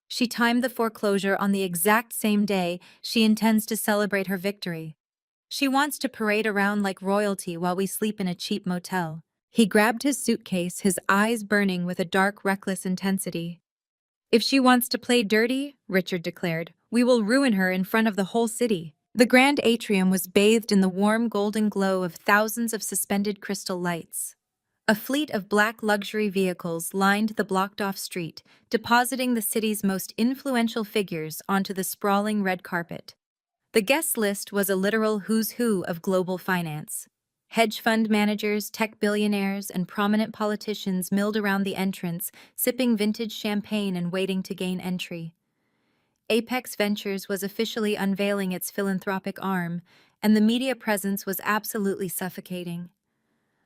"She timed the foreclosure on the exact same day she intends to celebrate her victory. She wants to parade around like royalty while we sleep in a cheap motel." He grabbed his suitcase, his eyes burning with a dark, reckless intensity. "If she wants to play dirty," Richard declared, "we will ruin her in front of the whole city." The Grand Atrium was bathed in the warm golden glow of thousands of suspended crystal lights. A fleet of black luxury vehicles lined the blocked-off street, depositing the city's most influential figures onto the sprawling red carpet. The guest list was a literal who's who of global finance. Hedge fund managers, tech billionaires, and prominent politicians milled around the entrance, sipping vintage champagne and waiting to gain entry. Apex Ventures was officially unveiling its philanthropic arm, and the media presence was absolutely suffocating.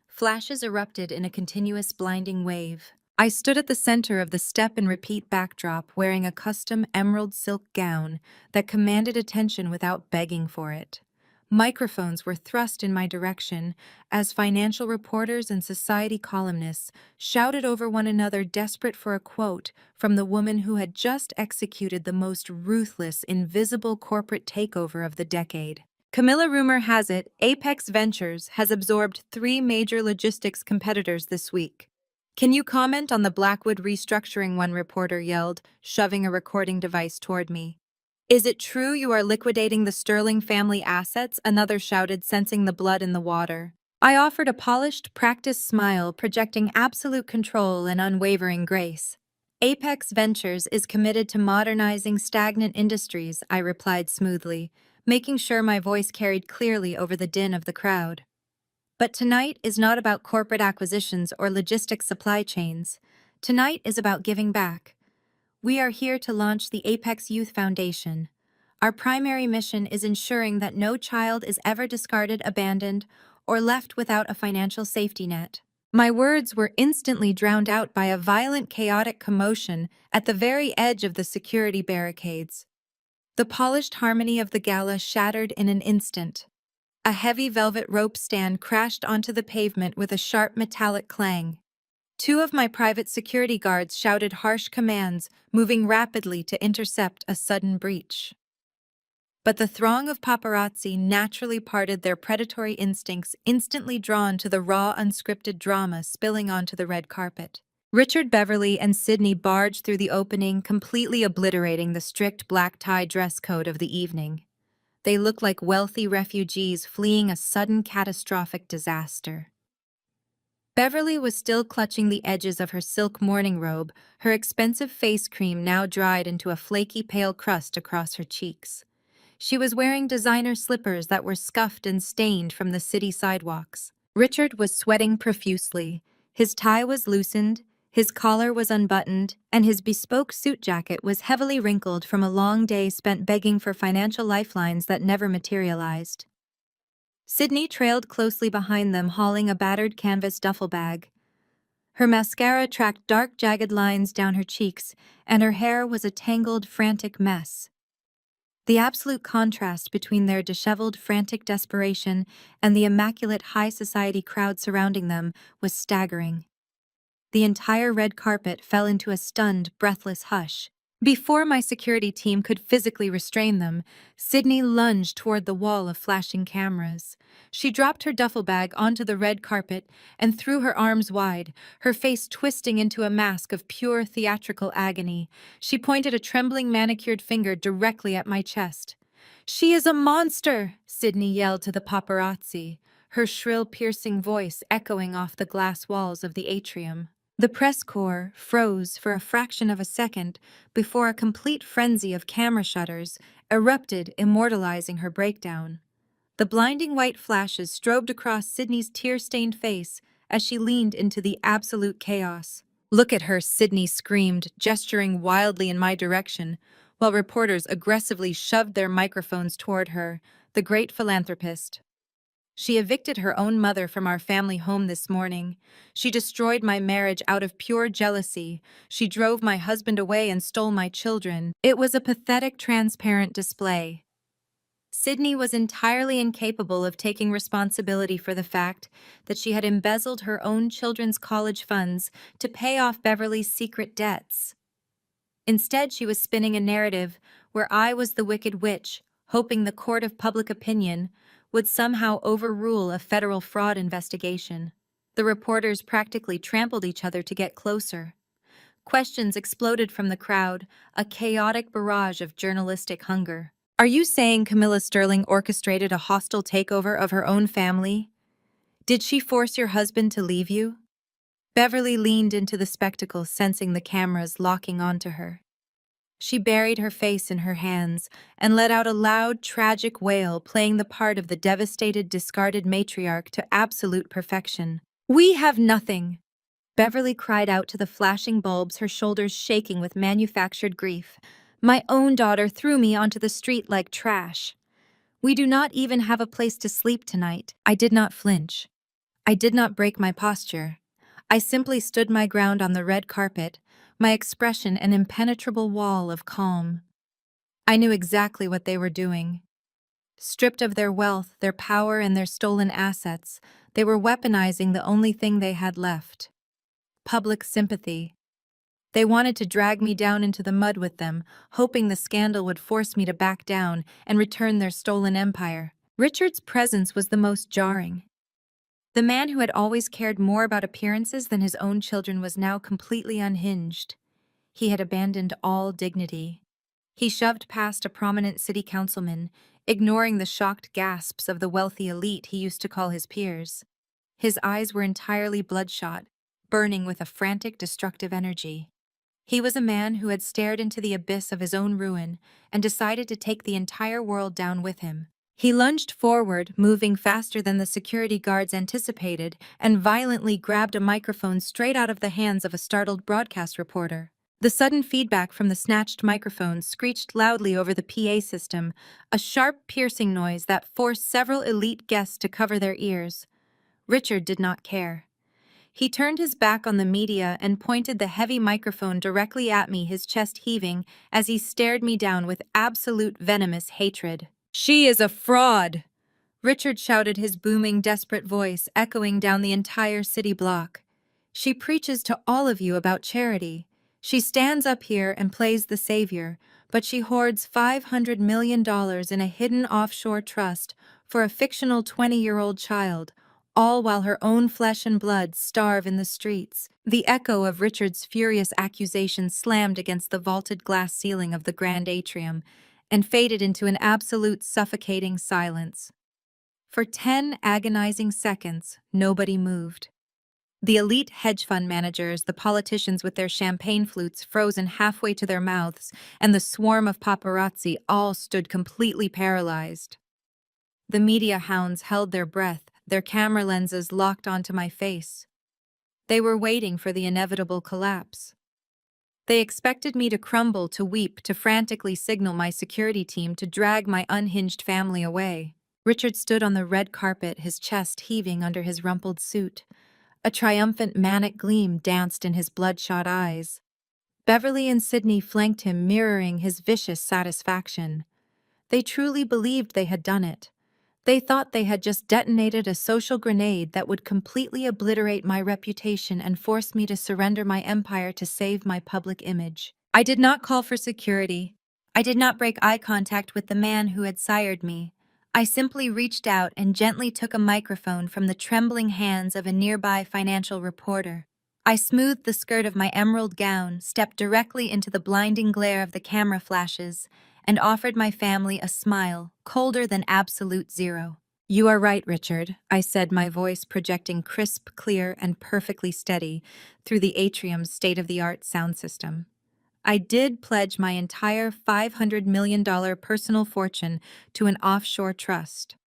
Flashes erupted in a continuous blinding wave. I stood at the center of the step-and-repeat backdrop wearing a custom emerald silk gown that commanded attention without begging for it. Microphones were thrust in my direction as financial reporters and society columnists shouted over one another, desperate for a quote from the woman who had just executed the most ruthless, invisible corporate takeover of the decade. "Camilla, rumor has it, Apex Ventures has absorbed 3 major logistics competitors this week. Can you comment on the Blackwood restructuring?" one reporter yelled, shoving a recording device toward me. "Is it true you are liquidating the Sterling family assets?" another shouted, sensing the blood in the water. I offered a polished, practiced smile, projecting absolute control and unwavering grace. "Apex Ventures is committed to modernizing stagnant industries," I replied smoothly, making sure my voice carried clearly over the din of the crowd. "But tonight is not about corporate acquisitions or logistics supply chains. Tonight is about giving back. We are here to launch the Apex Youth Foundation. Our primary mission is ensuring that no child is ever discarded, abandoned, or left without a financial safety net." My words were instantly drowned out by a violent, chaotic commotion at the very edge of the security barricades. The polished harmony of the gala shattered in an instant. A heavy velvet rope stand crashed onto the pavement with a sharp metallic clang. 2 of my private security guards shouted harsh commands, moving rapidly to intercept a sudden breach. But the throng of paparazzi naturally parted, their predatory instincts instantly drawn to the raw, unscripted drama spilling onto the red carpet. Richard, Beverly, and Sydney barged through the opening, completely obliterating the strict black-tie dress code of the evening. They looked like wealthy refugees fleeing a sudden catastrophic disaster. Beverly was still clutching the edges of her silk morning robe, her expensive face cream now dried into a flaky, pale crust across her cheeks. She was wearing designer slippers that were scuffed and stained from the city sidewalks. Richard was sweating profusely. His tie was loosened, his collar was unbuttoned, and his bespoke suit jacket was heavily wrinkled from a long day spent begging for financial lifelines that never materialized. Sydney trailed closely behind them, hauling a battered canvas duffel bag. Her mascara tracked dark, jagged lines down her cheeks, and her hair was a tangled, frantic mess. The absolute contrast between their disheveled, frantic desperation and the immaculate high society crowd surrounding them was staggering. The entire red carpet fell into a stunned, breathless hush. Before my security team could physically restrain them, Sydney lunged toward the wall of flashing cameras. She dropped her duffel bag onto the red carpet and threw her arms wide, her face twisting into a mask of pure theatrical agony. She pointed a trembling manicured finger directly at my chest. "She is a monster!" Sydney yelled to the paparazzi, her shrill, piercing voice echoing off the glass walls of the atrium. The press corps froze for a fraction of a second before a complete frenzy of camera shutters erupted, immortalizing her breakdown. The blinding white flashes strobed across Sydney's tear-stained face as she leaned into the absolute chaos. "Look at her," Sydney screamed, gesturing wildly in my direction, while reporters aggressively shoved their microphones toward her, the great philanthropist. "She evicted her own mother from our family home this morning. She destroyed my marriage out of pure jealousy. She drove my husband away and stole my children." It was a pathetic, transparent display. Sydney was entirely incapable of taking responsibility for the fact that she had embezzled her own children's college funds to pay off Beverly's secret debts. Instead, she was spinning a narrative where I was the wicked witch, hoping the court of public opinion would somehow overrule a federal fraud investigation. The reporters practically trampled each other to get closer. Questions exploded from the crowd, a chaotic barrage of journalistic hunger. "Are you saying Camilla Sterling orchestrated a hostile takeover of her own family? Did she force your husband to leave you?" Beverly leaned into the spectacle, sensing the cameras locking onto her. She buried her face in her hands and let out a loud, tragic wail, playing the part of the devastated, discarded matriarch to absolute perfection. "We have nothing!" Beverly cried out to the flashing bulbs, her shoulders shaking with manufactured grief. "My own daughter threw me onto the street like trash. We do not even have a place to sleep tonight." I did not flinch. I did not break my posture. I simply stood my ground on the red carpet, my expression an impenetrable wall of calm. I knew exactly what they were doing. Stripped of their wealth, their power, and their stolen assets, they were weaponizing the only thing they had left: public sympathy. They wanted to drag me down into the mud with them, hoping the scandal would force me to back down and return their stolen empire. Richard's presence was the most jarring. The man who had always cared more about appearances than his own children was now completely unhinged. He had abandoned all dignity. He shoved past a prominent city councilman, ignoring the shocked gasps of the wealthy elite he used to call his peers. His eyes were entirely bloodshot, burning with a frantic, destructive energy. He was a man who had stared into the abyss of his own ruin and decided to take the entire world down with him. He lunged forward, moving faster than the security guards anticipated, and violently grabbed a microphone straight out of the hands of a startled broadcast reporter. The sudden feedback from the snatched microphone screeched loudly over the PA system, a sharp, piercing noise that forced several elite guests to cover their ears. Richard did not care. He turned his back on the media and pointed the heavy microphone directly at me, his chest heaving as he stared me down with absolute venomous hatred. "She is a fraud!" Richard shouted, his booming, desperate voice echoing down the entire city block. "She preaches to all of you about charity. She stands up here and plays the savior, but she hoards $500 million in a hidden offshore trust for a fictional 20-year-old child, all while her own flesh and blood starve in the streets." The echo of Richard's furious accusation slammed against the vaulted glass ceiling of the grand atrium and faded into an absolute suffocating silence. For 10 agonizing seconds, nobody moved. The elite hedge fund managers, the politicians with their champagne flutes frozen halfway to their mouths, and the swarm of paparazzi all stood completely paralyzed. The media hounds held their breath, their camera lenses locked onto my face. They were waiting for the inevitable collapse. They expected me to crumble, to weep, to frantically signal my security team to drag my unhinged family away. Richard stood on the red carpet, his chest heaving under his rumpled suit. A triumphant manic gleam danced in his bloodshot eyes. Beverly and Sydney flanked him, mirroring his vicious satisfaction. They truly believed they had done it. They thought they had just detonated a social grenade that would completely obliterate my reputation and force me to surrender my empire to save my public image. I did not call for security. I did not break eye contact with the man who had sired me. I simply reached out and gently took a microphone from the trembling hands of a nearby financial reporter. I smoothed the skirt of my emerald gown, stepped directly into the blinding glare of the camera flashes, and offered my family a smile, colder than absolute zero. "You are right, Richard," I said, my voice projecting crisp, clear, and perfectly steady through the atrium's state-of-the-art sound system. I did pledge my entire $500 million personal fortune to an offshore trust.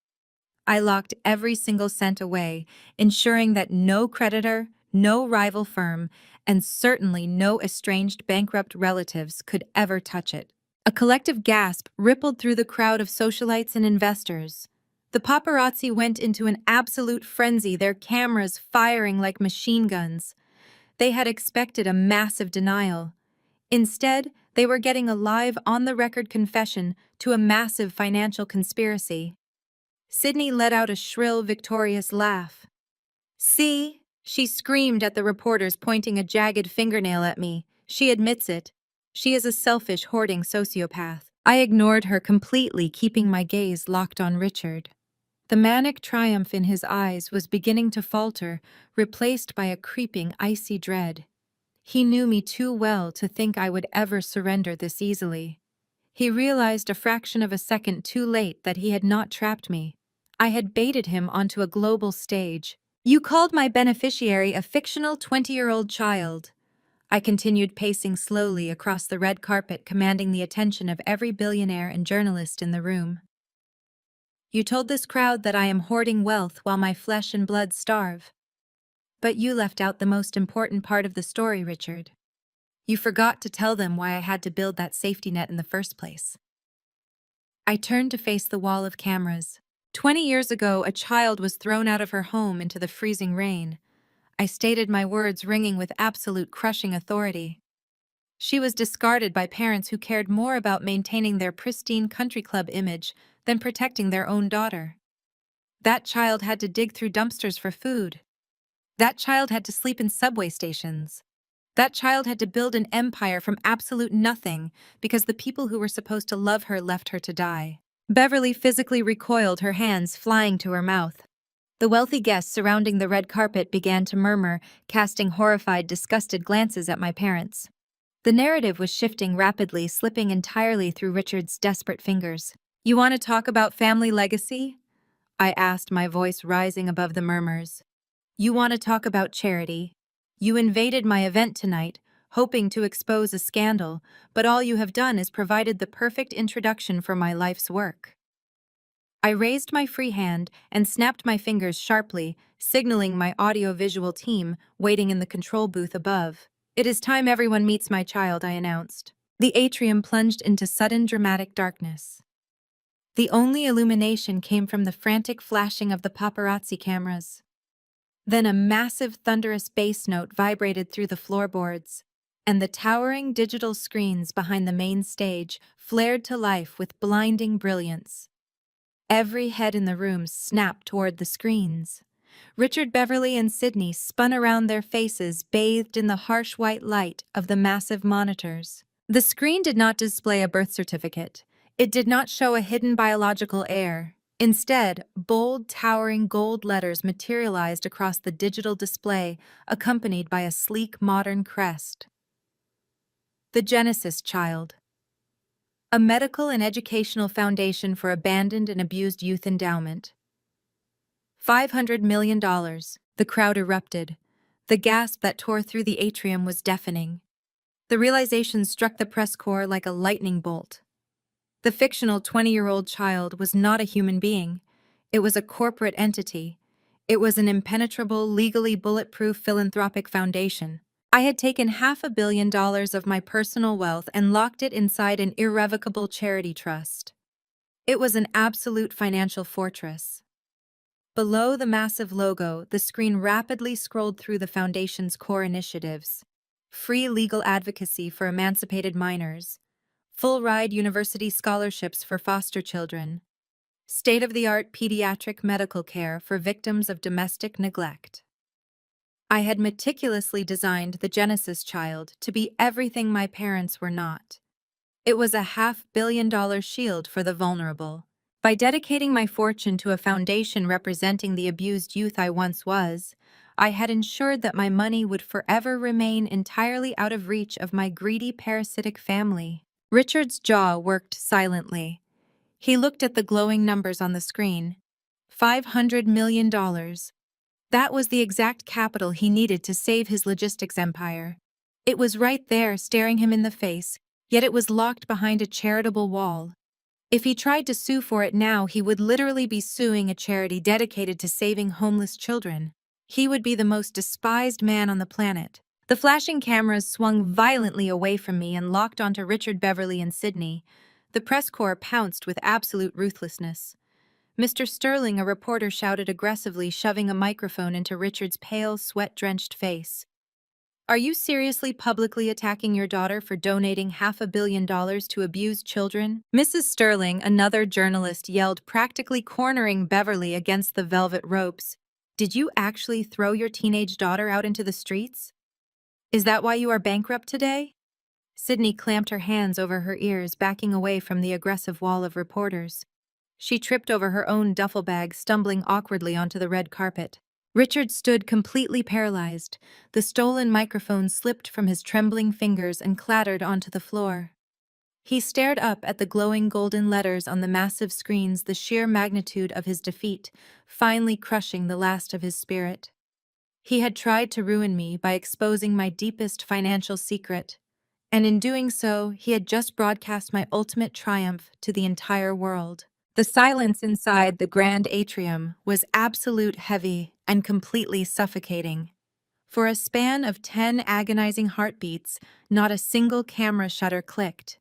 I locked every single cent away, ensuring that no creditor, no rival firm, and certainly no estranged bankrupt relatives could ever touch it. A collective gasp rippled through the crowd of socialites and investors. The paparazzi went into an absolute frenzy, their cameras firing like machine guns. They had expected a massive denial. Instead, they were getting a live, on-the-record confession to a massive financial conspiracy. Sydney let out a shrill, victorious laugh. "See?" she screamed at the reporters, pointing a jagged fingernail at me. "She admits it. She is a selfish, hoarding sociopath." I ignored her completely, keeping my gaze locked on Richard. The manic triumph in his eyes was beginning to falter, replaced by a creeping, icy dread. He knew me too well to think I would ever surrender this easily. He realized a fraction of a second too late that he had not trapped me. I had baited him onto a global stage. "You called my beneficiary a fictional 20-year-old child." I continued pacing slowly across the red carpet, commanding the attention of every billionaire and journalist in the room. "You told this crowd that I am hoarding wealth while my flesh and blood starve. But you left out the most important part of the story, Richard. You forgot to tell them why I had to build that safety net in the first place." I turned to face the wall of cameras. 20 years ago, a child was thrown out of her home into the freezing rain. I stated my words, ringing with absolute crushing authority. She was discarded by parents who cared more about maintaining their pristine country club image than protecting their own daughter. That child had to dig through dumpsters for food. That child had to sleep in subway stations. That child had to build an empire from absolute nothing because the people who were supposed to love her left her to die. Beverly physically recoiled, her hands flying to her mouth. The wealthy guests surrounding the red carpet began to murmur, casting horrified, disgusted glances at my parents. The narrative was shifting rapidly, slipping entirely through Richard's desperate fingers. "You want to talk about family legacy?" I asked, my voice rising above the murmurs. "You want to talk about charity? You invaded my event tonight, hoping to expose a scandal, but all you have done is provided the perfect introduction for my life's work." I raised my free hand and snapped my fingers sharply, signaling my audio-visual team waiting in the control booth above. "It is time everyone meets my child," I announced. The atrium plunged into sudden dramatic darkness. The only illumination came from the frantic flashing of the paparazzi cameras. Then a massive, thunderous bass note vibrated through the floorboards, and the towering digital screens behind the main stage flared to life with blinding brilliance. Every head in the room snapped toward the screens. Richard, Beverly, and Sydney spun around, their faces bathed in the harsh white light of the massive monitors. The screen did not display a birth certificate. It did not show a hidden biological heir. Instead, bold, towering gold letters materialized across the digital display, accompanied by a sleek, modern crest. "The Genesis Child. A medical and educational foundation for abandoned and abused youth endowment. $500 million. The crowd erupted. The gasp that tore through the atrium was deafening. The realization struck the press corps like a lightning bolt. The fictional 20-year-old child was not a human being. It was a corporate entity. It was an impenetrable, legally bulletproof philanthropic foundation. I had taken $500 million of my personal wealth and locked it inside an irrevocable charity trust. It was an absolute financial fortress. Below the massive logo, the screen rapidly scrolled through the Foundation's core initiatives: free legal advocacy for emancipated minors, full-ride university scholarships for foster children, state-of-the-art pediatric medical care for victims of domestic neglect. I had meticulously designed the Genesis child to be everything my parents were not. It was a $500 million shield for the vulnerable. By dedicating my fortune to a foundation representing the abused youth I once was, I had ensured that my money would forever remain entirely out of reach of my greedy parasitic family. Richard's jaw worked silently. He looked at the glowing numbers on the screen. $500 million. That was the exact capital he needed to save his logistics empire. It was right there, staring him in the face, yet it was locked behind a charitable wall. If he tried to sue for it now, he would literally be suing a charity dedicated to saving homeless children. He would be the most despised man on the planet. The flashing cameras swung violently away from me and locked onto Richard, Beverly, and Sydney. The press corps pounced with absolute ruthlessness. Mr. Sterling, a reporter, shouted aggressively, shoving a microphone into Richard's pale, sweat-drenched face. "Are you seriously publicly attacking your daughter for donating $500 million to abused children?" Mrs. Sterling, another journalist, yelled, practically cornering Beverly against the velvet ropes. "Did you actually throw your teenage daughter out into the streets? Is that why you are bankrupt today?" Sydney clamped her hands over her ears, backing away from the aggressive wall of reporters. She tripped over her own duffel bag, stumbling awkwardly onto the red carpet. Richard stood completely paralyzed. The stolen microphone slipped from his trembling fingers and clattered onto the floor. He stared up at the glowing golden letters on the massive screens, the sheer magnitude of his defeat, finally crushing the last of his spirit. He had tried to ruin me by exposing my deepest financial secret, and in doing so, he had just broadcast my ultimate triumph to the entire world. The silence inside the grand atrium was absolute, heavy, and completely suffocating. For a span of 10 agonizing heartbeats, not a single camera shutter clicked.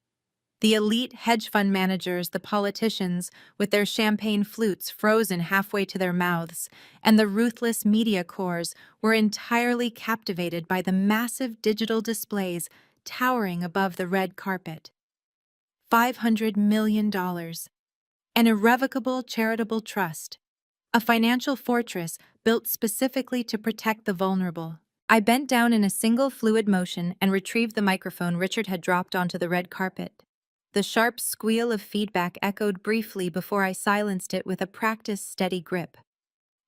The elite hedge fund managers, the politicians, with their champagne flutes frozen halfway to their mouths, and the ruthless media corps were entirely captivated by the massive digital displays towering above the red carpet. $500 million. An irrevocable charitable trust. A financial fortress built specifically to protect the vulnerable. I bent down in a single fluid motion and retrieved the microphone Richard had dropped onto the red carpet. The sharp squeal of feedback echoed briefly before I silenced it with a practiced, steady grip.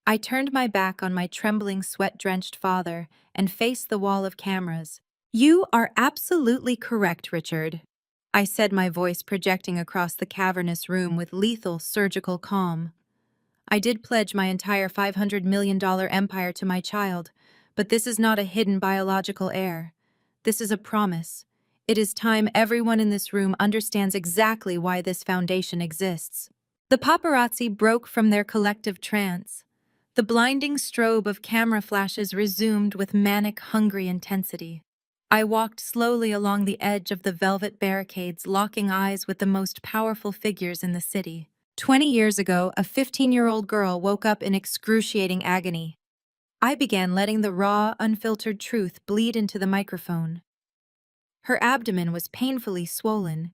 I turned my back on my trembling, sweat-drenched father and faced the wall of cameras. "You are absolutely correct, Richard," I said, my voice projecting across the cavernous room with lethal, surgical calm. "I did pledge my entire $500 million empire to my child, but this is not a hidden biological heir. This is a promise. It is time everyone in this room understands exactly why this foundation exists." The paparazzi broke from their collective trance. The blinding strobe of camera flashes resumed with manic, hungry intensity. I walked slowly along the edge of the velvet barricades, locking eyes with the most powerful figures in the city. 20 years ago, a 15-year-old girl woke up in excruciating agony. I began letting the raw, unfiltered truth bleed into the microphone. Her abdomen was painfully swollen.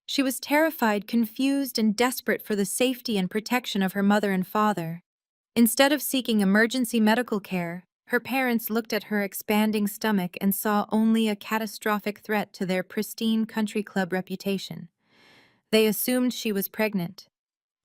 She was terrified, confused, and desperate for the safety and protection of her mother and father. Instead of seeking emergency medical care, her parents looked at her expanding stomach and saw only a catastrophic threat to their pristine country club reputation. They assumed she was pregnant.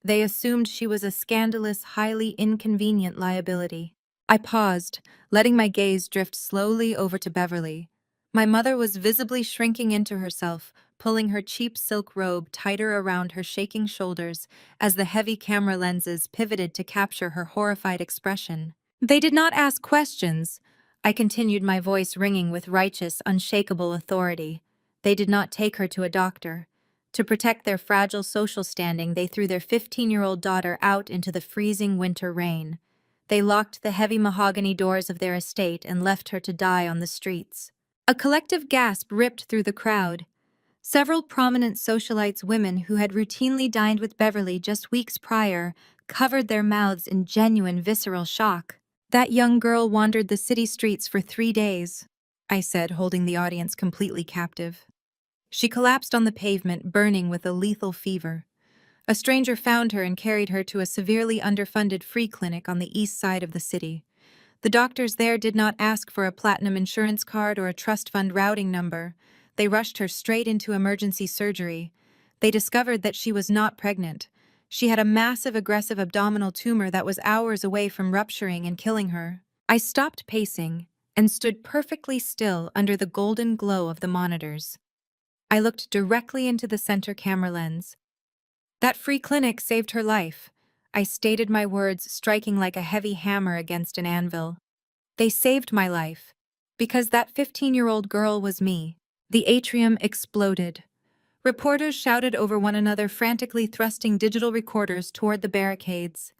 They assumed she was a scandalous, highly inconvenient liability. I paused, letting my gaze drift slowly over to Beverly. My mother was visibly shrinking into herself, pulling her cheap silk robe tighter around her shaking shoulders as the heavy camera lenses pivoted to capture her horrified expression. They did not ask questions. I continued, my voice ringing with righteous, unshakable authority. They did not take her to a doctor. To protect their fragile social standing, they threw their 15-year-old daughter out into the freezing winter rain. They locked the heavy mahogany doors of their estate and left her to die on the streets. A collective gasp ripped through the crowd. Several prominent socialites women who had routinely dined with Beverly just weeks prior covered their mouths in genuine visceral shock. "That young girl wandered the city streets for 3 days," I said, holding the audience completely captive. "She collapsed on the pavement, burning with a lethal fever. A stranger found her and carried her to a severely underfunded free clinic on the east side of the city. The doctors there did not ask for a platinum insurance card or a trust fund routing number. They rushed her straight into emergency surgery. They discovered that she was not pregnant. She had a massive aggressive abdominal tumor that was hours away from rupturing and killing her." I stopped pacing and stood perfectly still under the golden glow of the monitors. I looked directly into the center camera lens. "That free clinic saved her life." I stated, my words striking like a heavy hammer against an anvil. "They saved my life. Because that 15-year-old girl was me." The atrium exploded. Reporters shouted over one another, frantically thrusting digital recorders toward the barricades.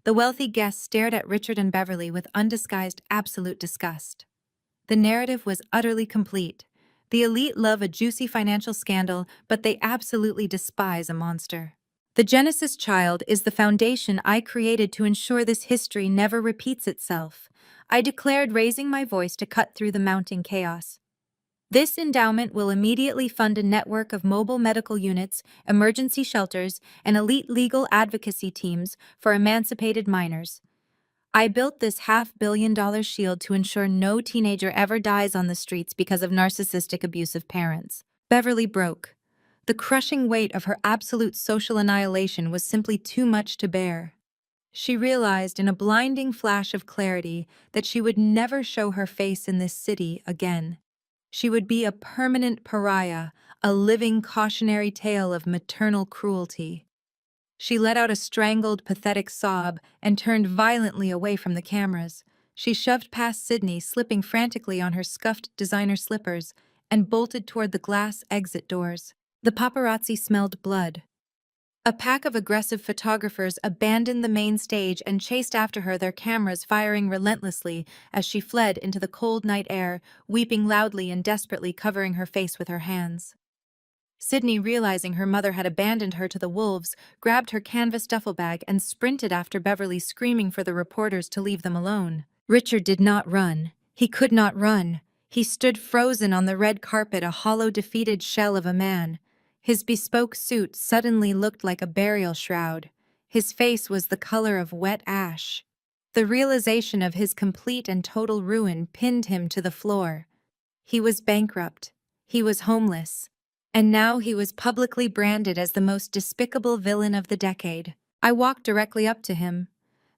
The wealthy guests stared at Richard and Beverly with undisguised, absolute disgust. The narrative was utterly complete. The elite love a juicy financial scandal, but they absolutely despise a monster. The Genesis child is the foundation I created to ensure this history never repeats itself, I declared, raising my voice to cut through the mounting chaos. This endowment will immediately fund a network of mobile medical units, emergency shelters, and elite legal advocacy teams for emancipated minors. I built this $500 million shield to ensure no teenager ever dies on the streets because of narcissistic, abusive parents. Beverly broke. The crushing weight of her absolute social annihilation was simply too much to bear. She realized in a blinding flash of clarity that she would never show her face in this city again. She would be a permanent pariah, a living cautionary tale of maternal cruelty. She let out a strangled, pathetic sob and turned violently away from the cameras. She shoved past Sydney, slipping frantically on her scuffed designer slippers, and bolted toward the glass exit doors. The paparazzi smelled blood. A pack of aggressive photographers abandoned the main stage and chased after her, their cameras firing relentlessly as she fled into the cold night air, weeping loudly and desperately, covering her face with her hands. Sydney, realizing her mother had abandoned her to the wolves, grabbed her canvas duffel bag and sprinted after Beverly, screaming for the reporters to leave them alone. Richard did not run. He could not run. He stood frozen on the red carpet, a hollow, defeated shell of a man. His bespoke suit suddenly looked like a burial shroud. His face was the color of wet ash. The realization of his complete and total ruin pinned him to the floor. He was bankrupt. He was homeless. And now he was publicly branded as the most despicable villain of the decade. I walked directly up to him.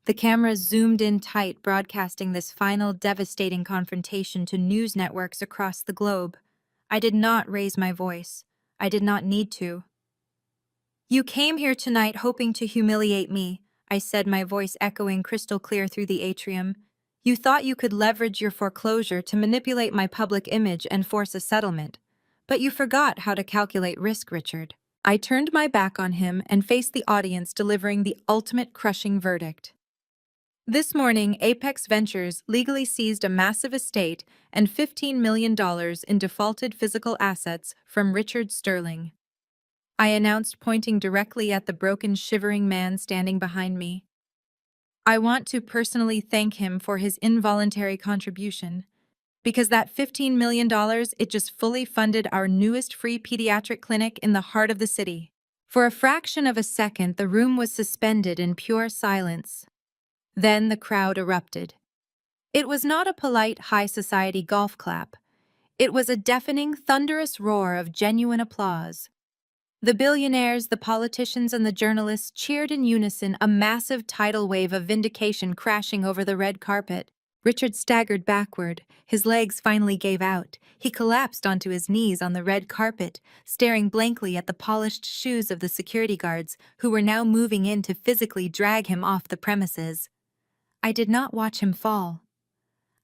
The cameras zoomed in tight, broadcasting this final, devastating confrontation to news networks across the globe. I did not raise my voice. I did not need to. "You came here tonight hoping to humiliate me," I said, my voice echoing crystal clear through the atrium. "You thought you could leverage your foreclosure to manipulate my public image and force a settlement. But you forgot how to calculate risk, Richard." I turned my back on him and faced the audience, delivering the ultimate crushing verdict. This morning, Apex Ventures legally seized a massive estate and $15 million in defaulted physical assets from Richard Sterling, I announced, pointing directly at the broken, shivering man standing behind me. "I want to personally thank him for his involuntary contribution. Because that $15 million, it just fully funded our newest free pediatric clinic in the heart of the city." For a fraction of a second, the room was suspended in pure silence. Then the crowd erupted. It was not a polite high society golf clap. It was a deafening, thunderous roar of genuine applause. The billionaires, the politicians, and the journalists cheered in unison, a massive tidal wave of vindication crashing over the red carpet. Richard staggered backward. His legs finally gave out. He collapsed onto his knees on the red carpet, staring blankly at the polished shoes of the security guards, who were now moving in to physically drag him off the premises. I did not watch him fall.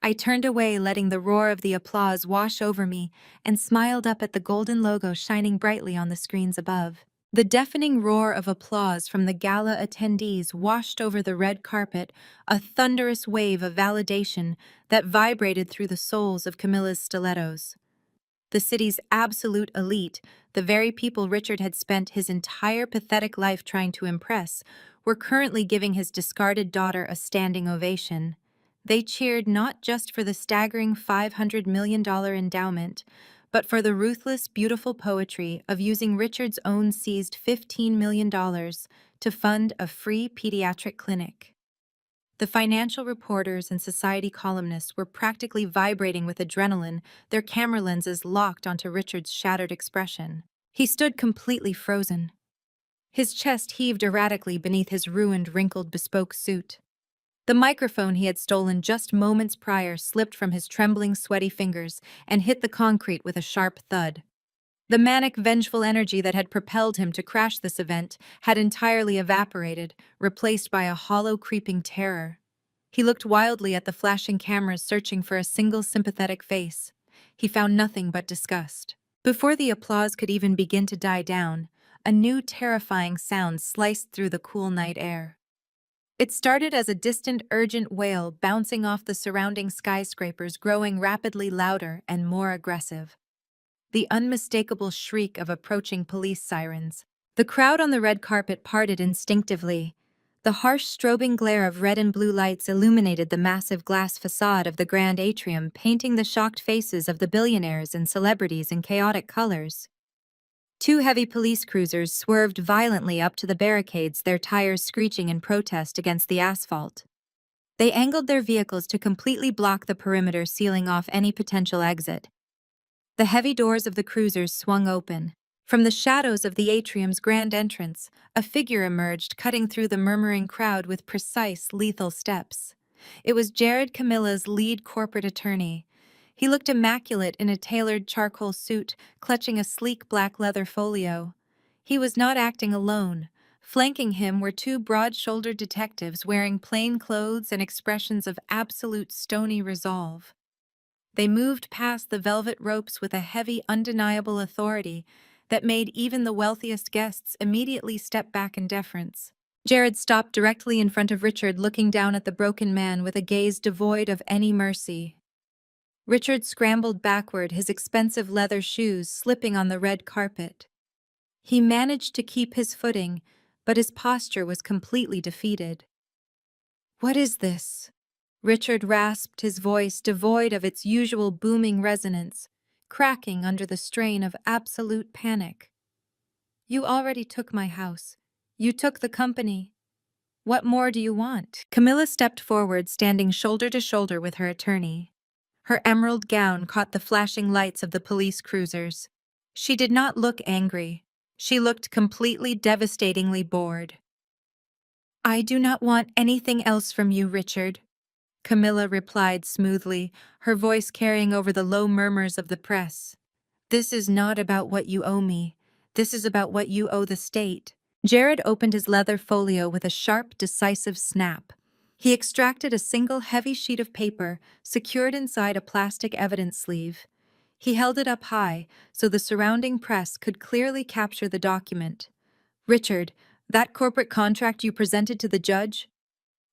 I turned away, letting the roar of the applause wash over me, and smiled up at the golden logo shining brightly on the screens above. The deafening roar of applause from the gala attendees washed over the red carpet, a thunderous wave of validation that vibrated through the soles of Camilla's stilettos. The city's absolute elite, the very people Richard had spent his entire pathetic life trying to impress, were currently giving his discarded daughter a standing ovation. They cheered not just for the staggering $500 million endowment, but for the ruthless, beautiful poetry of using Richard's own seized $15 million to fund a free pediatric clinic. The financial reporters and society columnists were practically vibrating with adrenaline, their camera lenses locked onto Richard's shattered expression. He stood completely frozen. His chest heaved erratically beneath his ruined, wrinkled, bespoke suit. The microphone he had stolen just moments prior slipped from his trembling, sweaty fingers and hit the concrete with a sharp thud. The manic, vengeful energy that had propelled him to crash this event had entirely evaporated, replaced by a hollow, creeping terror. He looked wildly at the flashing cameras, searching for a single sympathetic face. He found nothing but disgust. Before the applause could even begin to die down, a new, terrifying sound sliced through the cool night air. It started as a distant, urgent wail bouncing off the surrounding skyscrapers, growing rapidly louder and more aggressive. The unmistakable shriek of approaching police sirens. The crowd on the red carpet parted instinctively. The harsh, strobing glare of red and blue lights illuminated the massive glass facade of the grand atrium, painting the shocked faces of the billionaires and celebrities in chaotic colors. Two heavy police cruisers swerved violently up to the barricades, their tires screeching in protest against the asphalt. They angled their vehicles to completely block the perimeter, sealing off any potential exit. The heavy doors of the cruisers swung open. From the shadows of the atrium's grand entrance, a figure emerged, cutting through the murmuring crowd with precise, lethal steps. It was Jared, Camilla's lead corporate attorney. He looked immaculate in a tailored charcoal suit, clutching a sleek black leather folio. He was not acting alone. Flanking him were two broad-shouldered detectives wearing plain clothes and expressions of absolute stony resolve. They moved past the velvet ropes with a heavy, undeniable authority that made even the wealthiest guests immediately step back in deference. Jared stopped directly in front of Richard, looking down at the broken man with a gaze devoid of any mercy. Richard scrambled backward, his expensive leather shoes slipping on the red carpet. He managed to keep his footing, but his posture was completely defeated. "What is this?" Richard rasped, his voice devoid of its usual booming resonance, cracking under the strain of absolute panic. "You already took my house. You took the company. What more do you want?" Camilla stepped forward, standing shoulder to shoulder with her attorney. Her emerald gown caught the flashing lights of the police cruisers. She did not look angry. She looked completely, devastatingly bored. "I do not want anything else from you, Richard," Camilla replied smoothly, her voice carrying over the low murmurs of the press. "This is not about what you owe me. This is about what you owe the state." Jared opened his leather folio with a sharp, decisive snap. He extracted a single heavy sheet of paper secured inside a plastic evidence sleeve. He held it up high so the surrounding press could clearly capture the document. "Richard, that corporate contract you presented to the judge?"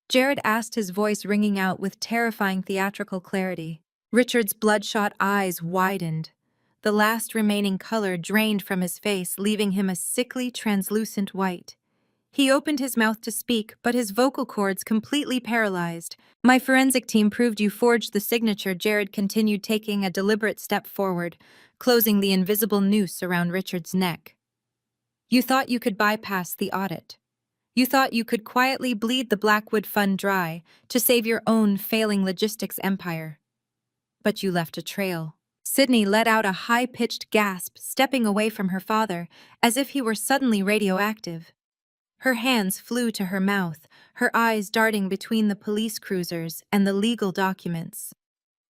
Jared asked, his voice ringing out with terrifying theatrical clarity. Richard's bloodshot eyes widened. The last remaining color drained from his face, leaving him a sickly, translucent white. He opened his mouth to speak, but his vocal cords completely paralyzed. "My forensic team proved you forged the signature," Jared continued, taking a deliberate step forward, closing the invisible noose around Richard's neck. "You thought you could bypass the audit. You thought you could quietly bleed the Blackwood Fund dry to save your own failing logistics empire. But you left a trail." Sydney let out a high-pitched gasp, stepping away from her father, as if he were suddenly radioactive. Her hands flew to her mouth, her eyes darting between the police cruisers and the legal documents.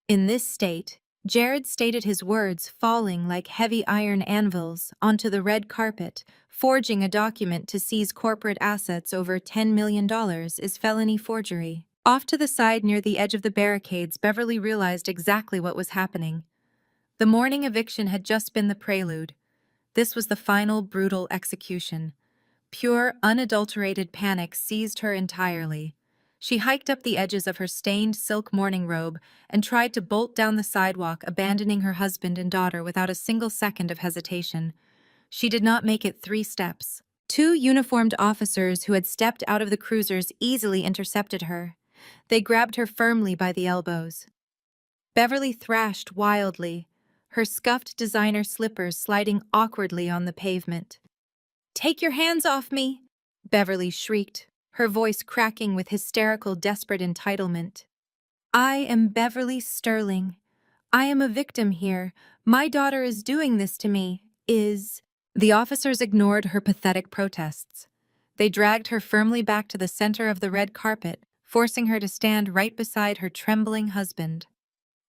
In this state, Jared stated his words, falling like heavy iron anvils onto the red carpet. "Forging a document to seize corporate assets over $10 million is felony forgery." Off to the side near the edge of the barricades, Beverly realized exactly what was happening. The morning eviction had just been the prelude. This was the final brutal execution. Pure, unadulterated panic seized her entirely. She hiked up the edges of her stained silk morning robe and tried to bolt down the sidewalk, abandoning her husband and daughter without a single second of hesitation. She did not make it 3 steps. 2 uniformed officers who had stepped out of the cruisers easily intercepted her. They grabbed her firmly by the elbows. Beverly thrashed wildly, her scuffed designer slippers sliding awkwardly on the pavement. "Take your hands off me!" Beverly shrieked, her voice cracking with hysterical, desperate entitlement. "I am Beverly Sterling. I am a victim here. My daughter is doing this to me. Is..." The officers ignored her pathetic protests. They dragged her firmly back to the center of the red carpet, forcing her to stand right beside her trembling husband.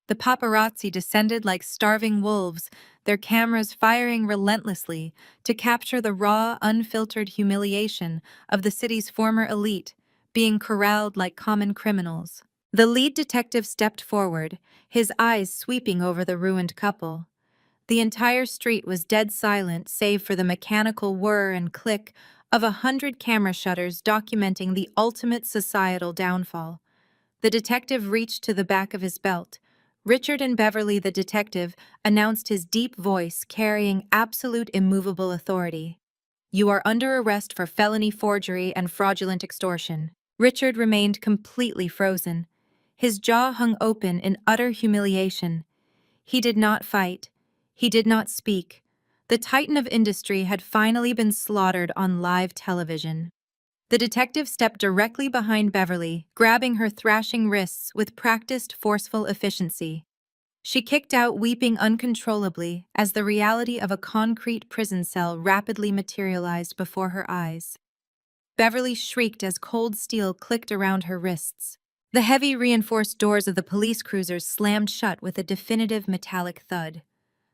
The paparazzi descended like starving wolves, their cameras firing relentlessly to capture the raw, unfiltered humiliation of the city's former elite, being corralled like common criminals. The lead detective stepped forward, his eyes sweeping over the ruined couple. The entire street was dead silent save for the mechanical whir and click of 100 camera shutters documenting the ultimate societal downfall. The detective reached to the back of his belt. Richard and Beverly, the detective, announced, his deep voice carrying absolute immovable authority. "You are under arrest for felony forgery and fraudulent extortion." Richard remained completely frozen. His jaw hung open in utter humiliation. He did not fight. He did not speak. The titan of industry had finally been slaughtered on live television. The detective stepped directly behind Beverly, grabbing her thrashing wrists with practiced, forceful efficiency. She kicked out, weeping uncontrollably, as the reality of a concrete prison cell rapidly materialized before her eyes. Beverly shrieked as cold steel clicked around her wrists. The heavy, reinforced doors of the police cruisers slammed shut with a definitive metallic thud.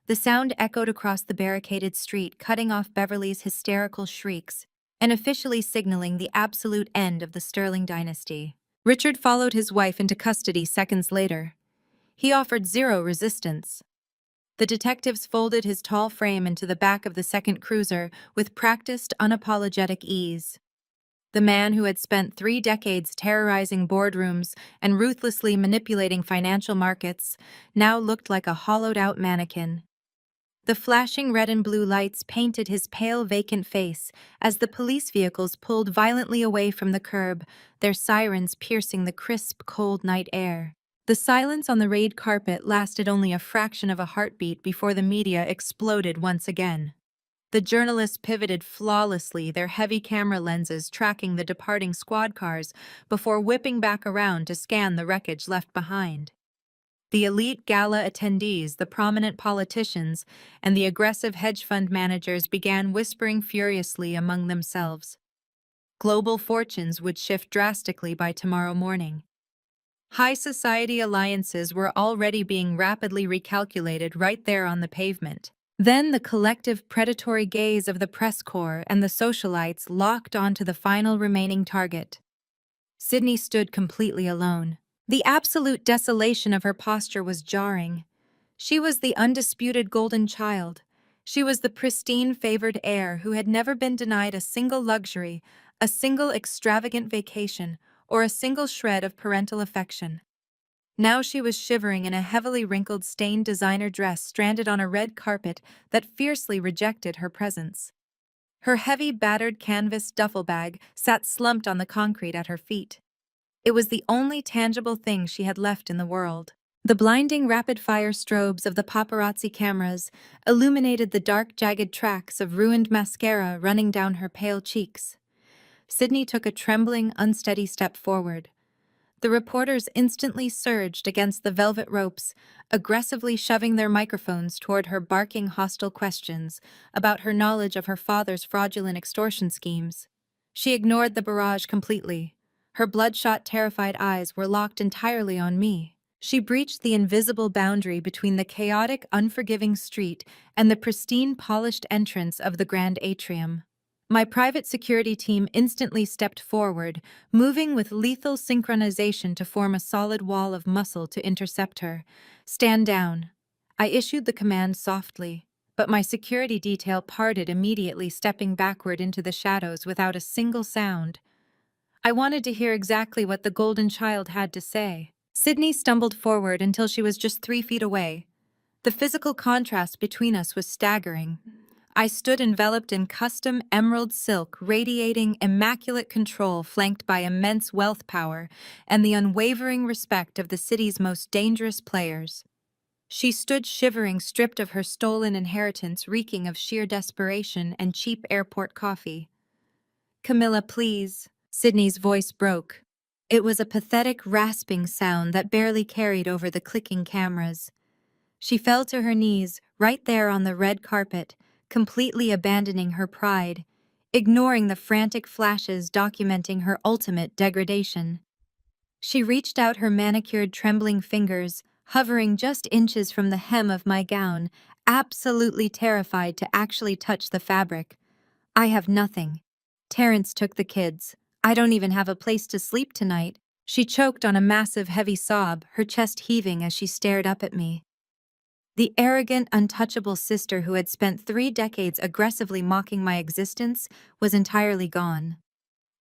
The sound echoed across the barricaded street, cutting off Beverly's hysterical shrieks and officially signaling the absolute end of the Sterling dynasty. Richard followed his wife into custody seconds later. He offered zero resistance. The detectives folded his tall frame into the back of the second cruiser with practiced, unapologetic ease. The man who had spent 3 decades terrorizing boardrooms and ruthlessly manipulating financial markets now looked like a hollowed-out mannequin. The flashing red and blue lights painted his pale, vacant face as the police vehicles pulled violently away from the curb, their sirens piercing the crisp, cold night air. The silence on the red carpet lasted only a fraction of a heartbeat before the media exploded once again. The journalists pivoted flawlessly, their heavy camera lenses tracking the departing squad cars before whipping back around to scan the wreckage left behind. The elite gala attendees, the prominent politicians, and the aggressive hedge fund managers began whispering furiously among themselves. Global fortunes would shift drastically by tomorrow morning. High society alliances were already being rapidly recalculated right there on the pavement. Then the collective predatory gaze of the press corps and the socialites locked onto the final remaining target. Sydney stood completely alone. The absolute desolation of her posture was jarring. She was the undisputed golden child. She was the pristine, favored heir who had never been denied a single luxury, a single extravagant vacation, or a single shred of parental affection. Now she was shivering in a heavily wrinkled, stained designer dress stranded on a red carpet that fiercely rejected her presence. Her heavy, battered canvas duffel bag sat slumped on the concrete at her feet. It was the only tangible thing she had left in the world. The blinding rapid-fire strobes of the paparazzi cameras illuminated the dark, jagged tracks of ruined mascara running down her pale cheeks. Sydney took a trembling, unsteady step forward. The reporters instantly surged against the velvet ropes, aggressively shoving their microphones toward her, barking hostile questions about her knowledge of her father's fraudulent extortion schemes. She ignored the barrage completely. Her bloodshot, terrified eyes were locked entirely on me. She breached the invisible boundary between the chaotic, unforgiving street and the pristine, polished entrance of the grand atrium. My private security team instantly stepped forward, moving with lethal synchronization to form a solid wall of muscle to intercept her. Stand down. I issued the command softly, but my security detail parted immediately, stepping backward into the shadows without a single sound. I wanted to hear exactly what the golden child had to say. Sydney stumbled forward until she was just 3 feet away. The physical contrast between us was staggering. I stood enveloped in custom emerald silk, radiating immaculate control flanked by immense wealth power and the unwavering respect of the city's most dangerous players. She stood shivering, stripped of her stolen inheritance, reeking of sheer desperation and cheap airport coffee. "Camilla, please." Sydney's voice broke. It was a pathetic, rasping sound that barely carried over the clicking cameras. She fell to her knees, right there on the red carpet, completely abandoning her pride, ignoring the frantic flashes documenting her ultimate degradation. She reached out her manicured, trembling fingers, hovering just inches from the hem of my gown, absolutely terrified to actually touch the fabric. "I have nothing. Terrence took the kids. I don't even have a place to sleep tonight." She choked on a massive, heavy sob, her chest heaving as she stared up at me. The arrogant, untouchable sister who had spent 3 decades aggressively mocking my existence was entirely gone.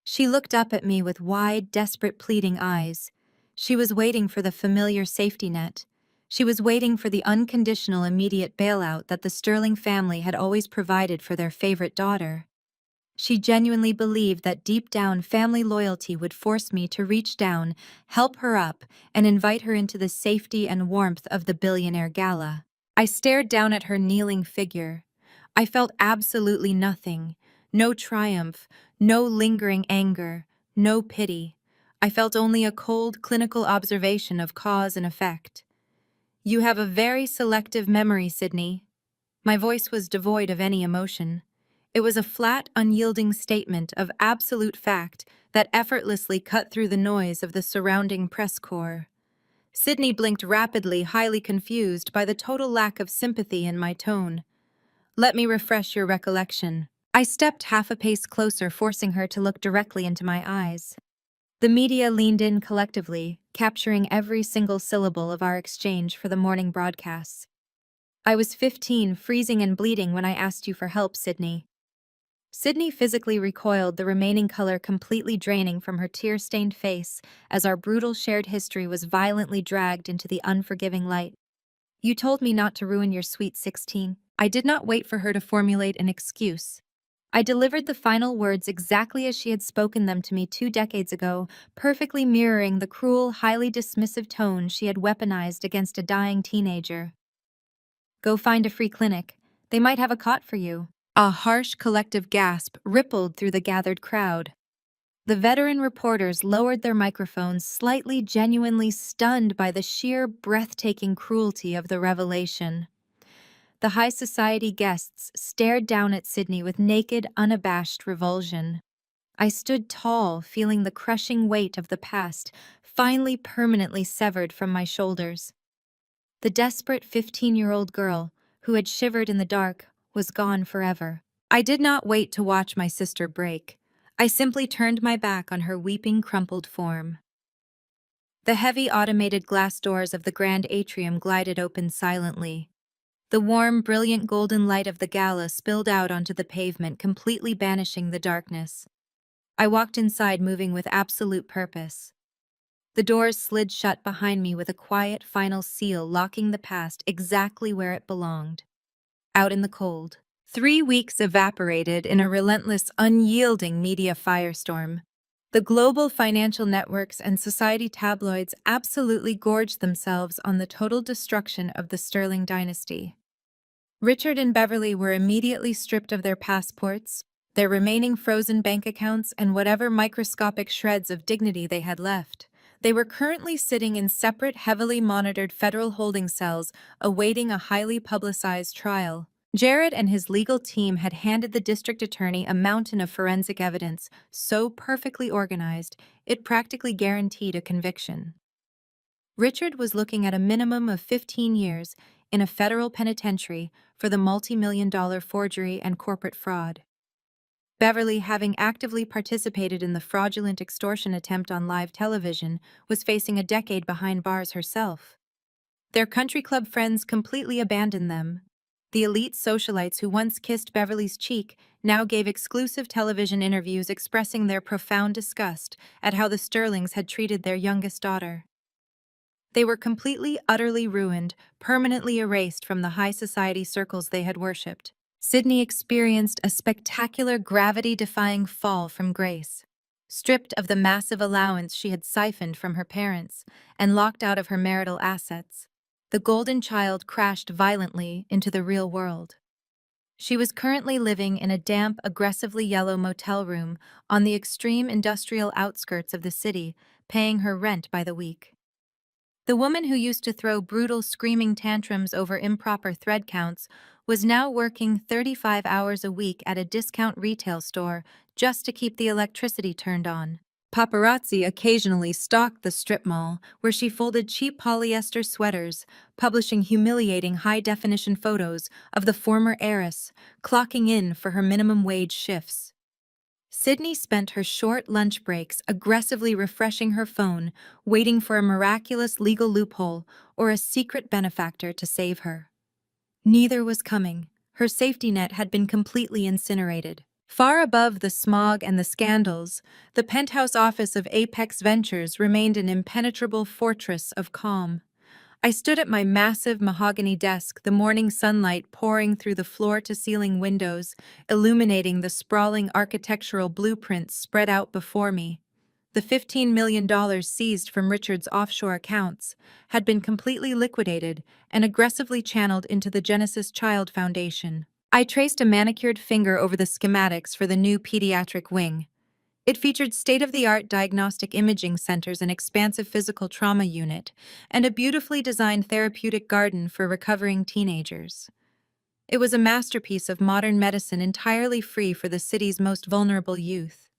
She looked up at me with wide, desperate, pleading eyes. She was waiting for the familiar safety net. She was waiting for the unconditional, immediate bailout that the Sterling family had always provided for their favorite daughter. She genuinely believed that deep down family loyalty would force me to reach down, help her up, and invite her into the safety and warmth of the billionaire gala. I stared down at her kneeling figure. I felt absolutely nothing. No triumph, no lingering anger, no pity. I felt only a cold, clinical observation of cause and effect. "You have a very selective memory, Sydney." My voice was devoid of any emotion. It was a flat, unyielding statement of absolute fact that effortlessly cut through the noise of the surrounding press corps. Sydney blinked rapidly, highly confused by the total lack of sympathy in my tone. "Let me refresh your recollection." I stepped half a pace closer, forcing her to look directly into my eyes. The media leaned in collectively, capturing every single syllable of our exchange for the morning broadcasts. "I was 15, freezing and bleeding when I asked you for help, Sydney." Sydney physically recoiled, the remaining color completely draining from her tear-stained face as our brutal shared history was violently dragged into the unforgiving light. "You told me not to ruin your sweet 16. I did not wait for her to formulate an excuse. I delivered the final words exactly as she had spoken them to me 2 decades ago, perfectly mirroring the cruel, highly dismissive tone she had weaponized against a dying teenager. Go find a free clinic. They might have a cot for you." A harsh collective gasp rippled through the gathered crowd. The veteran reporters lowered their microphones, slightly genuinely stunned by the sheer breathtaking cruelty of the revelation. The high society guests stared down at Sydney with naked, unabashed revulsion. I stood tall, feeling the crushing weight of the past, finally permanently severed from my shoulders. The desperate 15-year-old girl, who had shivered in the dark, was gone forever. I did not wait to watch my sister break. I simply turned my back on her weeping, crumpled form. The heavy automated glass doors of the grand atrium glided open silently. The warm, brilliant golden light of the gala spilled out onto the pavement, completely banishing the darkness. I walked inside, moving with absolute purpose. The doors slid shut behind me with a quiet final seal, locking the past exactly where it belonged. Out in the cold. 3 weeks evaporated in a relentless, unyielding media firestorm. The global financial networks and society tabloids absolutely gorged themselves on the total destruction of the Sterling dynasty. Richard and Beverly were immediately stripped of their passports, their remaining frozen bank accounts, and whatever microscopic shreds of dignity they had left. They were currently sitting in separate, heavily monitored federal holding cells, awaiting a highly publicized trial. Jared and his legal team had handed the district attorney a mountain of forensic evidence, so perfectly organized, it practically guaranteed a conviction. Richard was looking at a minimum of 15 years in a federal penitentiary for the multi-million-dollar forgery and corporate fraud. Beverly, having actively participated in the fraudulent extortion attempt on live television, was facing a decade behind bars herself. Their country club friends completely abandoned them. The elite socialites who once kissed Beverly's cheek now gave exclusive television interviews expressing their profound disgust at how the Sterlings had treated their youngest daughter. They were completely, utterly ruined, permanently erased from the high society circles they had worshipped. Sydney experienced a spectacular gravity-defying fall from grace. Stripped of the massive allowance she had siphoned from her parents and locked out of her marital assets, the golden child crashed violently into the real world. She was currently living in a damp, aggressively yellow motel room on the extreme industrial outskirts of the city, paying her rent by the week. The woman who used to throw brutal, screaming tantrums over improper thread counts was now working 35 hours a week at a discount retail store just to keep the electricity turned on. Paparazzi occasionally stalked the strip mall, where she folded cheap polyester sweaters, publishing humiliating high-definition photos of the former heiress, clocking in for her minimum wage shifts. Sydney spent her short lunch breaks aggressively refreshing her phone, waiting for a miraculous legal loophole or a secret benefactor to save her. Neither was coming. Her safety net had been completely incinerated. Far above the smog and the scandals, the penthouse office of Apex Ventures remained an impenetrable fortress of calm. I stood at my massive mahogany desk, the morning sunlight pouring through the floor-to-ceiling windows, illuminating the sprawling architectural blueprints spread out before me. The $15 million seized from Richard's offshore accounts had been completely liquidated and aggressively channeled into the Genesis Child Foundation. I traced a manicured finger over the schematics for the new pediatric wing. It featured state-of-the-art diagnostic imaging centers, an expansive physical trauma unit, and a beautifully designed therapeutic garden for recovering teenagers. It was a masterpiece of modern medicine entirely free for the city's most vulnerable youth.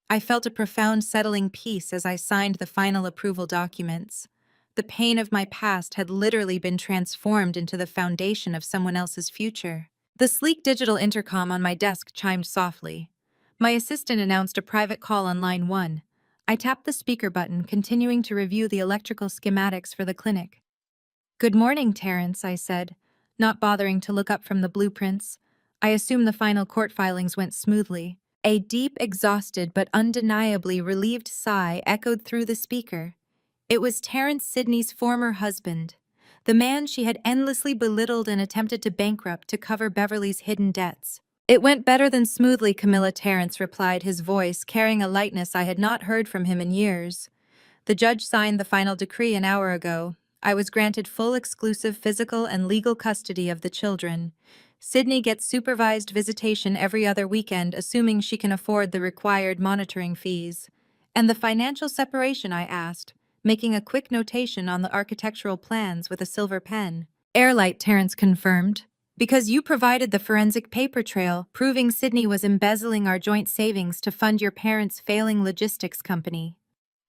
I felt a profound settling peace as I signed the final approval documents. The pain of my past had literally been transformed into the foundation of someone else's future. The sleek digital intercom on my desk chimed softly. My assistant announced a private call on line 1. I tapped the speaker button, continuing to review the electrical schematics for the clinic. "Good morning, Terrence," I said, not bothering to look up from the blueprints. I assume the final court filings went smoothly. A deep, exhausted but undeniably relieved sigh echoed through the speaker. It was Terrence Sidney's former husband, the man she had endlessly belittled and attempted to bankrupt to cover Beverly's hidden debts. "It went better than smoothly," Camilla, Terrence replied, his voice carrying a lightness I had not heard from him in years. "The judge signed the final decree an hour ago. I was granted full exclusive physical and legal custody of the children. Sydney gets supervised visitation every other weekend, assuming she can afford the required monitoring fees." "And the financial separation?" I asked, making a quick notation on the architectural plans with a silver pen. "Airlight," Terrence confirmed. "Because you provided the forensic paper trail, proving Sydney was embezzling our joint savings to fund your parents' failing logistics company.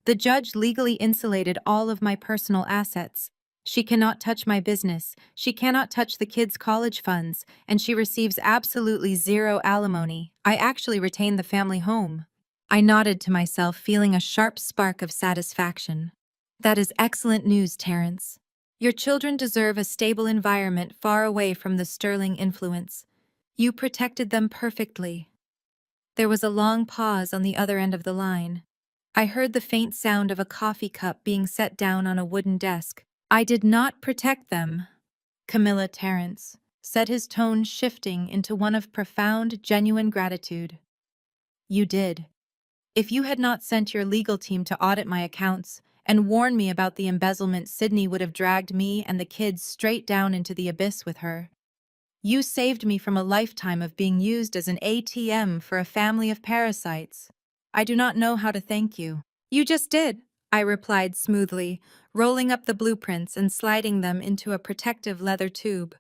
The judge legally insulated all of my personal assets. She cannot touch my business, she cannot touch the kids' college funds, and she receives absolutely zero alimony. I actually retain the family home." I nodded to myself, feeling a sharp spark of satisfaction. "That is excellent news, Terrence. Your children deserve a stable environment far away from the Sterling influence. You protected them perfectly." There was a long pause on the other end of the line. I heard the faint sound of a coffee cup being set down on a wooden desk. "I did not protect them," Camilla, Terrence said, his tone shifting into one of profound, genuine gratitude. "You did. If you had not sent your legal team to audit my accounts and warn me about the embezzlement, Sydney would have dragged me and the kids straight down into the abyss with her. You saved me from a lifetime of being used as an ATM for a family of parasites. I do not know how to thank you." "You just did," I replied smoothly, rolling up the blueprints and sliding them into a protective leather tube.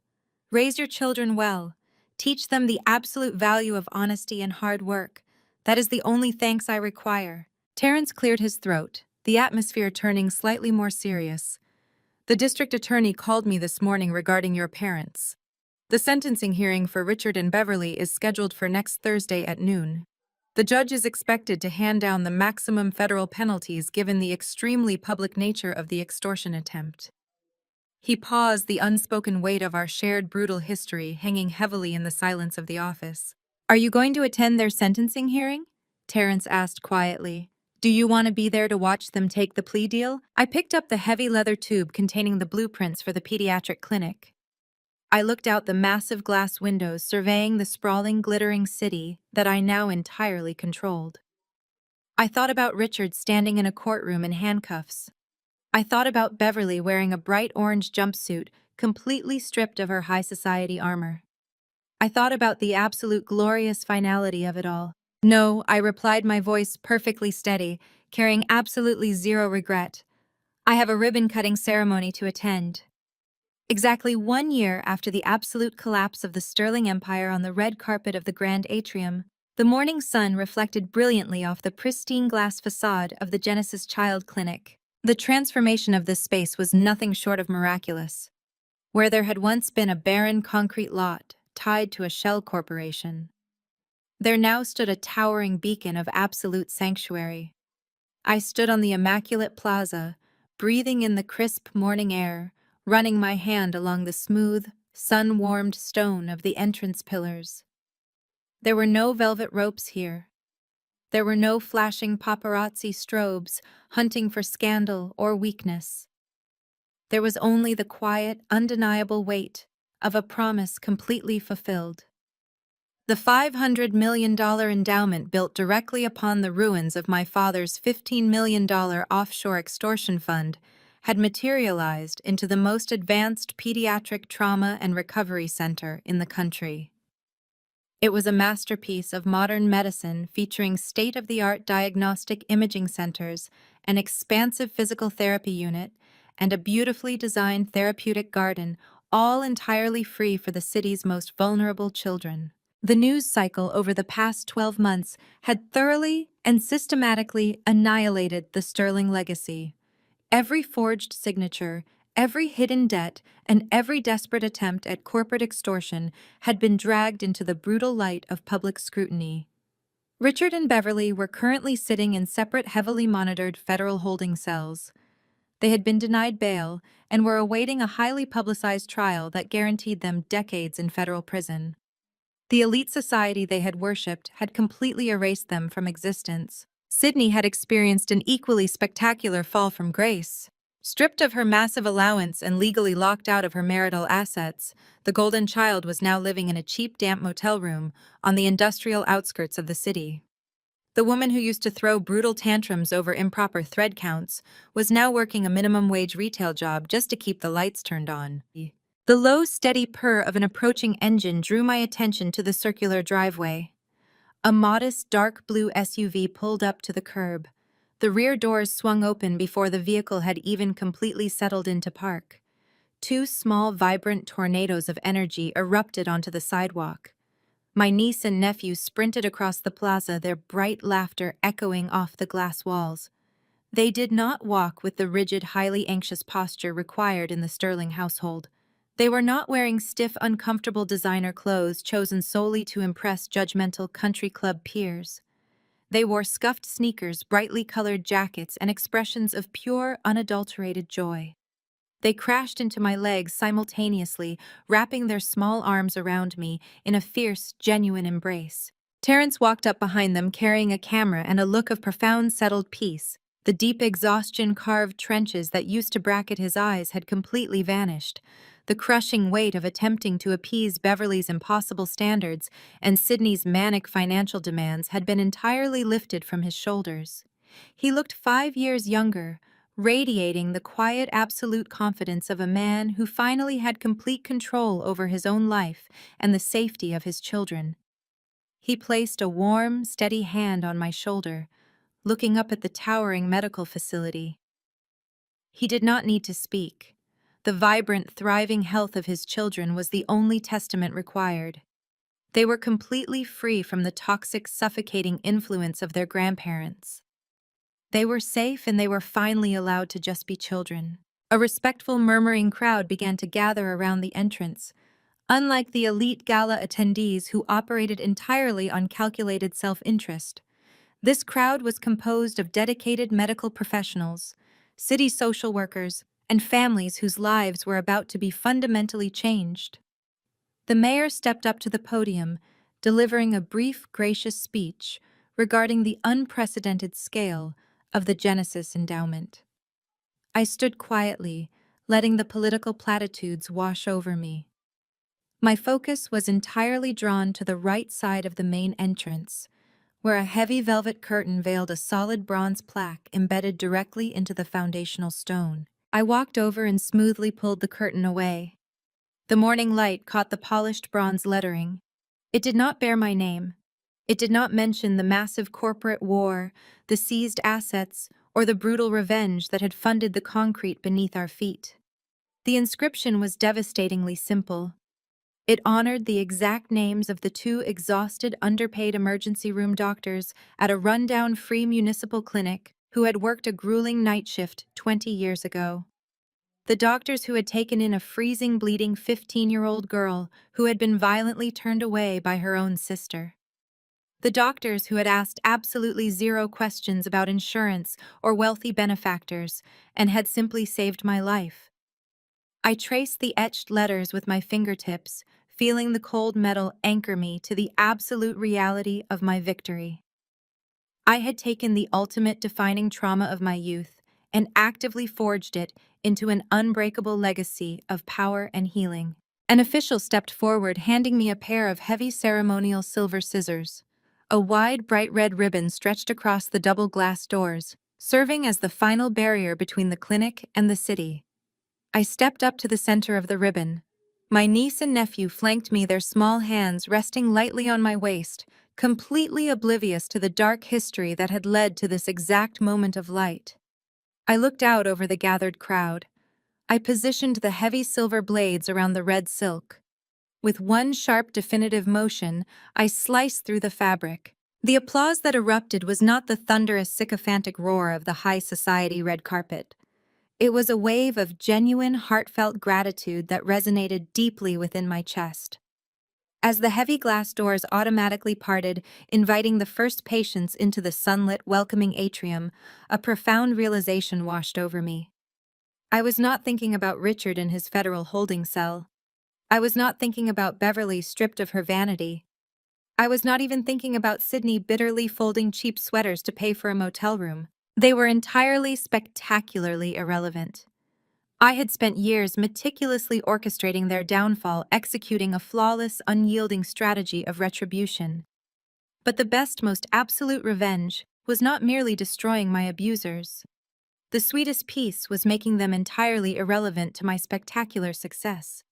"Raise your children well. Teach them the absolute value of honesty and hard work. That is the only thanks I require." Terrence cleared his throat, the atmosphere turning slightly more serious. "The district attorney called me this morning regarding your parents. The sentencing hearing for Richard and Beverly is scheduled for next Thursday at noon. The judge is expected to hand down the maximum federal penalties given the extremely public nature of the extortion attempt. He paused, the unspoken weight of our shared brutal history hanging heavily in the silence of the office. "Are you going to attend their sentencing hearing?" Terrence asked quietly. "Do you want to be there to watch them take the plea deal?" I picked up the heavy leather tube containing the blueprints for the pediatric clinic. I looked out the massive glass windows, surveying the sprawling, glittering city that I now entirely controlled. I thought about Richard standing in a courtroom in handcuffs. I thought about Beverly wearing a bright orange jumpsuit, completely stripped of her high society armor. I thought about the absolute glorious finality of it all. "No," I replied, my voice perfectly steady, carrying absolutely zero regret. "I have a ribbon-cutting ceremony to attend." Exactly 1 year after the absolute collapse of the Sterling Empire on the red carpet of the Grand Atrium, the morning sun reflected brilliantly off the pristine glass facade of the Genesis Child Clinic. The transformation of this space was nothing short of miraculous. Where there had once been a barren concrete lot tied to a shell corporation, there now stood a towering beacon of absolute sanctuary. I stood on the immaculate plaza, breathing in the crisp morning air, running my hand along the smooth, sun-warmed stone of the entrance pillars. There were no velvet ropes here. There were no flashing paparazzi strobes hunting for scandal or weakness. There was only the quiet, undeniable weight of a promise completely fulfilled. The $500 million endowment built directly upon the ruins of my father's $15 million offshore extortion fund had materialized into the most advanced pediatric trauma and recovery center in the country. It was a masterpiece of modern medicine featuring state-of-the-art diagnostic imaging centers, an expansive physical therapy unit, and a beautifully designed therapeutic garden, all entirely free for the city's most vulnerable children. The news cycle over the past 12 months had thoroughly and systematically annihilated the Sterling legacy. Every forged signature, every hidden debt, and every desperate attempt at corporate extortion had been dragged into the brutal light of public scrutiny. Richard and Beverly were currently sitting in separate, heavily monitored federal holding cells. They had been denied bail and were awaiting a highly publicized trial that guaranteed them decades in federal prison. The elite society they had worshipped had completely erased them from existence. Sydney had experienced an equally spectacular fall from grace. Stripped of her massive allowance and legally locked out of her marital assets, the golden child was now living in a cheap, damp motel room on the industrial outskirts of the city. The woman who used to throw brutal tantrums over improper thread counts was now working a minimum wage retail job just to keep the lights turned on. The low, steady purr of an approaching engine drew my attention to the circular driveway. A modest, dark blue SUV pulled up to the curb. The rear doors swung open before the vehicle had even completely settled into park. Two small, vibrant tornadoes of energy erupted onto the sidewalk. My niece and nephew sprinted across the plaza, their bright laughter echoing off the glass walls. They did not walk with the rigid, highly anxious posture required in the Sterling household. They were not wearing stiff, uncomfortable designer clothes chosen solely to impress judgmental country club peers. They wore scuffed sneakers, brightly colored jackets, and expressions of pure, unadulterated joy. They crashed into my legs simultaneously, wrapping their small arms around me in a fierce, genuine embrace. Terrence walked up behind them carrying a camera and a look of profound, settled peace. The deep exhaustion-carved trenches that used to bracket his eyes had completely vanished. The crushing weight of attempting to appease Beverly's impossible standards and Sydney's manic financial demands had been entirely lifted from his shoulders. He looked 5 years younger, radiating the quiet, absolute confidence of a man who finally had complete control over his own life and the safety of his children. He placed a warm, steady hand on my shoulder, looking up at the towering medical facility. He did not need to speak. The vibrant, thriving health of his children was the only testament required. They were completely free from the toxic, suffocating influence of their grandparents. They were safe and they were finally allowed to just be children. A respectful, murmuring crowd began to gather around the entrance, Unlike the elite gala attendees who operated entirely on calculated self-interest, this crowd was composed of dedicated medical professionals, city social workers, and families whose lives were about to be fundamentally changed. The mayor stepped up to the podium, delivering a brief, gracious speech regarding the unprecedented scale of the Genesis Endowment. I stood quietly, letting the political platitudes wash over me. My focus was entirely drawn to the right side of the main entrance, where a heavy velvet curtain veiled a solid bronze plaque embedded directly into the foundational stone. I walked over and smoothly pulled the curtain away. The morning light caught the polished bronze lettering. It did not bear my name. It did not mention the massive corporate war, the seized assets, or the brutal revenge that had funded the concrete beneath our feet. The inscription was devastatingly simple. It honored the exact names of the two exhausted, underpaid emergency room doctors at a rundown free municipal clinic who had worked a grueling night shift 20 years ago. The doctors who had taken in a freezing, bleeding 15-year-old girl who had been violently turned away by her own sister. The doctors who had asked absolutely zero questions about insurance or wealthy benefactors and had simply saved my life. I traced the etched letters with my fingertips, feeling the cold metal anchor me to the absolute reality of my victory. I had taken the ultimate defining trauma of my youth and actively forged it into an unbreakable legacy of power and healing. An official stepped forward, handing me a pair of heavy ceremonial silver scissors. A wide, bright red ribbon stretched across the double glass doors, serving as the final barrier between the clinic and the city. I stepped up to the center of the ribbon. My niece and nephew flanked me, their small hands resting lightly on my waist, completely oblivious to the dark history that had led to this exact moment of light. I looked out over the gathered crowd. I positioned the heavy silver blades around the red silk. With one sharp, definitive motion, I sliced through the fabric. The applause that erupted was not the thunderous, sycophantic roar of the high society red carpet. It was a wave of genuine, heartfelt gratitude that resonated deeply within my chest. As the heavy glass doors automatically parted, inviting the first patients into the sunlit, welcoming atrium, a profound realization washed over me. I was not thinking about Richard in his federal holding cell. I was not thinking about Beverly stripped of her vanity. I was not even thinking about Sydney bitterly folding cheap sweaters to pay for a motel room. They were entirely spectacularly irrelevant. I had spent years meticulously orchestrating their downfall, executing a flawless, unyielding strategy of retribution. But the best, most absolute revenge was not merely destroying my abusers. The sweetest piece was making them entirely irrelevant to my spectacular success.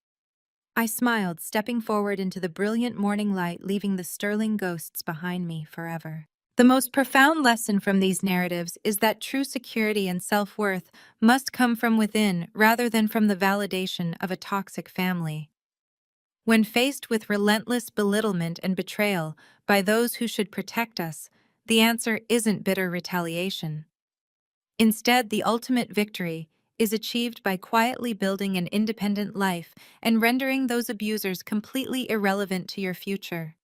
I smiled, stepping forward into the brilliant morning light, leaving the sterling ghosts behind me forever. The most profound lesson from these narratives is that true security and self-worth must come from within rather than from the validation of a toxic family. When faced with relentless belittlement and betrayal by those who should protect us, the answer isn't bitter retaliation. Instead, the ultimate victory is achieved by quietly building an independent life and rendering those abusers completely irrelevant to your future.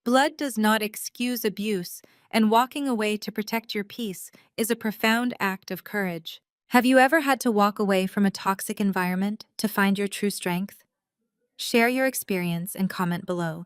Blood does not excuse abuse, and walking away to protect your peace is a profound act of courage. Have you ever had to walk away from a toxic environment to find your true strength? Share your experience and comment below.